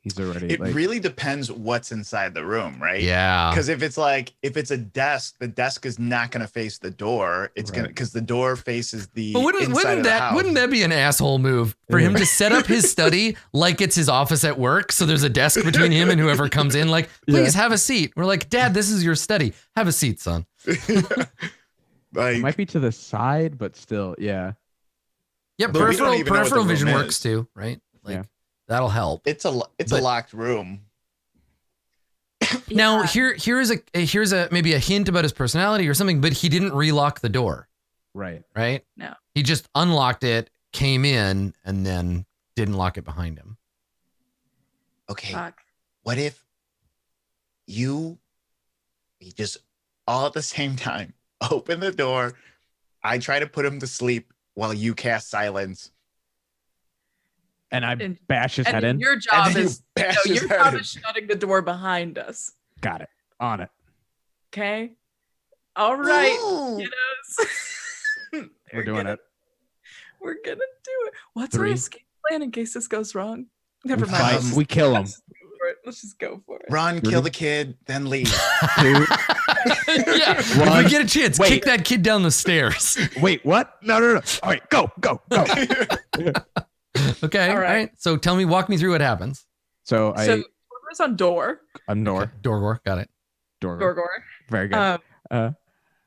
He's already It really depends what's inside the room, right? Yeah. Because if it's a desk, the desk is not going to face the door. It's gonna because the door faces the. But inside of the house. wouldn't that be an asshole move for him to set up his study like it's his office at work? So there's a desk between him and whoever comes in. Like, please have a seat. We're like, Dad, this is your study. Have a seat, son. Like, it might be to the side, but still, yeah. Yeah, But we don't even know what peripheral the room vision is. works too, right? Like that'll help. It's a locked room. Now here's a maybe a hint about his personality or something, but he didn't relock the door. Right. Right? No. He just unlocked it, came in, and then didn't lock it behind him. Okay. Fuck. What if we just all at the same time open the door? I try to put him to sleep while you cast silence. And I bash his head in. Your job is in. shutting the door behind us. Got it. On it. Okay. All right. Ooh. Kiddos. We're doing it. We're gonna do it. What's our 3. escape plan in case this goes wrong? Never We mind. fight. We kill him. Let's just go for it. Run, kill the kid, then leave. 2. Yeah. If One. we get a chance, Wait. kick that kid down the stairs. Wait, what? No. All right, go. Okay. All right. So walk me through what happens. So Torgor's on door. I'm Nor. Dorgor, got it. Dorgor. Very good.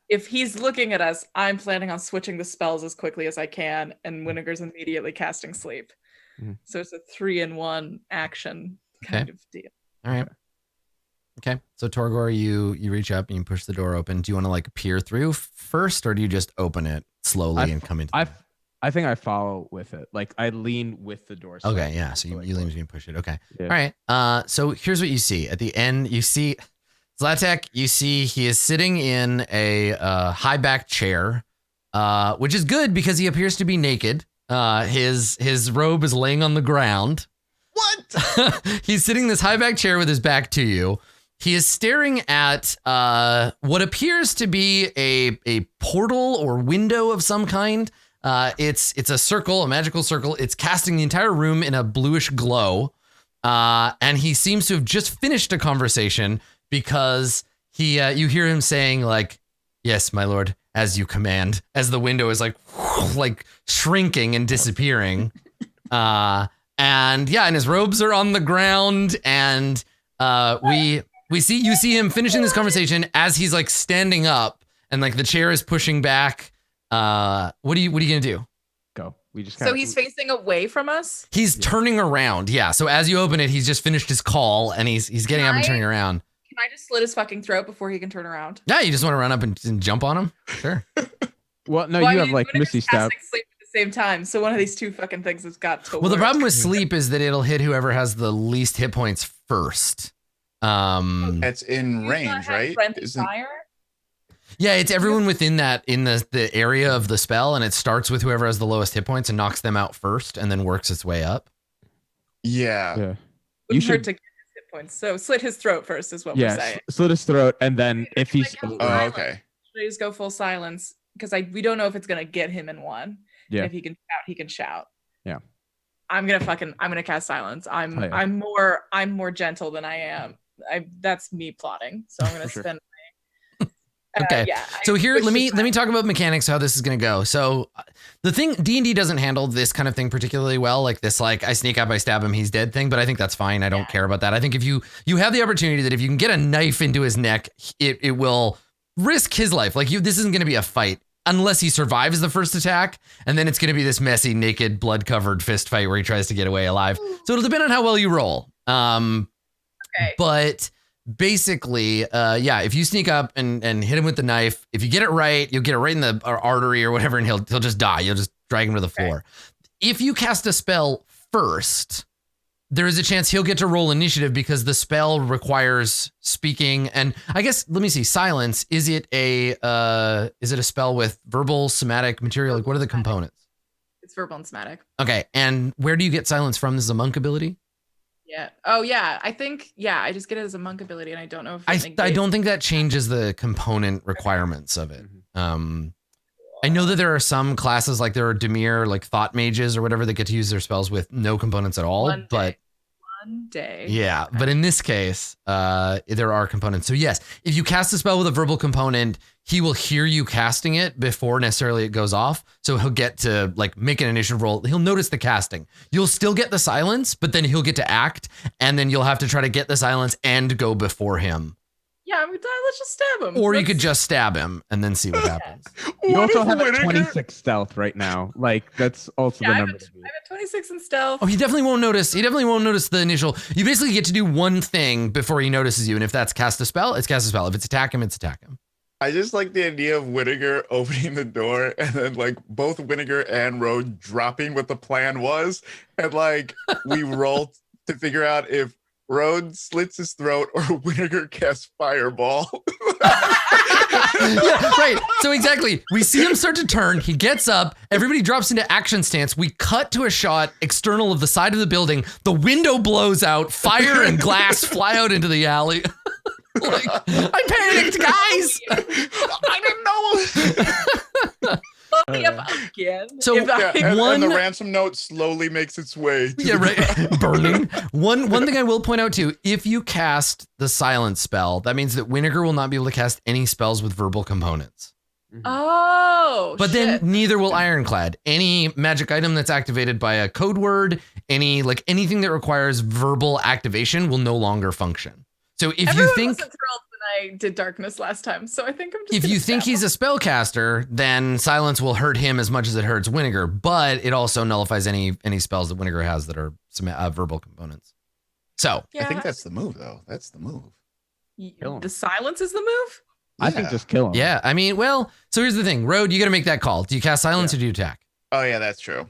If he's looking at us, I'm planning on switching the spells as quickly as I can, and Winnegar's immediately casting sleep. Mhm. So it's a 3-in-1 action kind of deal. All right. Okay. So Torgor, you reach up and you push the door open. Do you want to like peer through first, or do you just open it slowly and come into? I think I follow with it. Like I lean with the door. Okay. Yeah. So you lean and push it. Okay. Yeah. All right. So here's what you see at the end. You see Zlatek. You see he is sitting in a high back chair, which is good because he appears to be naked. His robe is laying on the ground. What? He's sitting in this high back chair with his back to you. He is staring at what appears to be a portal or window of some kind. It's a circle, a magical circle. It's casting the entire room in a bluish glow. And he seems to have just finished a conversation because you hear him saying like, "Yes, my lord, as you command," as the window is like shrinking and disappearing. And his robes are on the ground, and you see him finishing this conversation as he's like standing up, and like the chair is pushing back. What are you gonna do? Go. We just. So he's facing away from us? He's turning around. Yeah. So as you open it, he's just finished his call, and he's getting up and turning around. Can I just slit his fucking throat before he can turn around? Yeah, you just want to run up and jump on him? Sure. Well, no, Well, you I have mean, like Winnegar's Misty Step. casting sleep at the same time, so one of these two fucking things has got to Well, the work. problem with sleep is that it'll hit whoever has the least hit points first. It's in You range, not have right? Friendly Isn't- fire? Yeah, it's everyone within that in the area of the spell, and it starts with whoever has the lowest hit points and knocks them out first, and then works its way up. Yeah. Yeah. Wouldn't You hurt should. to get his hit points. So slit his throat first is what we're Yeah. saying. Slit his throat, and then if he's. Like, Oh, okay. Should I just go full silence? Because we don't know if it's gonna get him in one. Yeah. And if he can shout, he can shout. Yeah. I'm gonna cast silence. Oh, yeah. I'm more gentle than I am. That's me plotting. So I'm gonna For sure. spend Okay. So here, let me talk about mechanics, how this is going to go. So the thing, D&D doesn't handle this kind of thing particularly well, like this, like I sneak up, I stab him, he's dead thing. But I think that's fine. I don't care about that. I think if you have the opportunity that if you can get a knife into his neck, it will risk his life. Like this isn't going to be a fight unless he survives the first attack, and then it's going to be this messy, naked, blood-covered fist fight where he tries to get away alive. So it'll depend on how well you roll. Okay. But basically, if you sneak up and hit him with the knife, if you get it right, you'll get it right in the artery or whatever, and he'll just die. You'll just drag him to the floor. If you cast a spell first, there is a chance he'll get to roll initiative because the spell requires speaking. And I guess, let me see, silence. Is it a spell with verbal, somatic, material? Like, what are the components? It's verbal and somatic. Okay. And where do you get silence from? This is a monk ability? Yeah. Oh yeah. I think, I just get it as a monk ability, and I don't know if I don't think that changes the component requirements of it. I know that there are some classes, like there are Demir, like thought mages or whatever, that get to use their spells with no components at all. One day. Yeah, but in this case, there are components. So yes, if you cast a spell with a verbal component, he will hear you casting it before necessarily it goes off. So he'll get to like make an initiative roll. He'll notice the casting. You'll still get the silence, but then he'll get to act, and then you'll have to try to get the silence and go before him. Yeah, let's just stab him. Or you could just stab him and then see what happens. You also have a 26 stealth right now. Like, that's also the number. I have a 26 in stealth. Oh, he definitely won't notice. He definitely won't notice the initial. You basically get to do one thing before he notices you. And if that's cast a spell, it's cast a spell. If it's attack him, it's attack him. I just like the idea of Winnegar opening the door and then like both Winnegar and Road dropping what the plan was. And like we roll to figure out if Road slits his throat or Winnegar casts Fireball. Yeah, right. So exactly. We see him start to turn. He gets up. Everybody drops into action stance. We cut to a shot external of the side of the building. The window blows out. Fire and glass fly out into the alley. Like, I panicked, guys. I didn't know. Again. So and the ransom note slowly makes its way. Yeah, right. Burning. One thing I will point out too, if you cast the silence spell, that means that Winnegar will not be able to cast any spells with verbal components. Oh, but then neither will Ironclad. Any magic item that's activated by a code word, anything that requires verbal activation will no longer function. So if Everyone you think wasn't thrilled when I did darkness last time, so I think I'm just. If you think he's a spellcaster, then silence will hurt him as much as it hurts Winnegar, but it also nullifies any spells that Winnegar has that are some verbal components. So I think that's the move, though. That's the move. The silence is the move. I think just kill him. Yeah, I mean, well, so here's the thing, Road, you got to make that call. Do you cast silence or do you attack? Oh yeah, that's true.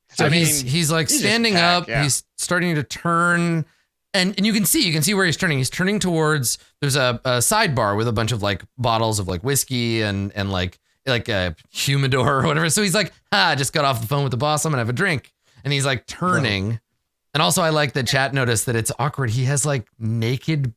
So I mean, he's like standing up. Yeah. He's starting to turn. And you can see where he's turning. He's turning towards, there's a sidebar with a bunch of like bottles of like whiskey and like a humidor or whatever. So he's like, I just got off the phone with the boss. I'm gonna have a drink. And he's like turning. Whoa. And also I like that chat noticed that it's awkward. He has like naked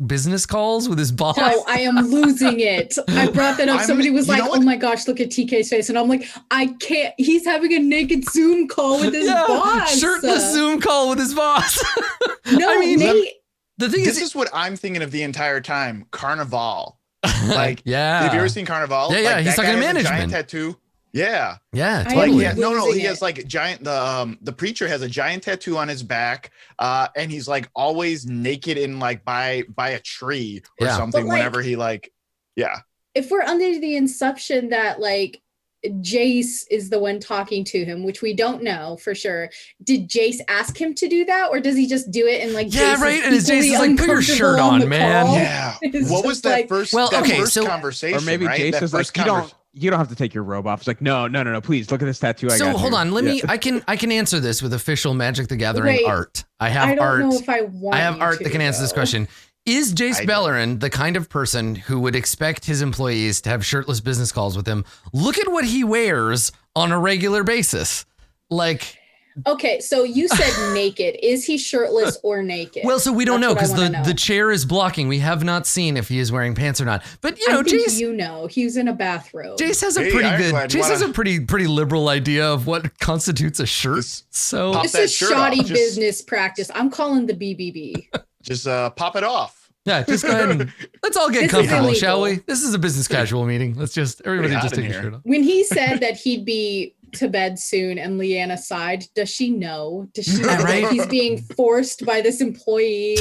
business calls with his boss. Oh, I am losing it. I brought that up. Somebody was like, oh my gosh, look at TK's face. And I'm like, I can't. He's having a naked Zoom call with his boss. Shirtless Zoom call with his boss. No, I mean, Nate. The thing this is what I'm thinking of the entire time. Carnival. Like, yeah. Have you ever seen Carnival? Yeah, yeah. Like, he's talking to management. Giant tattoo. Yeah. Yeah, totally. He has like giant, the preacher has a giant tattoo on his back, and he's like always naked in like by a tree or something whenever he like, If we're under the inception that like Jace is the one talking to him, which we don't know for sure, did Jace ask him to do that, or does he just do it and like Jace and his Jace is like, put your shirt on, man. Call? Yeah. What was that like, first conversation? Or maybe Jace is like, you don't have to take your robe off. It's like, no, please look at this tattoo I got. So hold on, let me. I can answer this with official Magic the Gathering art. I have art. Know if I want. I have art that can answer this question. Is Jace Beleren the kind of person who would expect his employees to have shirtless business calls with him? Look at what he wears on a regular basis. Like, okay, so you said naked. Is he shirtless or naked? Well, so we don't know because the chair is blocking. We have not seen if he is wearing pants or not. But Jace, he's in a bathrobe. Jace has has a pretty liberal idea of what constitutes a shirt. So this is shoddy business practice. I'm calling the BBB. Just pop it off. Yeah, just go ahead and let's all get comfortable, shall we? This is a business casual meeting. Let's just everybody just take a shirt off. When he said that he'd be to bed soon and Leanna sighed, does she know? Does she know that he's being forced by this employee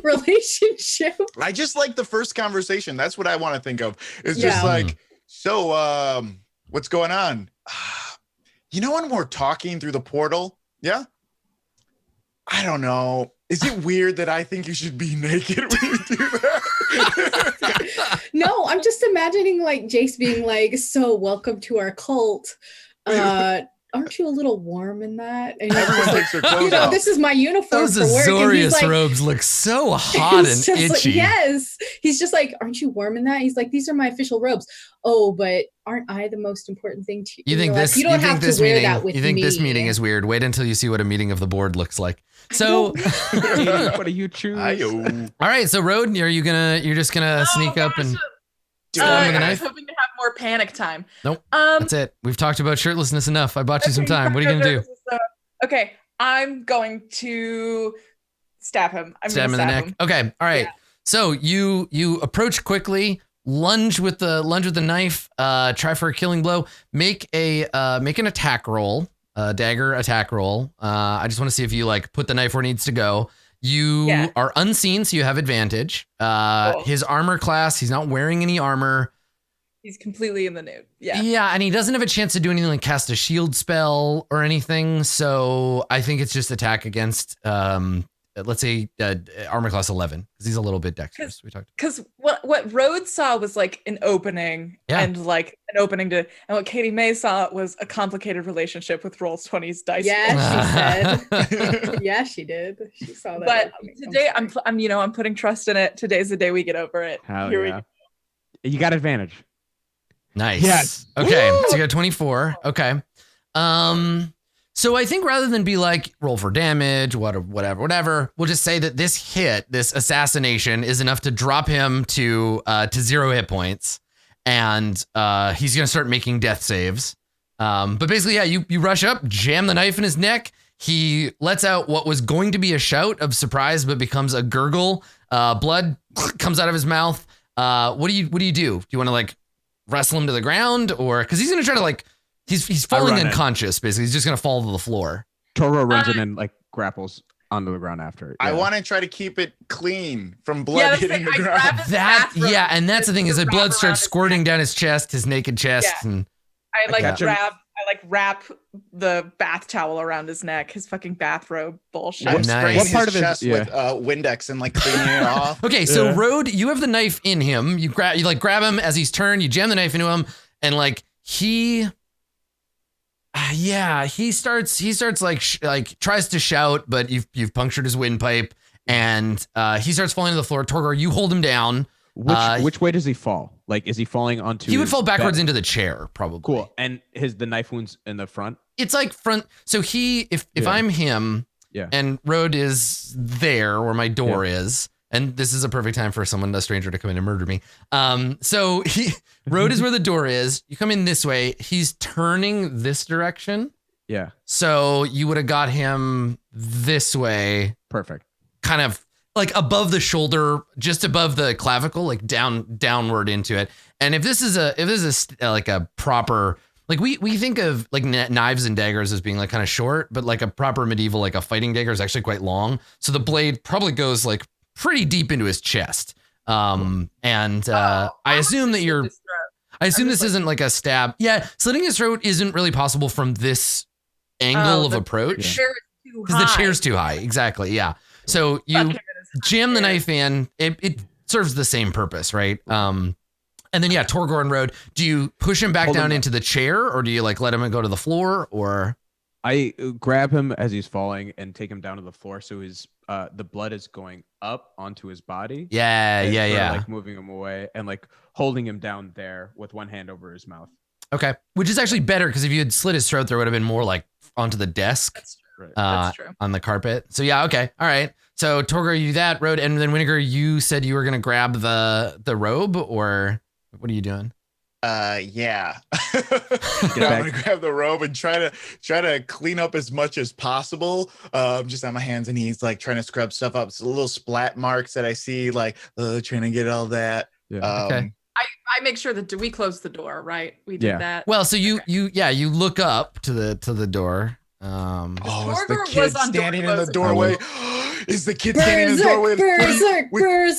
relationship? I just like the first conversation. That's what I want to think of. It's just like, So, what's going on? You know when we're talking through the portal? Yeah? I don't know. Is it weird that I think you should be naked when you do that? No, I'm just imagining like Jace being like, so welcome to our cult. Aren't you a little warm in that? And he's Everyone just takes their like, clothes off. this is my uniform Those for work. And he's Azorius like, robes look so hot he's and just like, itchy. yes. He's just like, aren't you warm in that? He's like, these are my official robes. Oh, but aren't I the most important thing to You think this? You don't have to wear that with me. You think this meeting is weird? Wait until you see what a meeting of the board looks like. So, What do you choose? all right. So, Road, you're just gonna sneak up and stab him with a I knife? was hoping to have more panic time. Nope. That's it. We've talked about shirtlessness enough. I bought you some time. What are you gonna do? Okay, I'm going to stab him. Stab him in the neck. Okay. All right. Yeah. So you approach quickly, lunge with the knife, try for a killing blow, make an attack roll, dagger attack roll. I just want to see if you like put the knife where it needs to go. You are unseen, so you have advantage. Cool. His armor class, he's not wearing any armor. He's completely in the nude. Yeah. Yeah, and he doesn't have a chance to do anything like cast a shield spell or anything. So I think it's just attack against, let's say, armor class 11, because he's a little bit dexterous. We talked. Because what Rhodes saw was like an opening, and like an opening to, and what Katie May saw was a complicated relationship with Roll20's dice. Yeah, she said. Yeah, she did. She saw that. But today I'm putting trust in it. Today's the day we get over it. Hell Here yeah. You got advantage. Nice. Yes. Okay. Woo! So you got 24. Okay. So I think rather than be like roll for damage, whatever, we'll just say that this assassination is enough to drop him to 0 hit points, and he's gonna start making death saves. But basically, yeah, you rush up, jam the knife in his neck. He lets out what was going to be a shout of surprise, but becomes a gurgle. Blood comes out of his mouth. What do you do? Do you want to like wrestle him to the ground, or because he's gonna try to like he's falling unconscious basically, he's just gonna fall to the floor. Toro runs in and like grapples onto the ground after it. I want to try to keep it clean from blood hitting the ground. And that's the thing is that blood starts squirting down his chest, his naked chest, and I wrap the bath towel around his neck, his fucking bathrobe bullshit. What part of his chest with Windex and like cleaning it off? Okay, so Road, you have the knife in him. You grab him as he's turned. You jam the knife into him, and like he starts like tries to shout, but you've punctured his windpipe, and he starts falling to the floor. Torgor, you hold him down. Which way does he fall? Like, is he falling onto? He would fall backwards into the chair, probably. Cool. And the knife wound's in the front. It's like front. So if I'm him, and Road is there where my door is, and this is a perfect time for a stranger to come in and murder me. So Road is where the door is. You come in this way. He's turning this direction. Yeah. So you would have got him this way. Perfect. Kind of like above the shoulder, just above the clavicle, like downward into it. And if this is like a proper, like we think of like knives and daggers as being like kind of short, but like a proper medieval, like a fighting dagger is actually quite long. So the blade probably goes like pretty deep into his chest. I assume that I assume this isn't like a stab. Yeah. Slitting his throat isn't really possible from this angle of approach. Because the chair's too high. Exactly. Yeah. So you jam the knife in. It serves the same purpose, right? And then Torgor and Road. Do you push him back down into the chair, or do you like let him go to the floor? Or I grab him as he's falling and take him down to the floor, so his the blood is going up onto his body. Yeah. Like moving him away and like holding him down there with one hand over his mouth. Okay, which is actually better because if you had slit his throat, there would have been more like onto the desk. That's true. That's true. On the carpet. So okay, all right. So Torgor, you do that, Road, and then Winnegar, you said you were gonna grab the robe, or what are you doing? Yeah. I'm gonna grab the robe and try to clean up as much as possible. Just on my hands and knees, like trying to scrub stuff up. It's little splat marks that I see, like trying to get all that. Yeah. Okay. I make sure that we close the door, right? We did that. Well, so you look up to the door. It's the kid standing in the doorway. Is the kid standing in the doorway with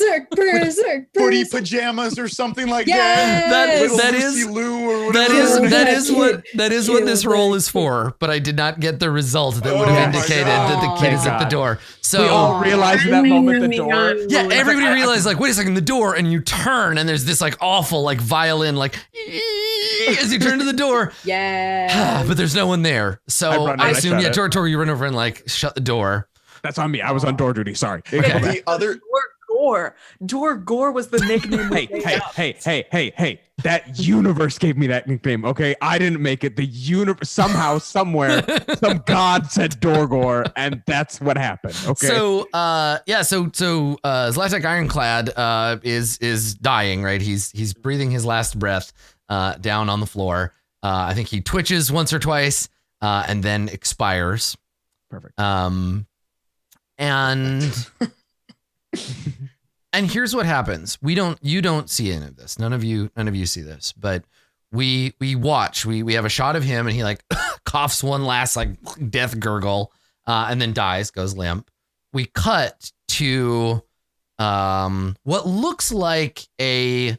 footy pajamas or something like that? Little Lucy Lou or whatever. that is what this roll is for. But I did not get the result that would have indicated that the kid is at the door. So we all realized in that moment the door. Yeah, everybody realized like, wait a second, the door, and you turn, and there's this like awful like violin like as you turn to the door. Yeah. But there's no one there. So I assume Tor, you run over and like shut the door. That's on me. I was on door duty. Sorry. Okay. The other Gore was the nickname. Hey. That universe gave me that nickname. Okay. I didn't make it. The universe somehow, somewhere, some god said Dorgor, and that's what happened. Okay. So Zlatek Ironclad is dying, right? He's breathing his last breath down on the floor. I think he twitches once or twice and then expires. Perfect. And here's what happens. You don't see any of this. None of you see this, but we watch. We have a shot of him and he like coughs one last like death gurgle and then dies, goes limp. We cut to what looks like a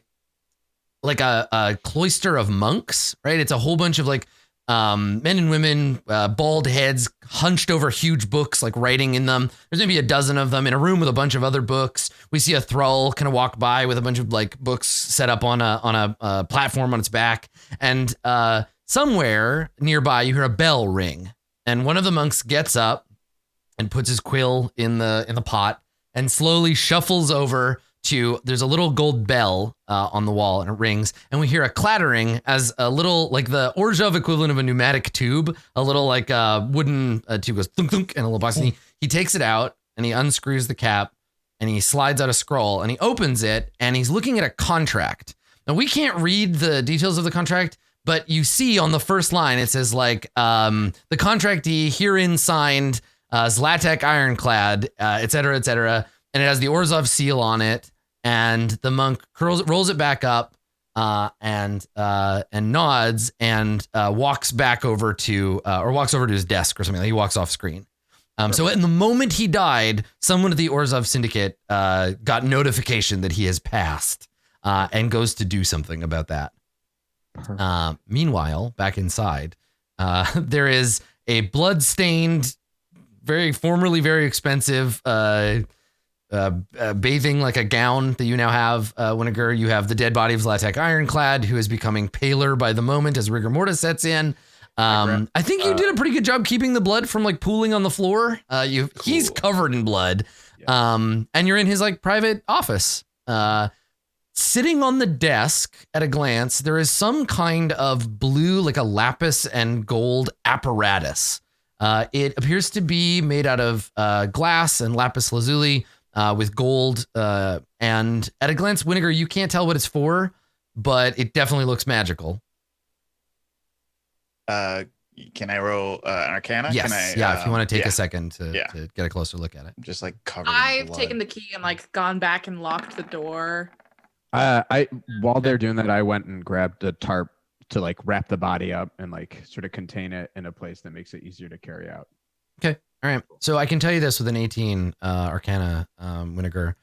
cloister of monks, right? It's a whole bunch of like men and women, bald heads, hunched over huge books, like writing in them. There's maybe a dozen of them in a room with a bunch of other books. We see a thrall kind of walk by with a bunch of like books set up on a platform on its back. And somewhere nearby, you hear a bell ring. And one of the monks gets up and puts his quill in the pot and slowly shuffles over to, there's a little gold bell on the wall and it rings, and we hear a clattering as a little, like the Orzhov equivalent of a pneumatic tube, a little like wooden tube goes thunk thunk, and a little box. And he takes it out and he unscrews the cap and he slides out a scroll and he opens it and he's looking at a contract. Now we can't read the details of the contract, but you see on the first line it says like the contractee herein signed Zlatek Ironclad, et cetera, and it has the Orzhov seal on it. And the monk rolls it back up and nods and walks back over to his desk or something. He walks off screen. So in the moment he died, someone at the Orzhov Syndicate got notification that he has passed and goes to do something about that. Meanwhile, back inside, there is a blood-stained, formerly very expensive bathing like a gown that you now have, Winnegar. You have the dead body of Zlatek Ironclad, who is becoming paler by the moment as rigor mortis sets in. I think you did a pretty good job keeping the blood from like pooling on the floor. He's covered in blood. And you're in his like private office. Sitting on the desk at a glance, there is some kind of blue, like a lapis and gold apparatus. It appears to be made out of glass and lapis lazuli. With gold, and at a glance, Winnegar, you can't tell what it's for, but it definitely looks magical. Can I roll Arcana? Yes. If you want to take a second to get a closer look at it. I'm just like covered. I've taken the key and like gone back and locked the door. While they're doing that, I went and grabbed a tarp to like wrap the body up and like sort of contain it in a place that makes it easier to carry out. Okay. All right. So I can tell you this with an 18 Arcana, Winnegar.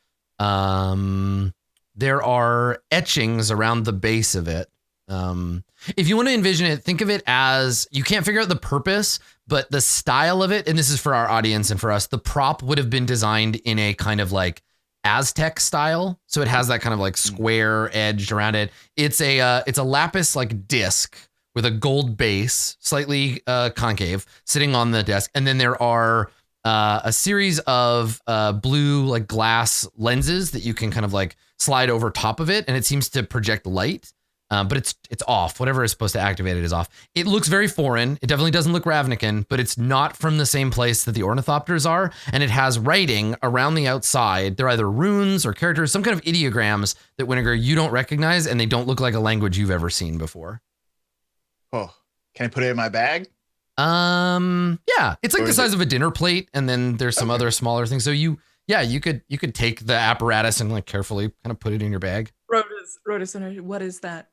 There are etchings around the base of it. If you want to envision it, think of it as, you can't figure out the purpose, but the style of it, and this is for our audience and for us, the prop would have been designed in a kind of like Aztec style. So it has that kind of like square edged around it. It's a lapis like disc with a gold base, slightly concave, sitting on the desk. And then there are a series of blue like glass lenses that you can kind of like slide over top of it. And it seems to project light, but it's off. Whatever is supposed to activate it is off. It looks very foreign. It definitely doesn't look Ravnican, but it's not from the same place that the ornithopters are. And it has writing around the outside. They're either runes or characters, some kind of ideograms that, Winnegar, you don't recognize, and they don't look like a language you've ever seen before. Oh, can I put it in my bag? Yeah, it's like the size of a dinner plate, and then there's some other smaller things. So you could take the apparatus and like carefully kind of put it in your bag. Rhoda, what is that?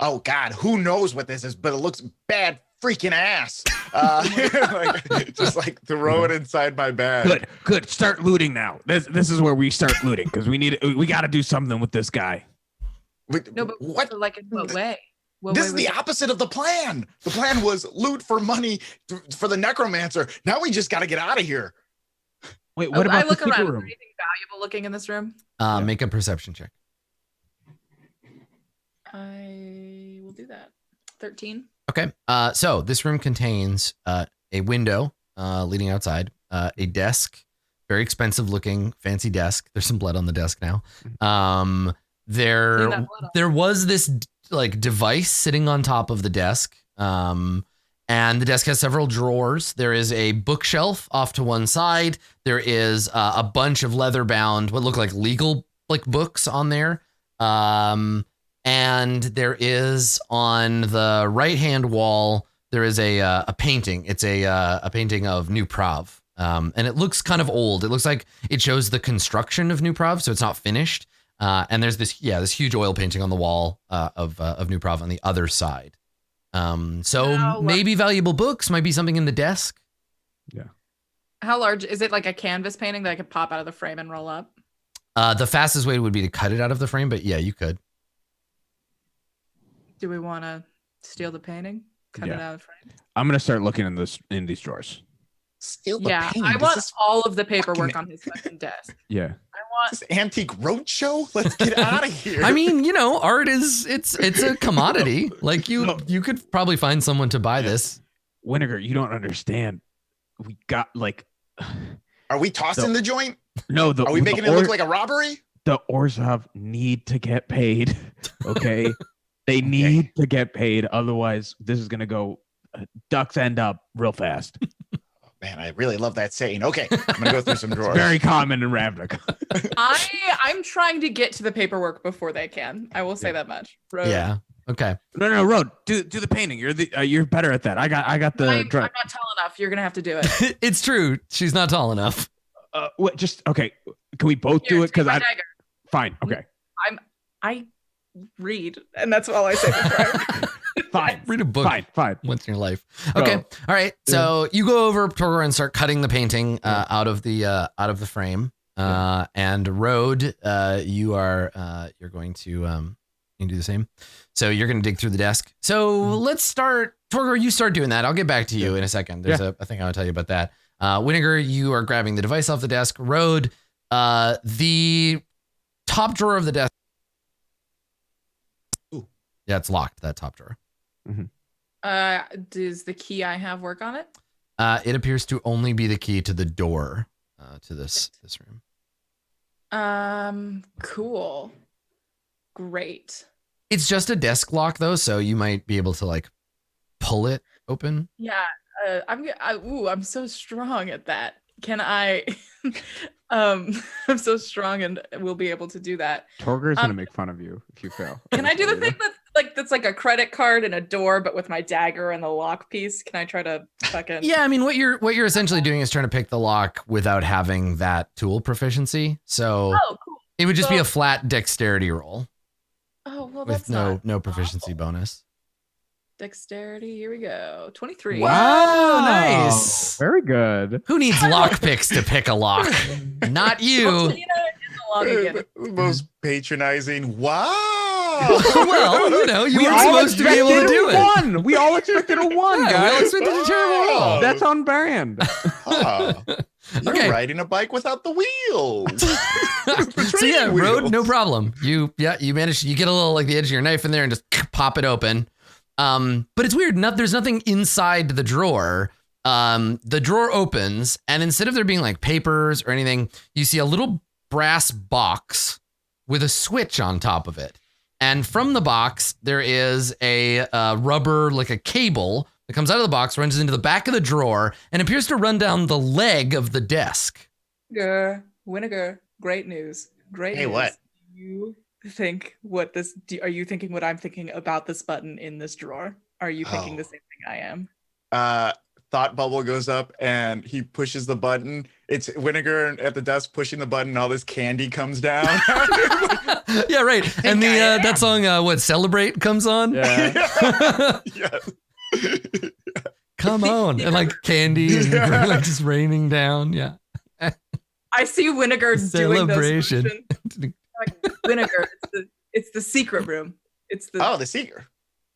Oh God, who knows what this is? But it looks bad freaking ass. Like, just like throw it inside my bag. Good. Start looting now. This is where we start looting because we got to do something with this guy. Wait, No, but what? like in what way? What This way is was the it? opposite of the plan. The plan was loot for money for the necromancer. Now we just got to get out of here. Wait, what about I look the around. secret Is there room? anything valuable looking in this room? Make a perception check. I will do that. 13. Okay. So this room contains a window leading outside, a desk, very expensive looking, fancy desk. There's some blood on the desk now. Clean that blood off. There was this like device sitting on top of the desk. And the desk has several drawers. There is a bookshelf off to one side. There is a bunch of leather bound, what look like legal like books on there. And there is on the right hand wall, there is a painting. It's a painting of New Prov. And it looks kind of old. It looks like it shows the construction of New Prov, so it's not finished. And there's this huge oil painting on the wall of New Prov on the other side. So maybe valuable books might be something in the desk. Yeah. How large is it? Like a canvas painting that I could pop out of the frame and roll up? The fastest way would be to cut it out of the frame, but yeah, you could. Do we want to steal the painting? Cut it out of the frame? I'm gonna start looking in these drawers. Steal the Yeah, painting. I This want is all of the paperwork on his fucking desk. Yeah. I want. this antique roadshow. Let's get out of here. I mean, art is it's a commodity. Like you could probably find someone to buy this. Vinegar, you don't understand. We got like. Are we tossing the joint? No, Are we making it look like a robbery? The Orzhov need to get paid. Okay. They need to get paid. Otherwise, this is going to go ducks end up real fast. Man, I really love that saying. Okay, I'm going to go through some drawers. Very common in Ravnica. I'm trying to get to the paperwork before they can. I will say that much. Road. Yeah. Okay. No, Road. Do the painting. You're better at that. I got the. I'm not tall enough. You're gonna have to do it. It's true. She's not tall enough. Okay. Can we both do it? Because I. Fine. Okay. I read, and that's all I say before. Fine. Read a book. Fine. Once in your life. Okay. Go. All right. So you go over, Torgor, and start cutting the painting out of the frame. And Road, you're going to you do the same. So you're going to dig through the desk. So let's start. Torgor, you start doing that. I'll get back to you in a second. There's a thing I want to tell you about that. Vinegar, you are grabbing the device off the desk. Road, the top drawer of the desk. Ooh. Yeah, it's locked, that top drawer. Does the key I have work on it? It appears to only be the key to the door to this room. Cool. Great. It's just a desk lock though, so you might be able to like pull it open. Yeah. I'm so strong at that. Can I? I'm so strong and we'll be able to do that. Torgor is gonna make fun of you if you fail. Can I do the thing that's like a credit card and a door, but with my dagger and the lock piece? Can I try to fucking? Yeah, I mean, what you're essentially doing is trying to pick the lock without having that tool proficiency. So Cool. it would just be a flat dexterity roll. Oh well, with that's no proficiency bonus. Dexterity. Here we go. 23. Wow, nice. Very good. Who needs lock picks to pick a lock? Not you. The most patronizing. Wow. Well, you were supposed to be able to do it. We all expected a 1, Yeah, we all guys. expected a terrible roll. That's on brand. You're Okay. riding a bike without the wheels. So yeah, Training Road, wheels. no problem. You manage. You get a little like the edge of your knife in there and just pop it open. But it's weird. There's nothing inside the drawer. The drawer opens, and instead of there being like papers or anything, you see a little brass box with a switch on top of it. And from the box, there is a rubber, like a cable that comes out of the box, runs into the back of the drawer, and appears to run down the leg of the desk. Vinegar. Great news. Great Hey, news. what? You think are you thinking what I'm thinking about this button in this drawer? Are you thinking the same thing I am? Thought bubble goes up and he pushes the button. It's Vinegar at the desk pushing the button. All this candy comes down. Yeah, right. And that song, Celebrate comes on. Yeah. Yeah. come on. And like candy and like just raining down. Yeah. I see Winnegar doing Celebration. those like Winnegar, it's the secret room. It's the the secret.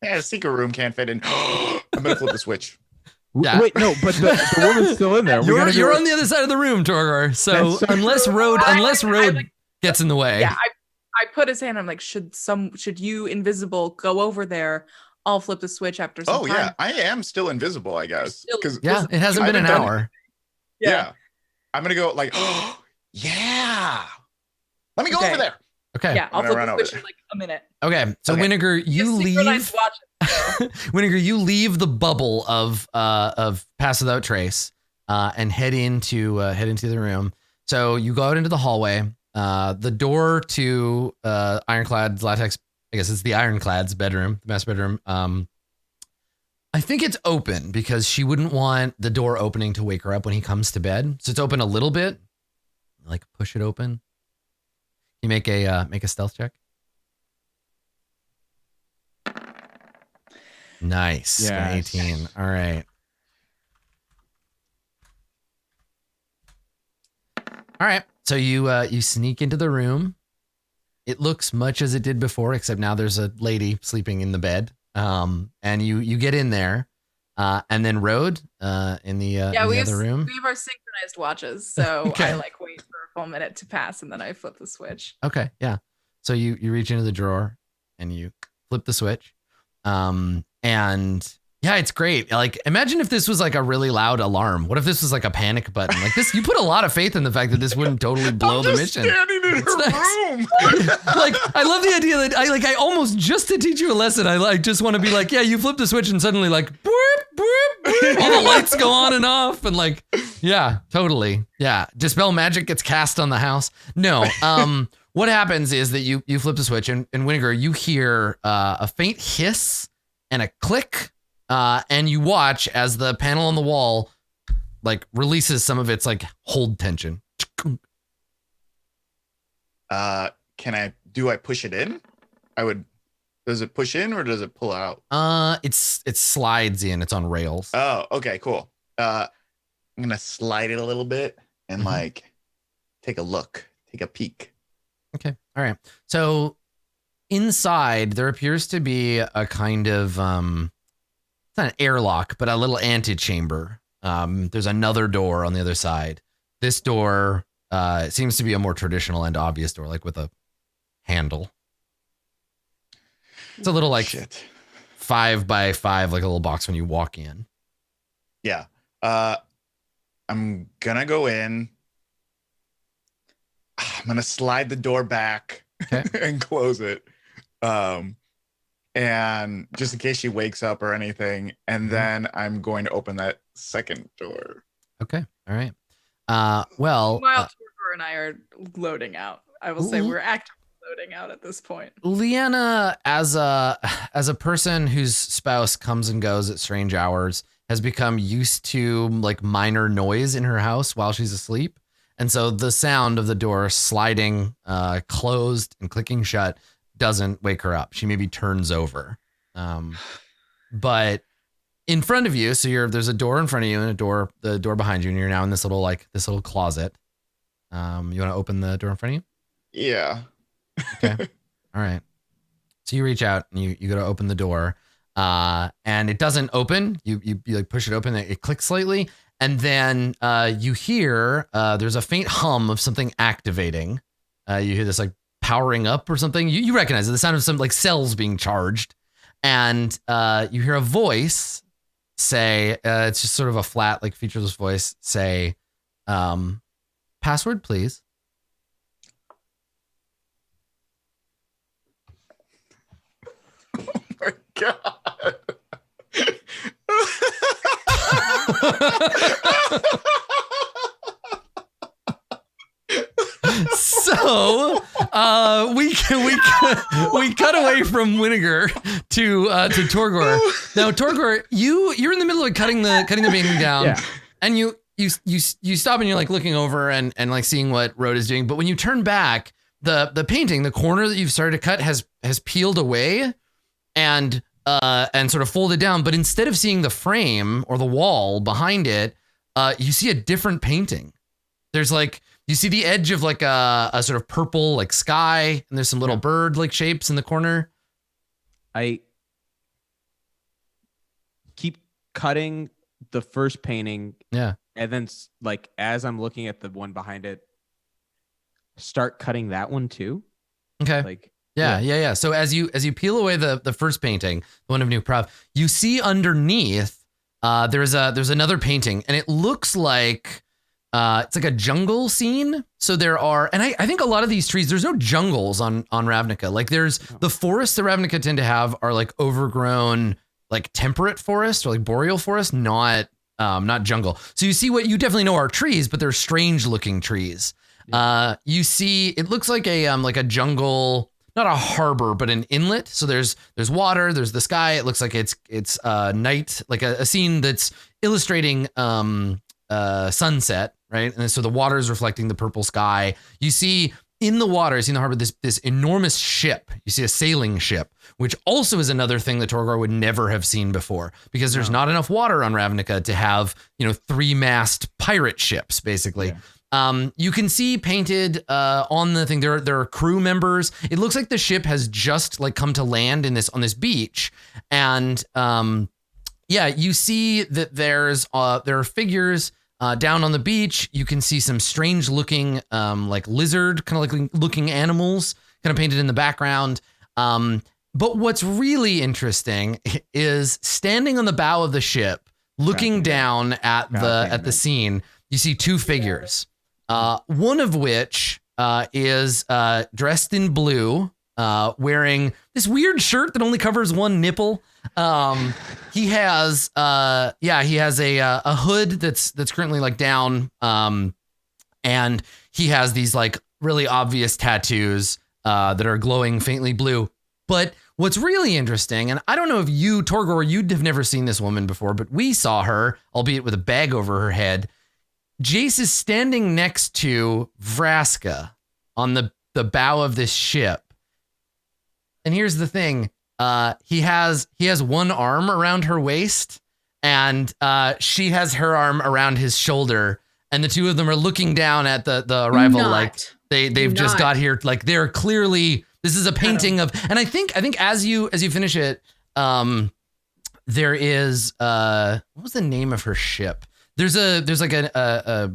Yeah, the secret room can't fit in. I'm gonna flip the switch. Yeah. Wait, no, but the woman's still in there. You're on the other side of the room, Torgor. So unless Road gets in the way. Yeah, I put his hand. I'm like, should you invisible go over there? I'll flip the switch after some time. Yeah, I am still invisible, I guess. Because it hasn't been an hour. Yeah. I'm gonna go like, oh yeah. Let me go over there. Okay. Yeah, I'll flip the switch in like a minute. Okay. So Winnegar, you leave. Winnegar, you leave the bubble of Pass Without Trace, and head into the room. So you go out into the hallway. The door to Ironclad's latex. I guess it's the Ironclad's bedroom, the master bedroom. I think it's open because she wouldn't want the door opening to wake her up when he comes to bed. So it's open a little bit. Like push it open. You make a stealth check. Nice. Yes. 18. All right. All right. So you sneak into the room. It looks much as it did before, except now there's a lady sleeping in the bed. And you get in there, and then Road in the other room. We have our synchronized watches, so I like wait for a full minute to pass, and then I flip the switch. Okay, yeah. So you reach into the drawer and you flip the switch, and yeah, it's great. Like, imagine if this was like a really loud alarm. What if this was like a panic button? Like this, you put a lot of faith in the fact that this wouldn't totally blow the mission. Standing in her room. Like, I love the idea that I almost just to teach you a lesson. I just want to be like, yeah, you flip the switch and suddenly like, boop, boop, boop, all the lights go on and off, and like, yeah, totally, yeah. Dispel magic gets cast on the house. No, what happens is that you flip the switch, and Winnegar, you hear a faint hiss and a click. And you watch as the panel on the wall like releases some of its like hold tension. Do I push it in? Does it push in or does it pull out? It slides in. It's on rails. Oh, okay, cool. I'm gonna slide it a little bit and like take a peek. Okay. All right. So inside there appears to be a kind of it's not an airlock, but a little antechamber. There's another door on the other side. This door seems to be a more traditional and obvious door, like with a handle. It's a little like 5 by 5, like a little box when you walk in. Yeah. I'm gonna go in. I'm gonna slide the door back and close it. And just in case she wakes up or anything, and then I'm going to open that second door. Okay. All right. Well, Meanwhile, Torgor and I are loading out. I will say we're actively loading out at this point. Leanna, as a person whose spouse comes and goes at strange hours, has become used to like minor noise in her house while she's asleep. And so the sound of the door sliding closed and clicking shut doesn't wake her up. She maybe turns over. But in front of you, so there's a door in front of you and the door behind you, and you're now in this little closet. You want to open the door in front of you? Yeah. Okay. All right. So you reach out and you go to open the door, and it doesn't open. You like push it open, it clicks slightly, and then you hear there's a faint hum of something activating. You hear this like powering up or something. You recognize it, the sound of some like cells being charged, and you hear a voice say, it's just sort of a flat, like featureless voice say, password, please. Oh my God. So we cut away from Winnegar to Torgor. Now Torgor, you're in the middle of cutting the painting down, and you stop and you're like looking over and like seeing what Road is doing. But when you turn back, the painting, the corner that you've started to cut has peeled away, and and sort of folded down. But instead of seeing the frame or the wall behind it, you see a different painting. There's like, you see the edge of like a sort of purple like sky, and there's some little bird like shapes in the corner. I keep cutting the first painting. Yeah. And then like, as I'm looking at the one behind it, start cutting that one too. Okay. Like, yeah. So as you peel away the first painting, the one of New Prov, you see underneath there's another painting, and it looks like it's like a jungle scene. So there are, and I think a lot of these trees, there's no jungles on Ravnica. Like there's the forests that Ravnica tend to have are like overgrown, like temperate forest or like boreal forest, not jungle. So you see what you definitely know are trees, but they're strange looking trees. You see, it looks like a jungle, not a harbor, but an inlet. So there's water, there's the sky. It looks like it's night, like a scene that's illustrating sunset, right? And so the water is reflecting the purple sky. You see in the water, you see in the harbor, this enormous ship. You see a sailing ship, which also is another thing that Torgor would never have seen before, because there's not enough water on Ravnica to have, 3-mast pirate ships, basically. Yeah. You can see painted on the thing, there are crew members. It looks like the ship has just like come to land on this beach. And you see that there are figures down on the beach. You can see some strange looking like lizard kind of like looking animals kind of painted in the background. But what's really interesting is standing on the bow of the ship, looking down at the scene, you see two figures. One of which is dressed in blue, wearing this weird shirt that only covers one nipple. He has a hood that's currently like down, and he has these like really obvious tattoos that are glowing faintly blue. But what's really interesting, and I don't know if you, Torgor, you'd have never seen this woman before, but we saw her, albeit with a bag over her head. Jace is standing next to Vraska on the bow of this ship. And here's the thing. He has one arm around her waist, and she has her arm around his shoulder. And the two of them are looking down at the arrival like they've just got here. Like they're clearly, this is a painting of, and I think as you finish it, there is what was the name of her ship? There's like a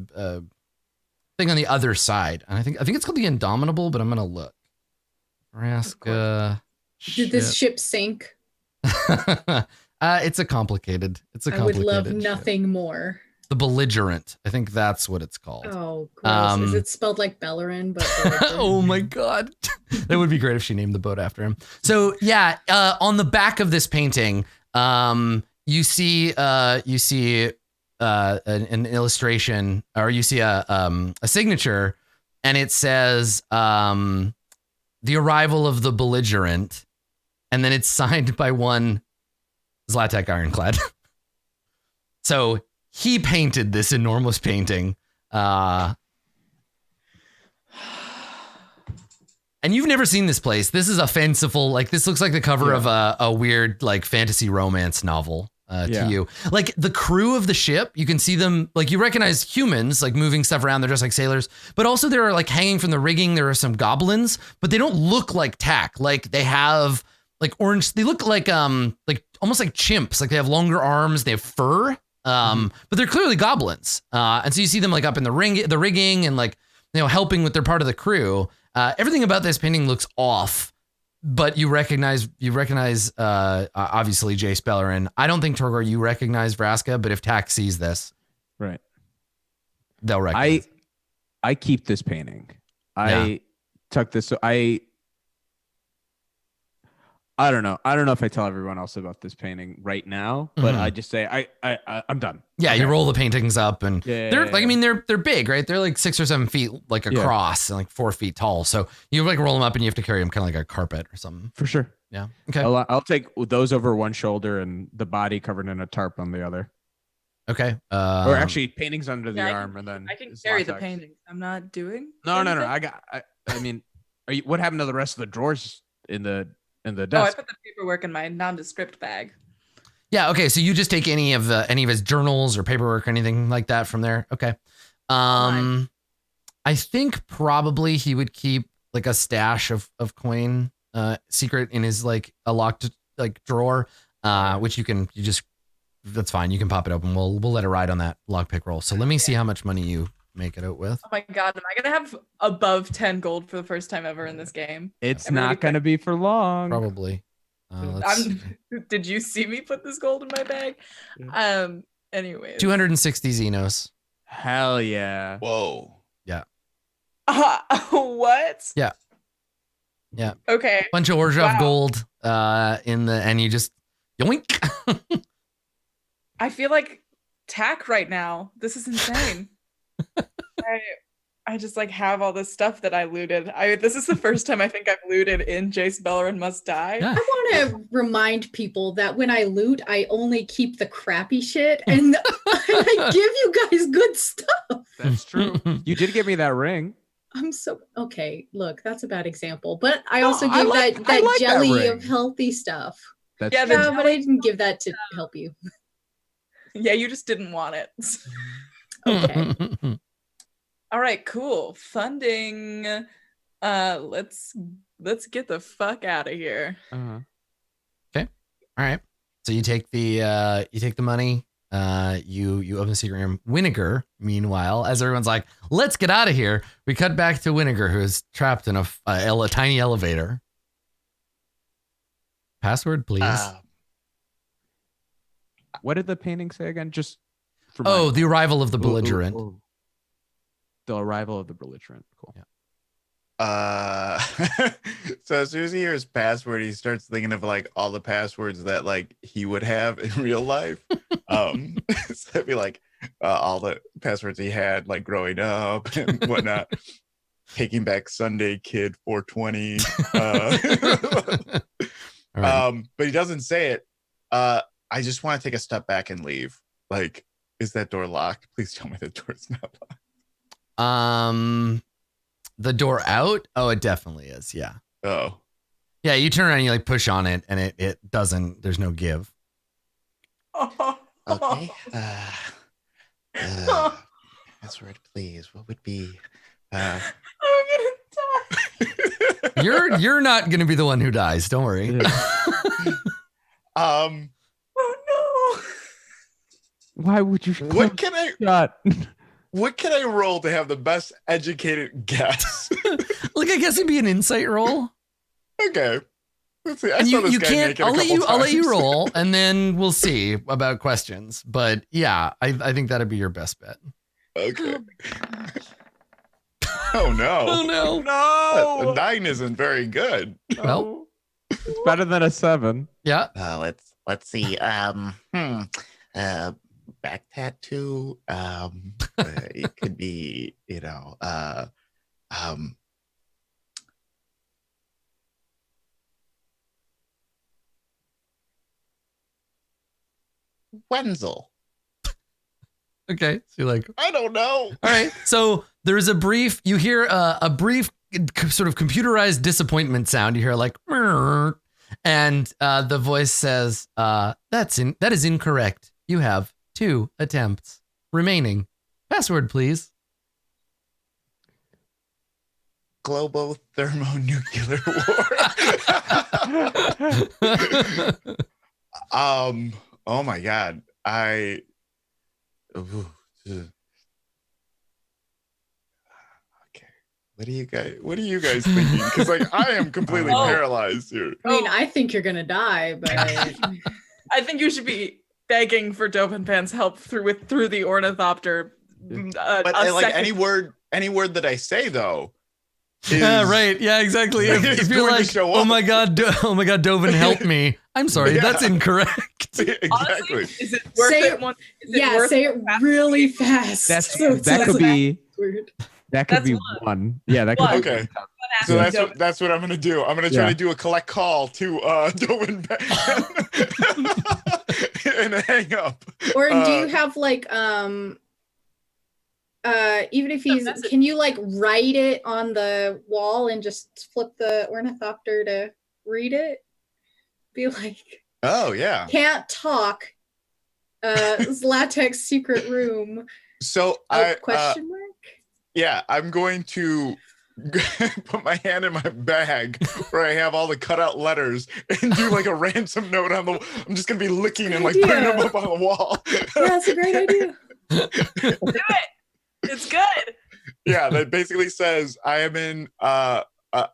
thing on the other side, and I think it's called the Indomitable, but I'm gonna look. Vraska. Did this ship sink? It's a complicated. I would love nothing more. The Belligerent. I think that's what it's called. Oh, gross. Is it spelled like Beleren? But oh my god, that would be great if she named the boat after him. So yeah, on the back of this painting, you see an illustration, or you see a signature, and it says the arrival of the Belligerent, and then it's signed by one Zlatak Ironclad. So he painted this enormous painting, and you've never seen this place. This is a fanciful, like this looks like the cover of a weird like fantasy romance novel. To you, like the crew of the ship, you can see them, like you recognize humans like moving stuff around. They're just like sailors, but also there are like hanging from the rigging. There are some goblins, but they don't look like tack. Like they have like orange. They look like almost like chimps. Like they have longer arms. They have fur, but they're clearly goblins. And so you see them like up in the rigging, and like helping with their part of the crew. Everything about this painting looks off. But you recognize obviously Jace Beleren. I don't think, Torgor, you recognize Vraska, but if Tack sees this, right, they'll recognize. I keep this painting. I took this. So I don't know. I don't know if I tell everyone else about this painting right now, but I just say I'm done. Yeah, okay. You roll the paintings up, and they're like, I mean, they're big, right? They're like 6 or 7 feet, like across, and like 4 feet tall. So you like roll them up, and you have to carry them kind of like a carpet or something. For sure. Yeah. Okay. I'll take those over one shoulder and the body covered in a tarp on the other. Okay. Or actually, paintings under the arm, and then I can carry the paintings. I'm not doing. No. I mean, what happened to the rest of the drawers in the in the Oh, I desk. put the paperwork in my nondescript bag. Yeah. Okay. So you just take any of his journals or paperwork or anything like that from there. Okay. Fine. I think probably he would keep like a stash of coin secret in his like a locked like drawer, which that's fine. You can pop it open. We'll let it ride on that lockpick roll. So let me see how much money you make it out with. Oh my god, am I gonna have above 10 gold for the first time ever in this game? It's Everybody not going to be for long. Probably. Let's see. Did you see me put this gold in my bag? Anyways. 260 Xenos. Hell yeah. Whoa. Yeah. What? Yeah. Yeah. Okay. Bunch of Orzhov Wow. gold and you just yoink. I feel like tack right now. This is insane. I just like have all this stuff that I looted. This is the first time I think I've looted in Jace Beleren Must Die. Yeah. I want to remind people that when I loot, I only keep the crappy shit and I give you guys good stuff. That's true. You did give me that ring. I'm so okay. Look, that's a bad example, but I No, also I gave like- that I like that jelly ring. of healthy stuff. That's Yeah, true. the No, but I didn't give that to help you. Yeah, you just didn't want it. Okay. All right, cool. Funding. Let's get the fuck out of here. Uh-huh. All right. So you take the money. You open the secret room. Winnegar, meanwhile, as everyone's like, "Let's get out of here," we cut back to Winnegar, who is trapped in a tiny elevator. Password, please. What did the painting say again? Just for The arrival of the belligerent. The arrival of the belligerent. Cool. Yeah. So as soon as he hears password, he starts thinking of like all the passwords that like he would have in real life. So it'd be like all the passwords he had like growing up and whatnot. Taking back Sunday Kid 420. All right. But he doesn't say it. I just want to take a step back and leave. Like, is that door locked? Please tell me the door's not locked. The door out? Oh, it definitely is. Yeah. Oh. Yeah, you turn around and you like push on it and it doesn't, there's no give. Okay. Password, please. What would be? I'm gonna die. You're not gonna be the one who dies. Don't worry. Oh no. Why would you? What can I Shot. what can I roll to have the best educated guess? Look, I guess it'd be an insight roll. Okay. Let's see. I And saw you this guy can't. naked a I'll let couple you times. roll, and then we'll see about questions. But yeah, I think that'd be your best bet. Okay. Oh no. Oh no. A No. 9 isn't very good. Well, It's better than a 7. yeah. Let's see. Back tattoo. It could be, Wenzel. Okay. So you're like, I don't know. all right. So there's a brief. You hear a brief sort of computerized disappointment sound. You hear like, "Mrrr," and the voice says, that is incorrect. You have 2 attempts remaining. Password, please. Globothermonuclear war. Oh my god. Okay. What are you guys thinking? Because like I am completely Oh. paralyzed here. I mean, I think you're gonna die, but I think you should be begging for Dopenpan's help through the ornithopter. But like any word that I say though. Yeah, right. Yeah, exactly. If It's you're going to like, show oh up." my god, Dovin, help me. I'm sorry, Yeah. that's incorrect. Exactly. Honestly, is it worth Say it? it- Is yeah, worth say it really fast. That's So it that sounds could be weird. that could That's be one. 1. Yeah, that could One. be Okay. One So asking that's what I'm gonna do. I'm gonna try Yeah. to do a collect call to Dovan and hang up. Or do Uh, you have like even if he's message. can you like write it on the wall and just flip the ornithopter to read it? Be like, Oh yeah. can't talk. This latex secret room. So Question mark? Yeah, I'm going to put my hand in my bag where I have all the cutout letters and do like a ransom note on the. I'm just gonna be licking and like putting them up on the wall. Yeah, that's a great idea. Do it. It's good. Yeah, that basically says I am in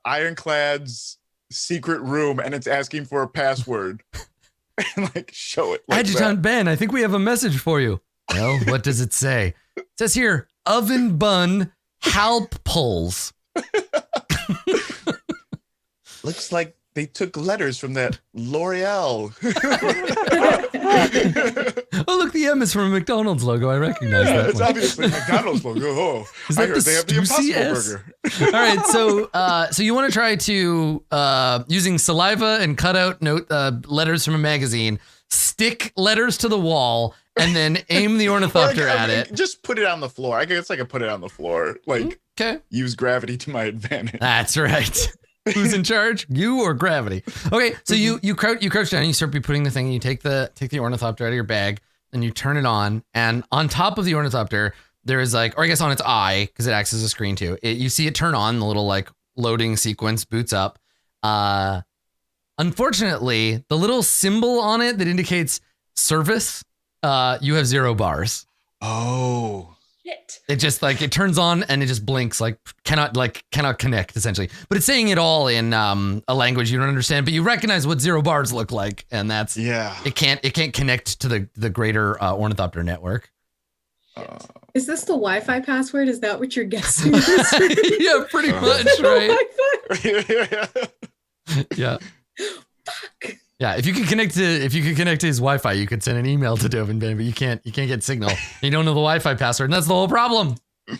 Ironclad's secret room and it's asking for a password. And like show it. Like Adjutant Ben, I think we have a message for you. Well, what does it say? It says here, oven bun halp pulls. Looks like they took letters from that L'Oreal. Oh, look, the M is from a McDonald's logo. I recognize that It's one. obviously McDonald's logo. Oh, Is I that heard the they have the Stussy Impossible S? Burger. All right, so you want to try to using saliva and cut out letters from a magazine, stick letters to the wall, and then aim the ornithopter at it. Just put it on the floor. I guess I could put it on the floor. Like, okay, use gravity to my advantage. That's right. Who's in charge? You or gravity? Okay, so you crouch down, and you start putting the thing, and you take the ornithopter out of your bag, and you turn it on, and on top of the ornithopter, there is like, or I guess on its eye, because it acts as a screen too. You see it turn on, the little like loading sequence boots up. Unfortunately, the little symbol on it that indicates service, you have 0 bars. Oh. Shit. It just like it turns on and it just blinks, like cannot connect essentially. But it's saying it all in a language you don't understand, but you recognize what 0 bars look like, and that's it can't connect to the greater ornithopter network. Is this the Wi-Fi password? Is that what you're guessing? Yeah, pretty much, right? Yeah. Fuck. Yeah, if you could connect to his Wi-Fi, you could send an email to Dovin Ben, but you can't get signal. You don't know the Wi-Fi password, and that's the whole problem.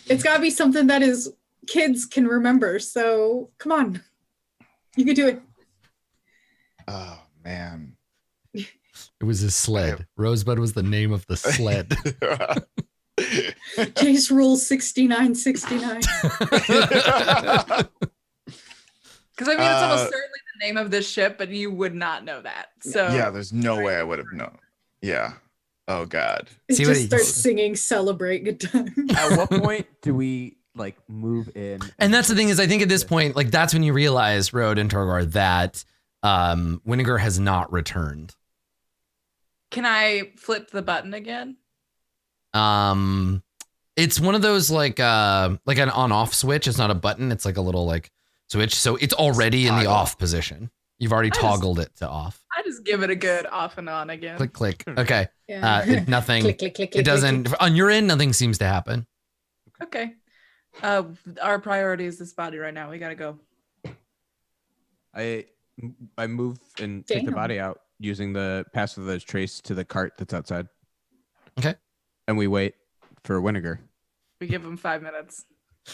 It's got to be something that is kids can remember. So come on, you can do it. Oh man, it was a sled. Rosebud was the name of the sled. Jace Rule 6969. Because I mean, it's almost certainly the name of this ship, but you would not know that. So yeah, there's no way I would have known. Yeah. Oh God. It just starts singing "Celebrate Good Time." At what point do we like move in? And that's the thing is, I think at this point, like that's when you realize, Rode and Torgor, that Winnegar has not returned. Can I flip the button again? It's one of those like an on-off switch. It's not a button. It's like a little like switch. So it's already in the off position. You've already toggled it to off. I just give it a good off and on again. Click, click. Okay. Yeah. Nothing. Click, click, click, it doesn't. click. On your end, nothing seems to happen. Okay. Our priority is this body right now. We gotta go. I move and take the Damn. body out using the password that's traced to the cart that's outside. Okay. And we wait for Winnegar. We give him 5 minutes.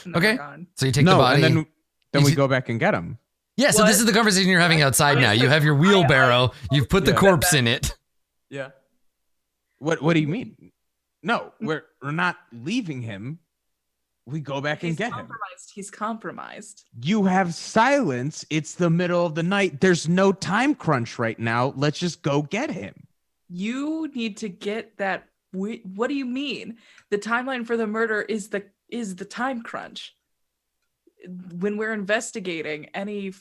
and then Okay. we're gone. So you take the body. and then You we see- go back and get him. Yeah. So this is the conversation you're having outside now. You have your wheelbarrow. You've put the Yeah. corpse in it. Yeah. What do you mean? No, we're not leaving him. We go back and He's get him. compromised. He's compromised. You have silence. It's the middle of the night. There's no time crunch right now. Let's just go get him. You need to get that. What do you mean? The timeline for the murder is the time crunch. When we're investigating, any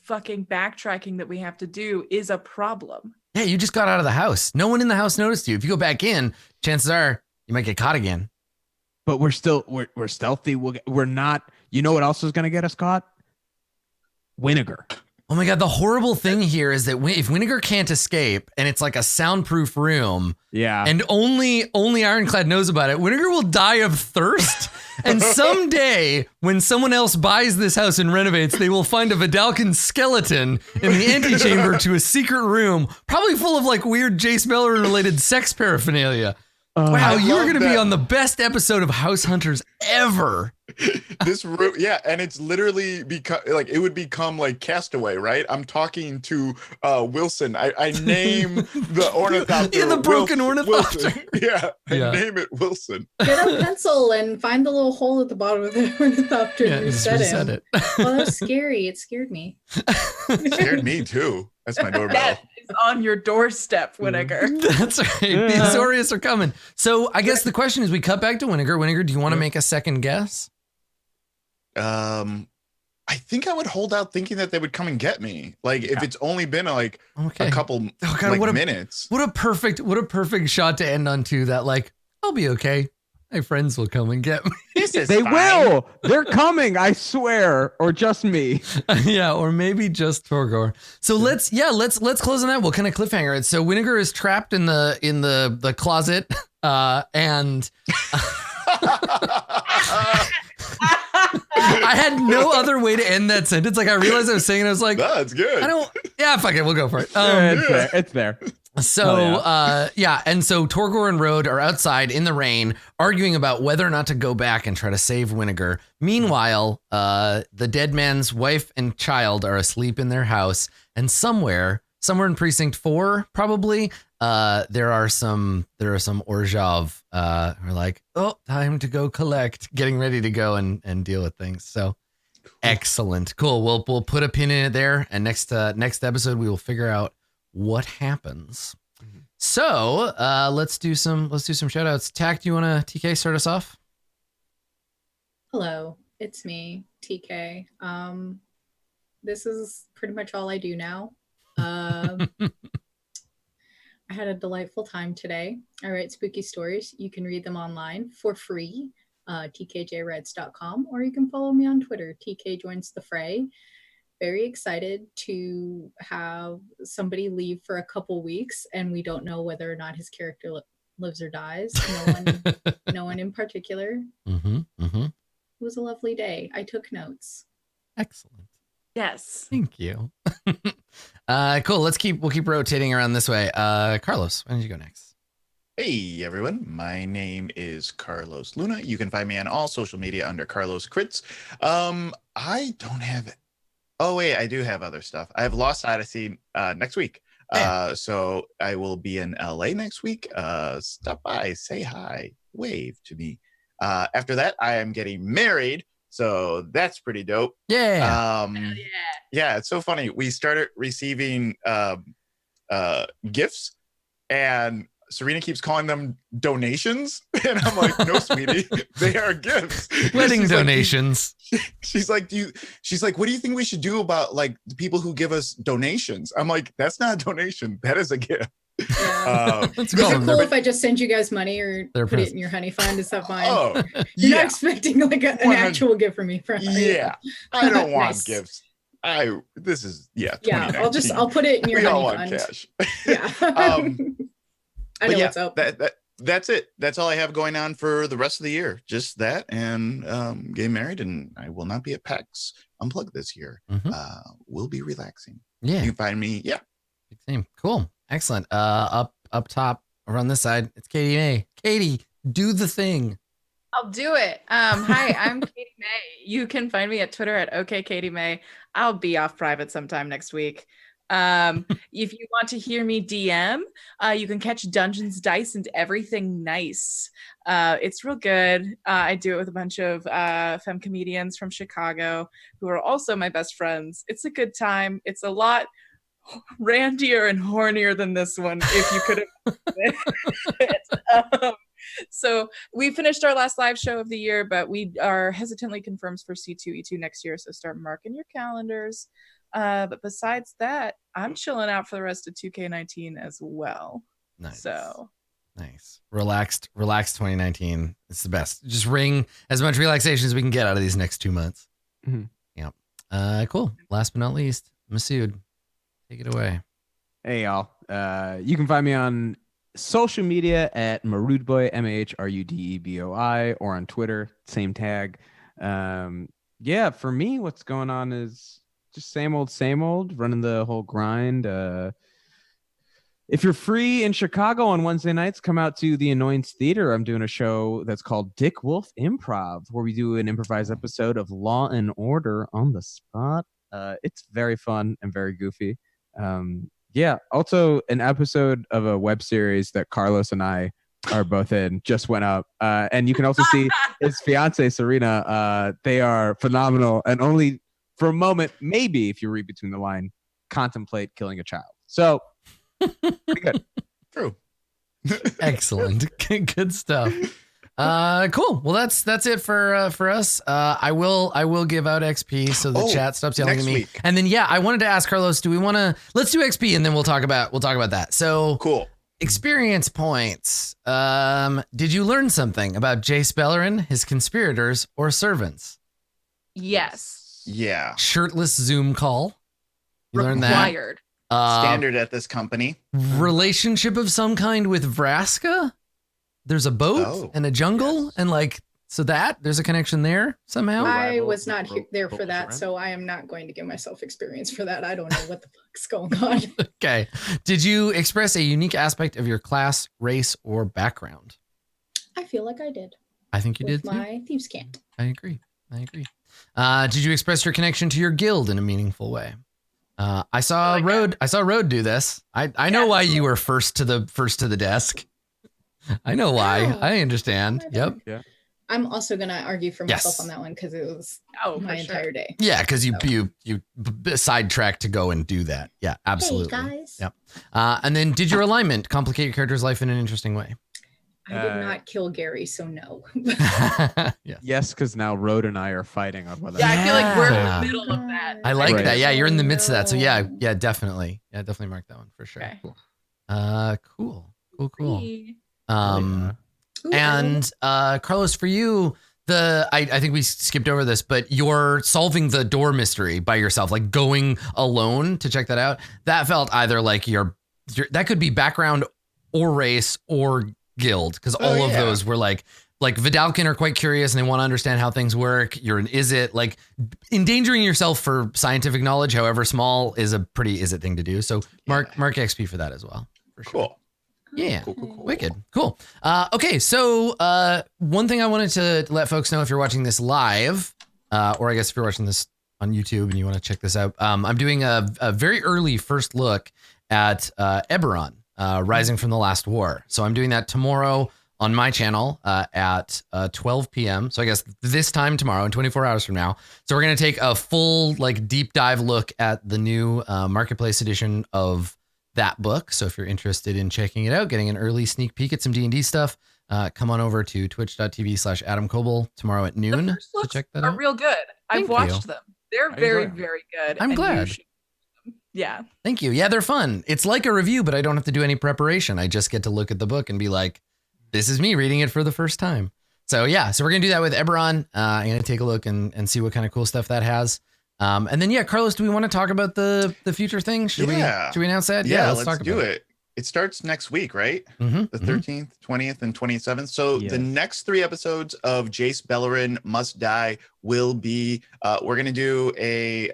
fucking backtracking that we have to do is a problem. Yeah. You just got out of the house. No one in the house noticed you. If you go back in, chances are you might get caught again. But we're stealthy. We're not. You know what else is going to get us caught? Winnegar. Oh my God. The horrible thing here is that if Winnegar can't escape and it's like a soundproof room, Yeah. and only Ironclad knows about it, Winnegar will die of thirst. And someday, when someone else buys this house and renovates, they will find a Vidalcan skeleton in the antechamber to a secret room, probably full of like weird Jace Beleren related sex paraphernalia. Wow, you're going to be on the best episode of House Hunters ever. This room, yeah, and it's literally it would become like Castaway, right? I'm talking to Wilson. I name the ornithopter. Yeah, the broken ornithopter. Wilson. Yeah, I name it Wilson. Get a pencil and find the little hole at the bottom of the ornithopter and just reset it. Well, that was scary. It scared me. It scared me too. That's my doorbell. on your doorstep, Winnegar. That's right. The Azorius are coming. So I guess the question is, we cut back to Winnegar. Winnegar, do you want to make a second guess? I think I would hold out thinking that they would come and get me. Like if it's only been like a couple minutes. What a perfect shot to end on too. That like, I'll be okay. My friends will come and get me. They will. They're coming. I swear. Or just me. Yeah, or maybe just Torgor. So let's close on that. We'll kind of cliffhanger it. So Winnegar is trapped in the closet, and I had no other way to end that sentence. Like I realized I was saying it. I was like, that's good. Fuck it. We'll go for it. It's there. So, and so Torgor and Rode are outside in the rain arguing about whether or not to go back and try to save Winnegar. Meanwhile, the dead man's wife and child are asleep in their house, and somewhere in Precinct 4, probably, there are some Orzhov who are like, oh, time to go collect, getting ready to go and deal with things. So excellent. Cool. We'll put a pin in it there, and next episode we will figure out what happens. So let's do some shout outs. Tack, do you want to TK start us off? Hello, it's me, TK. This is pretty much all I do now. I had a delightful time today. I write spooky stories. You can read them online for free, tkjreds.com, or you can follow me on Twitter, TK Joins the Fray. Very excited to have somebody leave for a couple weeks, and we don't know whether or not his character lives or dies. No one in particular. It was a lovely day. I took notes. Excellent. Yes. Thank you. Cool. We'll keep rotating around this way. Carlos, why don't you go next? Hey everyone, my name is Carlos Luna. You can find me on all social media under Carlos Crits. I don't have. Oh wait, I do have other stuff. I have Lost Odyssey next week. So I will be in LA next week. Stop by, say hi, wave to me. After that, I am getting married. So that's pretty dope. Yeah. Yeah, it's so funny. We started receiving gifts, and Serena keeps calling them donations. And I'm like, no, sweetie, they are gifts. Wedding donations. She's like, what do you think we should do about like the people who give us donations? I'm like, that's not a donation. That is a gift. Yeah. Is it cool if I just send you guys money or put it in your honey fund? Is that fine? Oh, You're not expecting like an actual gift from me. Yeah, I don't want Nice. gifts. This is Yeah, I'll put it in your we all honey want fund. cash. Yeah. I know what's up. That's it. That's all I have going on for the rest of the year. Just that and getting married, and I will not be at PAX Unplugged this year. We'll be relaxing. Yeah. You can find me. Yeah. Same. Cool. Excellent. Up top around this side, it's Katie May. Katie, do the thing. I'll do it. Hi, I'm Katie May. You can find me at Twitter at OKKatieMay. I'll be off private sometime next week. If you want to hear me DM, you can catch Dungeons, Dice, and Everything Nice. It's real good. I do it with a bunch of femme comedians from Chicago who are also my best friends. It's a good time. It's a lot randier and hornier than this one, if you could have. So we finished our last live show of the year, but we are hesitantly confirmed for C2E2 next year. So start marking your calendars. But besides that, I'm chilling out for the rest of 2K19 as well. Nice. So nice. Relaxed 2019. It's the best. Just wring as much relaxation as we can get out of these next 2 months. Yeah. Cool. Last but not least, Masood, take it away. Hey y'all. You can find me on social media at Marudeboy, MAHRUDEBOI, or on Twitter, same tag. Yeah, for me, what's going on is just same old, running the whole grind. If you're free in Chicago on Wednesday nights, come out to the Annoyance Theater. I'm doing a show that's called Dick Wolf Improv, where we do an improvised episode of Law and Order on the spot. It's very fun and very goofy. Yeah, also an episode of a web series that Carlos and I are both in just went up. And you can also see his fiance, Serena. They are phenomenal, and only for a moment, maybe if you read between the line, contemplate killing a child. So Pretty good. True. Excellent. Good stuff. Cool. Well, that's it for us. I will give out XP so the chat stops yelling at me. Week. And then I wanted to ask Carlos, let's do XP and then we'll talk about that. So Cool. Experience points. Did you learn something about Jace Beleren, his conspirators, or servants? Yes. Yeah. Shirtless Zoom call. You learned that. Required. Standard at this company. Relationship of some kind with Vraska. There's a boat and a jungle and there's a connection there somehow. I was not there for that, so I am not going to give myself experience for that. I don't know what the fuck's going on. Okay. Did you express a unique aspect of your class, race, or background? I feel like I did. I think you did too. My thieves' cant. I agree. Did you express your connection to your guild in a meaningful way? I saw Road do this. I know why you were first to the desk. I know why. I understand. Yep. Yeah. I'm also gonna argue for myself on that one because it was my entire day. Yeah, because you sidetracked to go and do that. Yeah, absolutely. Hey guys. Yep. And then did your alignment complicate your character's life in an interesting way? I did not kill Gary, so no. Yes, because now Road and I are fighting on whether. Yeah, I feel like we're in the middle of that. I like Right. that. Yeah, you're in the midst of that. So yeah, definitely. Yeah, definitely mark that one for sure. Okay. Cool. And Carlos, for you, I think we skipped over this, but you're solving the door mystery by yourself, like going alone to check that out. That felt either like your that could be background or race or guild, because all of those were like Vidalkin are quite curious and they want to understand how things work. You're an Izzet, like endangering yourself for scientific knowledge, however small, is a pretty Izzet thing to do. So mark XP for that as well. For sure. Cool. Yeah. Cool. Wicked. Cool. Okay. So one thing I wanted to let folks know, if you're watching this live, or I guess if you're watching this on YouTube and you want to check this out, I'm doing a very early first look at Eberron, Rising from the Last War. So I'm doing that tomorrow on my channel at 12 p.m. So I guess this time tomorrow, in 24 hours from now. So we're going to take a full deep dive look at the new Marketplace edition of that book. So if you're interested in checking it out, getting an early sneak peek at some D&D stuff, come on over to twitch.tv/AdamKoebel tomorrow at noon to check that out. Are real good. I've watched them. They're very, very good. I'm glad. Yeah. Thank you. Yeah, they're fun. It's like a review, but I don't have to do any preparation. I just get to look at the book and be like, this is me reading it for the first time. So yeah, so we're going to do that with Eberron. I'm going to take a look and see what kind of cool stuff that has. And then, Carlos, do we want to talk about the future thing? Should we announce that? Yeah, let's talk do about it. It starts next week, right? Mm-hmm, The 13th, 20th, and 27th. So the next 3 episodes of Jace Beleren Must Die will be, we're going to do a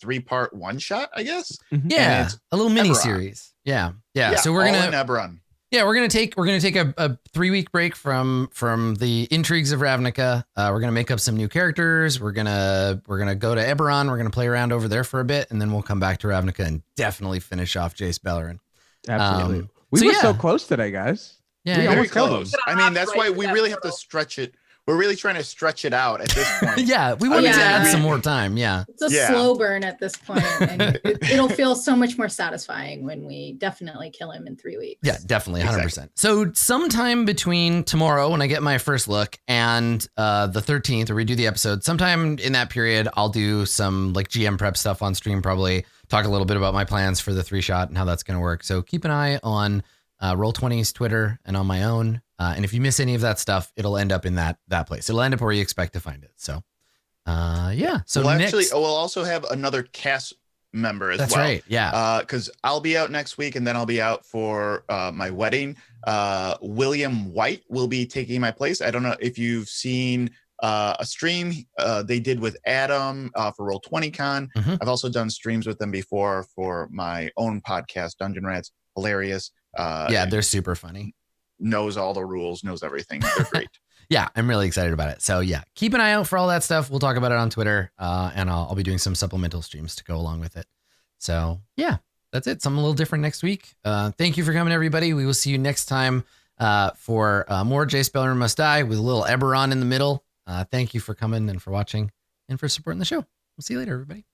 3-part one-shot, I guess. Yeah, a little mini series. Yeah. So we're going to Eberron. Yeah, we're gonna take a 3-week break from the intrigues of Ravnica. We're gonna make up some new characters. We're gonna go to Eberron. We're gonna play around over there for a bit, and then we'll come back to Ravnica and definitely finish off Jace Beleren. Absolutely. We were so close today, guys. Yeah, we very close. I mean, that's why we really have to stretch it. We're really trying to stretch it out at this point. Yeah, we wanted to add some more time. Yeah, it's a slow burn at this point, and it'll feel so much more satisfying when we definitely kill him in 3 weeks. Yeah, definitely, 100%. Exactly. So sometime between tomorrow, when I get my first look, and the 13th, where we do the episode, sometime in that period, I'll do some GM prep stuff on stream. Probably talk a little bit about my plans for the 3-shot and how that's going to work. So keep an eye on Roll20's Twitter and on my own. And if you miss any of that stuff, it'll end up in that place. It'll end up where you expect to find it. So, So we'll also have another cast member as well. That's right. Yeah. Because I'll be out next week, and then I'll be out for my wedding. William White will be taking my place. I don't know if you've seen a stream they did with Adam for Roll20 Con. Mm-hmm. I've also done streams with them before for my own podcast, Dungeon Rats. Hilarious. They're super funny. Knows all the rules, knows everything. They're great. Yeah, I'm really excited about it. So keep an eye out for all that stuff. We'll talk about it on Twitter, and I'll be doing some supplemental streams to go along with it. So that's it. Something a little different next week. Thank you for coming, everybody. We will see you next time for more Jace Beleren Must Die with a little Eberron in the middle. Thank you for coming and for watching and for supporting the show. We'll see you later, everybody.